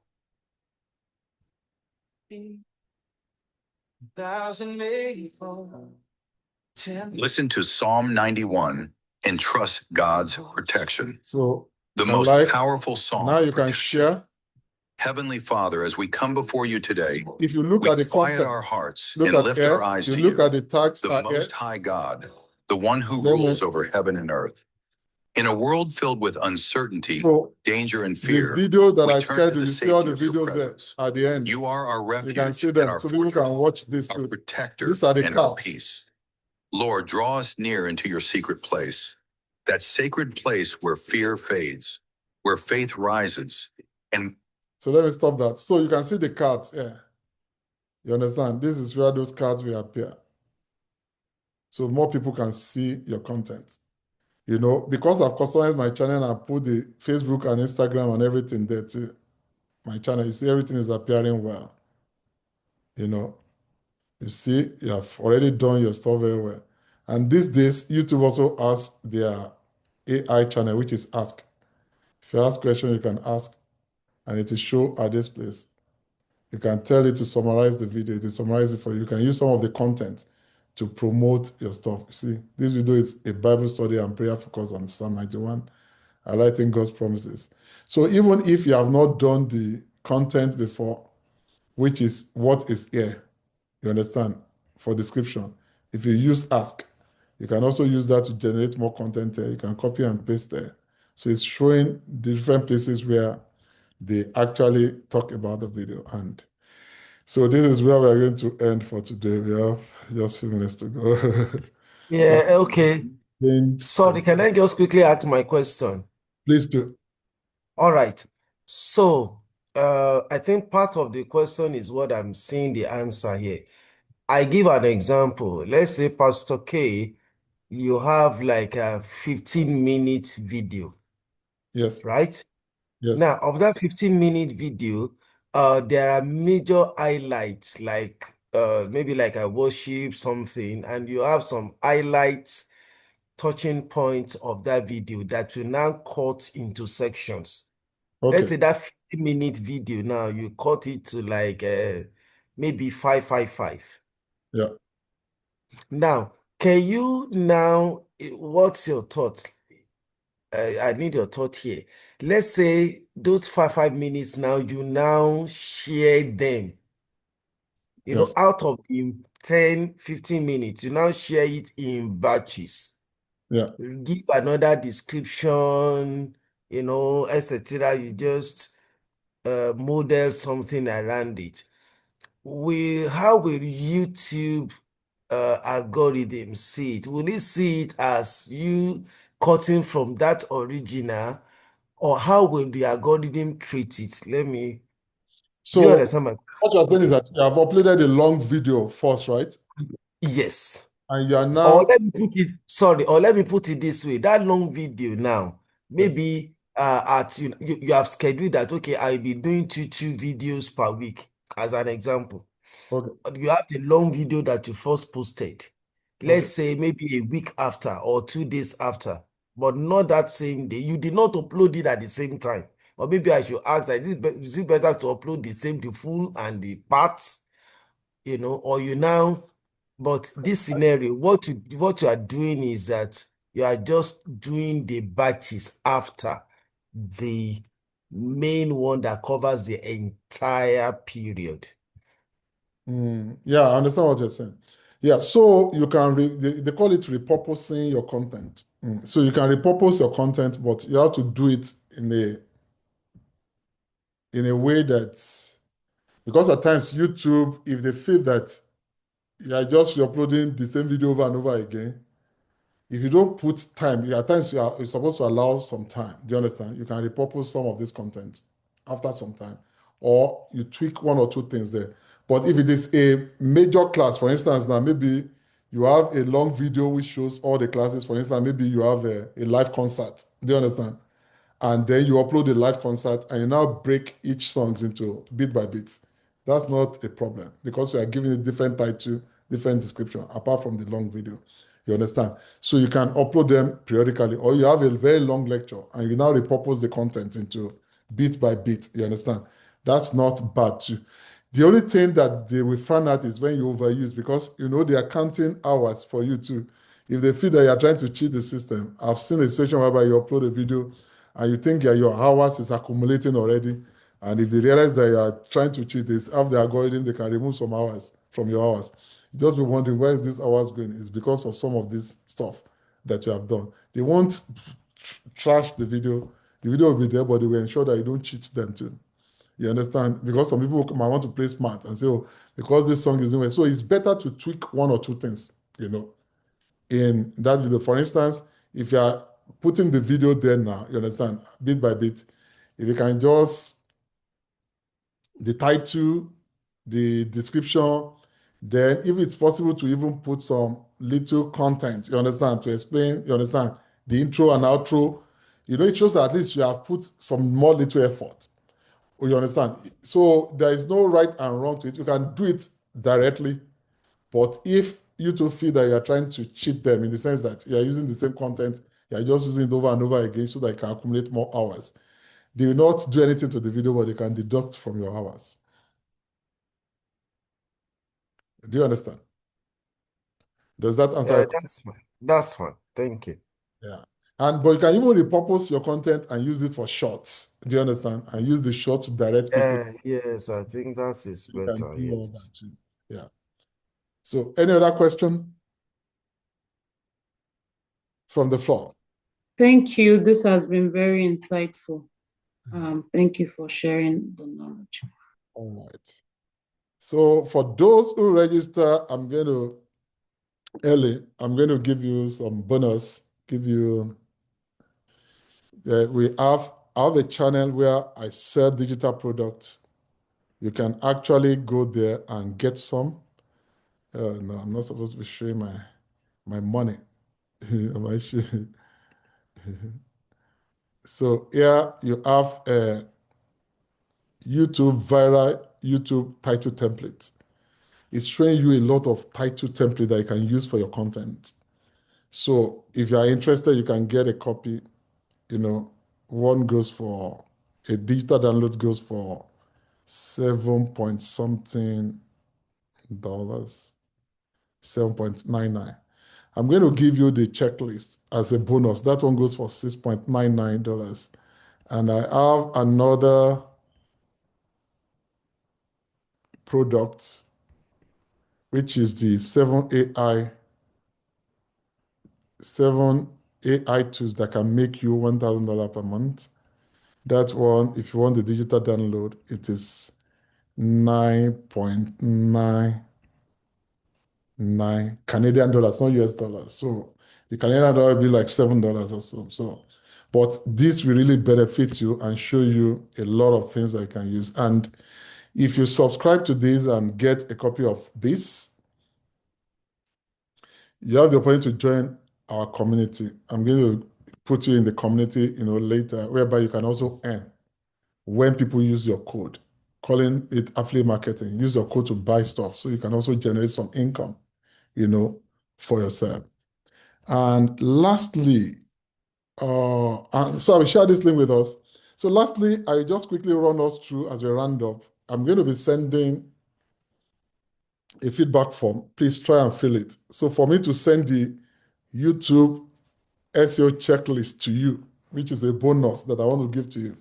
Listen to Psalm 91 and trust God's protection. So The I most like- powerful psalm. now of you can protection. share. Heavenly Father, as we come before you today, If you look we at the quiet content, our hearts look and at lift here, our eyes you to look you, at the tags the are Most here. High God, the one who Let me- rules over heaven and earth. In a world filled with uncertainty, So danger, and the fear, video that we I turn to scheduled, the you see all safety the of your videos there presence. at the end. You are our You can refuge see and them. our So people fortress, can watch this our too. protector These are the and our cards. peace. Lord, draw us near into your secret place, that sacred place where fear fades, where faith rises. And so let me stop that. So you can see the cards here. You understand? This is where those cards will appear. So more people can see your content. You know, because I've customized my channel and I put the Facebook and Instagram and everything there too. My channel, you see everything is appearing well. You know, you see you have already done your stuff very well. And these days, YouTube also has their AI channel, which is Ask. If you ask questions, you can ask, and it will show at this place. You can tell it to summarize the video, to summarize it for you. You can use some of the content to promote your stuff. You see, this video is a Bible study and prayer focus on Psalm 91, highlighting God's promises. So even if you have not done the content before, which is what is here, you understand, for description, if you use Ask, you can also use that to generate more content there. You can copy and paste there. So it's showing the different places where they actually talk about the video. And so this is where we're going to end for today. We have just a few minutes to go. Yeah, okay. Sorry, can I just quickly ask my question? Please do. All right. So, I think part of the question is what I'm seeing the answer here. I give an example. Let's say, Pastor K, you have like a 15-minute video, Yes. right? Yes. Now, of that 15-minute video, there are major highlights, like maybe like a worship something, and you have some highlights, touching points of that video that will now cut into sections. Let's Okay. say that 15-minute video now, you cut it to like maybe 555. Yeah. Now, can you now, what's your thought? I need your thought here. Let's say those 5 minutes now, you now share them. You know, Yes. out of the 10, 15 minutes, you now share it in batches. Yeah. Give another description, you know, etc. You just model something around it. How will YouTube algorithm see it? Will it see it as you cutting from that original, or how will the algorithm treat it? Do you So understand my what you're saying is question? that you have uploaded a long video first, right? Yes. And you are Or now, let me put it, sorry, or let me put it this way. That long video now, yes. maybe you have scheduled that, okay, I'll be doing two videos per week, as an example. Okay. You have the long video that you first posted. Let's Okay. say maybe a week after or 2 days after, but not that same day. You did not upload it at the same time. Or maybe I should ask, is it better to upload the full and the parts, you know, or you now, but this scenario, what you are doing is that you are just doing the batches after the main one that covers the entire period. Yeah, I understand what you're saying. Yeah, so you can, they call it repurposing your content. So you can repurpose your content, but you have to do it in a way that, because at times YouTube, if they feel that you're uploading the same video over and over again, if you don't put time, at times you're supposed to allow some time. Do you understand? You can repurpose some of this content after some time, or you tweak one or two things there. But if it is a major class, for instance, now maybe you have a long video which shows all the classes. For instance, maybe you have a live concert. Do you understand? And then you upload a live concert and you now break each songs into bit by bit. That's not a problem because you are giving it different title, different description, apart from the long video. You understand? So you can upload them periodically, or you have a very long lecture and you now repurpose the content into bit by bit. You understand? That's not bad too. The only thing that they will find out is when you overuse, because they are counting hours for you too. If they feel that you are trying to cheat the system, I've seen a situation whereby you upload a video and you think your hours is accumulating already. And if they realize that you are trying to cheat, they have the algorithm, they can remove some hours from your hours. You just be wondering, where is this hours going? It's because of some of this stuff that you have done. They won't trash the video. The video will be there, but they will ensure that you don't cheat them too. You understand? Because some people might want to play smart and say, oh, because this song is doing it. So it's better to tweak one or two things, in that video. For instance, if you are putting the video there now, you understand, bit by bit, if you can just the title, the description, then if it's possible to even put some little content, you understand, to explain, you understand, the intro and outro, it shows that at least you have put some more little effort. You understand? So there is no right and wrong to it. You can do it directly, but if YouTube feel that you are trying to cheat them in the sense that you are using the same content, you are just using it over and over again so that you can accumulate more hours, they will not do anything to the video, but they can deduct from your hours. Do you understand? Does that answer? Yeah, that's fine. That's fine. Thank you. Yeah. But you can even repurpose your content and use it for shorts. Do you understand? And use the short to direct people. Yes, I think that is You can better. do all Yes. that too. Yeah. So any other question from the floor? Thank you. This has been very insightful. Thank you for sharing the knowledge. All right. So for those who register, I'm going to give you some bonus. I have a channel where I sell digital products. You can actually go there and get some. No, I'm not supposed to be showing my money. Am I showing? So here you have a viral YouTube title template. It's showing you a lot of title template that you can use for your content. So if you are interested, you can get a copy. One goes for a digital download goes for 7 point something dollars, 7.99. I'm going to give you the checklist as a bonus. That one goes for $6.99. And I have another product, which is the 7 AI tools that can make you $1,000 per month. That one, if you want the digital download, it is 9.99 Canadian dollars, not US dollars. So the Canadian dollar will be like $7 or so. But this will really benefit you and show you a lot of things that you can use. And if you subscribe to this and get a copy of this, you have the opportunity to join our community. I'm going to put you in the community, later, whereby you can also earn when people use your code, calling it affiliate marketing. Use your code to buy stuff, so you can also generate some income, for yourself. And lastly, and so I will share this link with us. So lastly, I just quickly run us through as we round up. I'm going to be sending a feedback form. Please try and fill it. So for me to send the YouTube SEO checklist to you, which is a bonus that I want to give to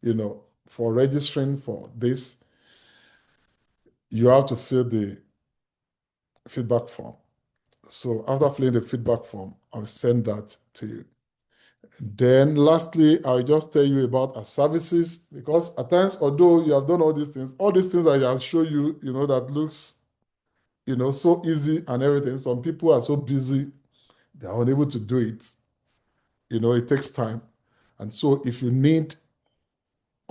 you, for registering for this, you have to fill the feedback form. So after filling the feedback form, I'll send that to you. Then lastly, I'll just tell you about our services, because at times, although you have done all these things I just show you, that looks, so easy and everything. Some people are so busy, they are unable to do it. It takes time. And so if you need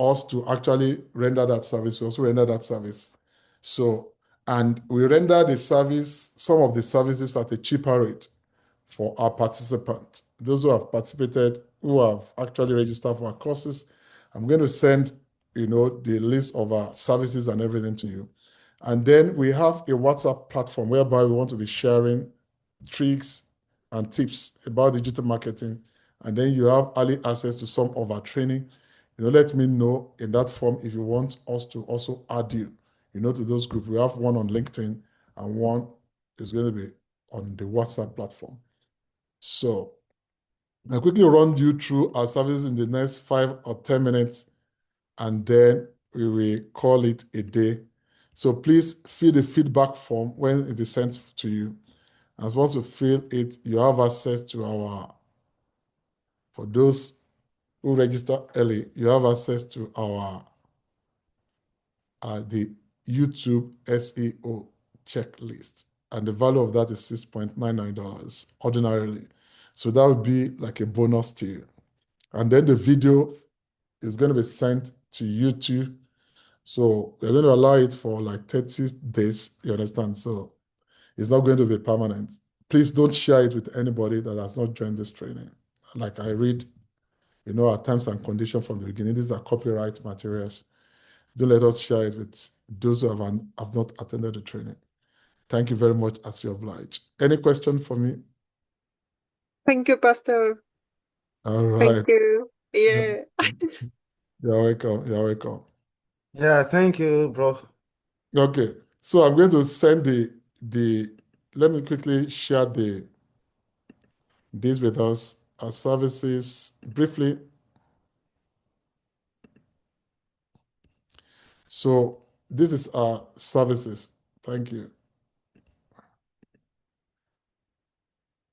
us to actually render that service, we also render that service. So, and we render the service, some of the services at a cheaper rate for our participants. Those who have participated, who have actually registered for our courses, I'm going to send, the list of our services and everything to you. And then we have a WhatsApp platform whereby we want to be sharing tricks and tips about digital marketing. And then you have early access to some of our training. Let me know in that form if you want us to also add you, to those groups. We have one on LinkedIn and one is going to be on the WhatsApp platform. So I'll quickly run you through our services in the next 5 or 10 minutes, and then we will call it a day. So please fill the feedback form when it is sent to you. And once you fill it, you have access to for those who register early, you have access to the YouTube SEO checklist. and the value of that is $6.99 ordinarily. So that would be like a bonus to you. And then the video is going to be sent to YouTube. So they're going to allow it for like 30 days, you understand? So it's not going to be permanent. Please don't share it with anybody that has not joined this training. Like I read, our terms and conditions from the beginning. These are copyright materials. Don't let us share it with those who have not attended the training. Thank you very much, as you oblige. Any question for me? Thank you, Pastor. All right. Thank you. Yeah. You're welcome. You're welcome. Yeah, thank you, bro. Okay. So I'm going to send let me quickly share this with us, our services briefly. So this is our services. Thank you.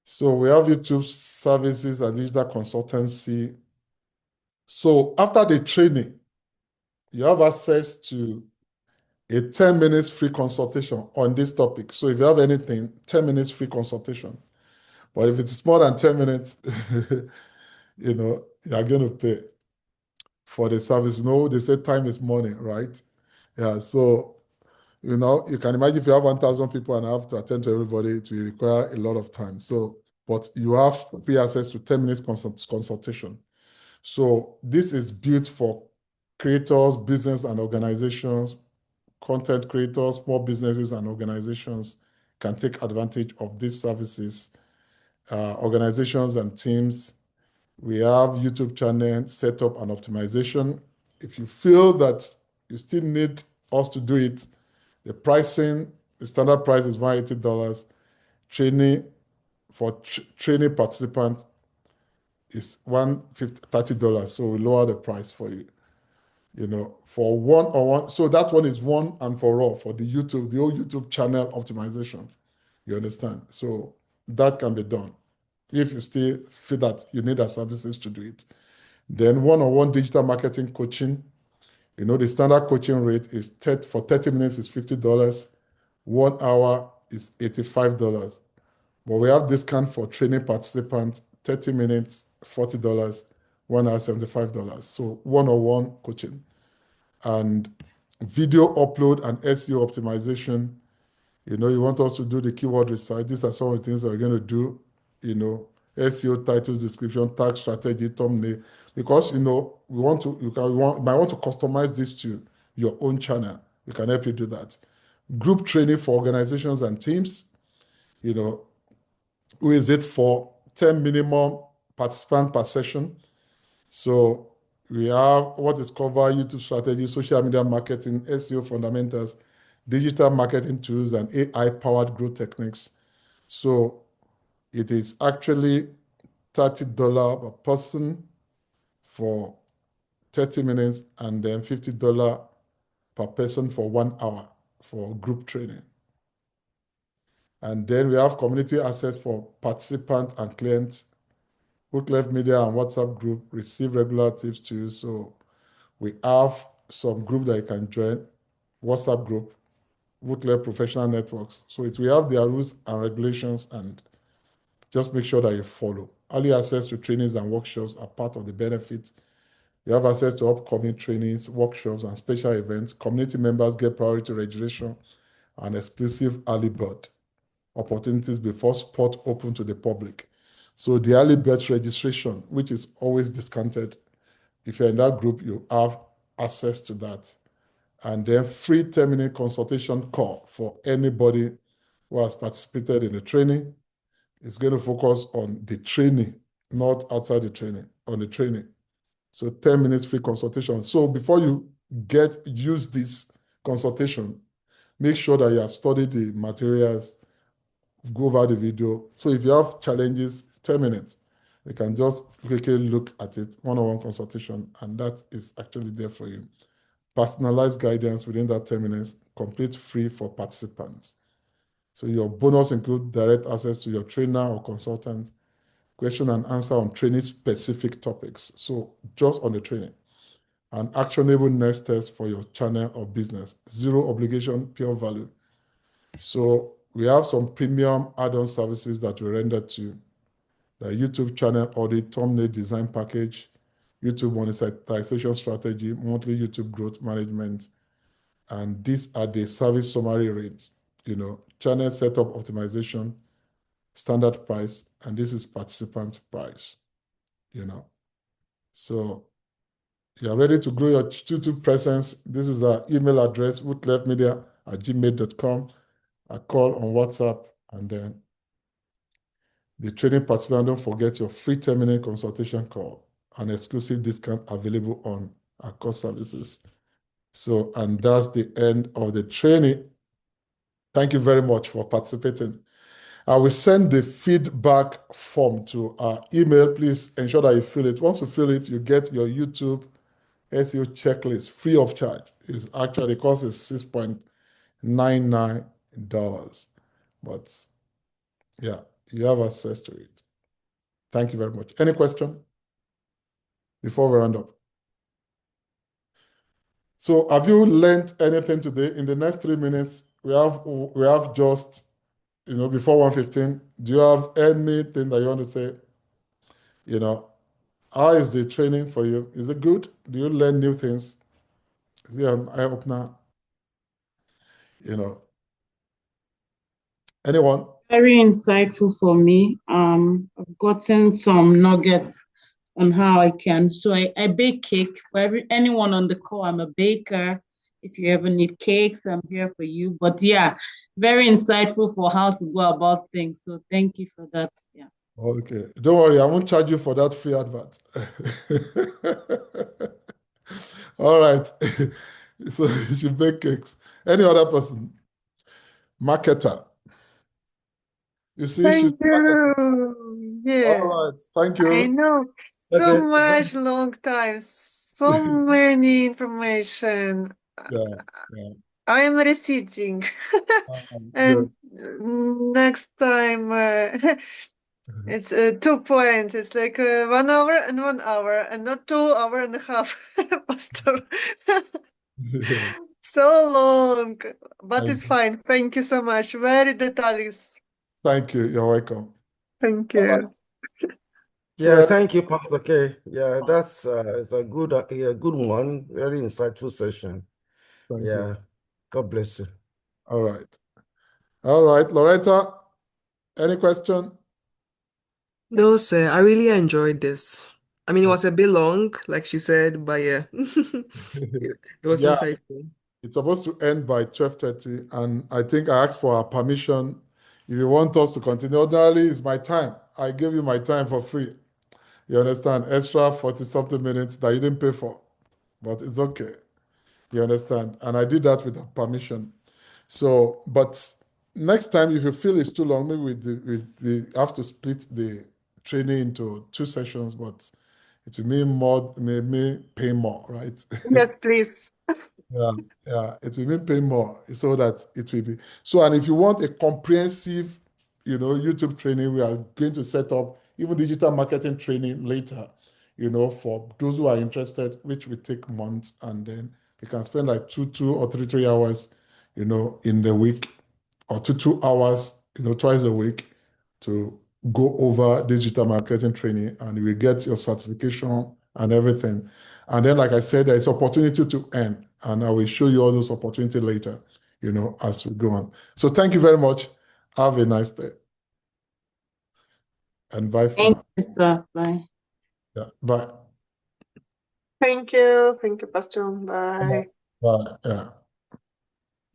So we have YouTube services and digital consultancy. So after the training, you have access to a 10 minutes free consultation on this topic. So if you have anything, 10 minutes free consultation. But if it's more than 10 minutes, you are going to pay for the service. No, they say time is money, right? Yeah, so, you can imagine if you have 1,000 people and I have to attend to everybody, it will require a lot of time. So, but you have free access to 10 minutes consultation. So this is built for creators, business and organizations, content creators, small businesses and organizations can take advantage of these services. Organizations and teams, we have YouTube channel setup and optimization. If you feel that you still need us to do it, the pricing, the standard price is $180. Training for training participants is $130. So we lower the price for you. For one-on-one. So that one is one and for all for the whole YouTube channel optimization. You understand? So that can be done if you still feel that you need our services to do it. Then one-on-one digital marketing coaching. The standard coaching rate is for 30 minutes is $50. 1 hour is $85. But we have discount for training participants, 30 minutes, $40, 1 hour, $75. So one-on-one coaching. And video upload and SEO optimization. You want us to do the keyword research. These are some of the things that we're going to do. SEO, titles, description, tag strategy, thumbnail. Because we might want to customize this to your own channel. We can help you do that. Group training for organizations and teams. Who is it for 10 minimum participant per session? So we have what is covered: YouTube strategy, social media marketing, SEO fundamentals, digital marketing tools, and AI-powered growth techniques. So it is actually $30 per person for 30 minutes and then $50 per person for 1 hour for group training. And then we have community access for participants and clients. Woodclef Media and WhatsApp group receive regular tips too. So we have some group that you can join, WhatsApp group, Woodclef Professional Networks. So it will have their rules and regulations, and just make sure that you follow. Early access to trainings and workshops are part of the benefits. You have access to upcoming trainings, workshops, and special events. Community members get priority registration and exclusive early bird opportunities before spot open to the public. So the early bird registration, which is always discounted, if you're in that group, you have access to that. And then free 10-minute consultation call for anybody who has participated in the training. It's going to focus on the training, not outside the training, on the training. So 10 minutes free consultation. So before you use this consultation, make sure that you have studied the materials, go over the video. So if you have challenges, 10 minutes, you can just quickly look at it, one-on-one consultation, and that is actually there for you. Personalized guidance within that 10 minutes, complete free for participants. So your bonus include direct access to your trainer or consultant, question and answer on training specific topics. So just on the training, and actionable next steps for your channel or business. Zero obligation, pure value. So we have some premium add-on services that we render to the YouTube channel audit, thumbnail design package, YouTube monetization strategy, monthly YouTube growth management, and these are the service summary rates, channel setup optimization, standard price, and this is participant price, So you are ready to grow your YouTube presence. This is our email address, woodclefmedia@gmail.com. A call on WhatsApp, and then the training participant, don't forget your free 10-minute consultation call, an exclusive discount available on our core services. So, and that's the end of the training. Thank you very much for participating. I will send the feedback form to our email. Please ensure that you fill it. Once you fill it, you get your YouTube SEO checklist free of charge. It's actually, the cost is $6.99. But yeah, you have access to it. Thank you very much. Any question before we round up? So have you learned anything today? In the next 3 minutes, we have just, before 1:15, do you have anything that you want to say? How is the training for you? Is it good? Do you learn new things? Is it an eye-opener? Anyone? Very insightful for me. I've gotten some nuggets on how I can. So I bake cake for anyone on the call. I'm a baker. If you ever need cakes, I'm here for you. But yeah, very insightful for how to go about things. So thank you for that. Yeah. Okay. Don't worry, I won't charge you for that free advert. All right. So you should bake cakes. Any other person? Marketer. You see, she's Thank you. Yeah. all right. Thank I you. know so Okay. much long time, so many information. Yeah. I am receiving. Good. And next time it's 2 points. It's like 1 hour and 1 hour, and not 2 hours and a half, Pastor. So long, but Thank it's you. fine. Thank you so much. Very details. Thank you. You're welcome. Thank All right. you. Yeah, Well, thank you, Pastor K. Yeah, that's it's a good one. Very insightful session. thank Yeah, you. God bless you. All right. All right. Loretta, any question? No, sir. I really enjoyed this. I mean, it was a bit long, like she said, but yeah, it was Yeah, insightful. it's supposed to end by 12:30, and I think I asked for her permission. If you want us to continue, ordinarily it's my time. I gave you my time for free. You understand? Extra 40-something minutes that you didn't pay for, but it's okay. You understand? And I did that with her permission. So, but next time, if you feel it's too long, maybe we have to split the training into 2 sessions, but it will mean more, may pay more, right? Yes, please. Yeah, it will mean pay more so that it will be. So, and if you want a comprehensive, YouTube training, we are going to set up even digital marketing training later, for those who are interested, which will take months, and then we can spend like 2 or 3 hours, in the week, or 2 hours, twice a week to go over digital marketing training, and you will get your certification and everything. And then, like I said, there's opportunity to earn, and I will show you all those opportunities later, as we go on. So thank you very much. Have a nice day. And bye for Thank now. you, sir. Bye. Yeah, bye. Thank you. Thank you, Pastor. Bye. Bye. Yeah.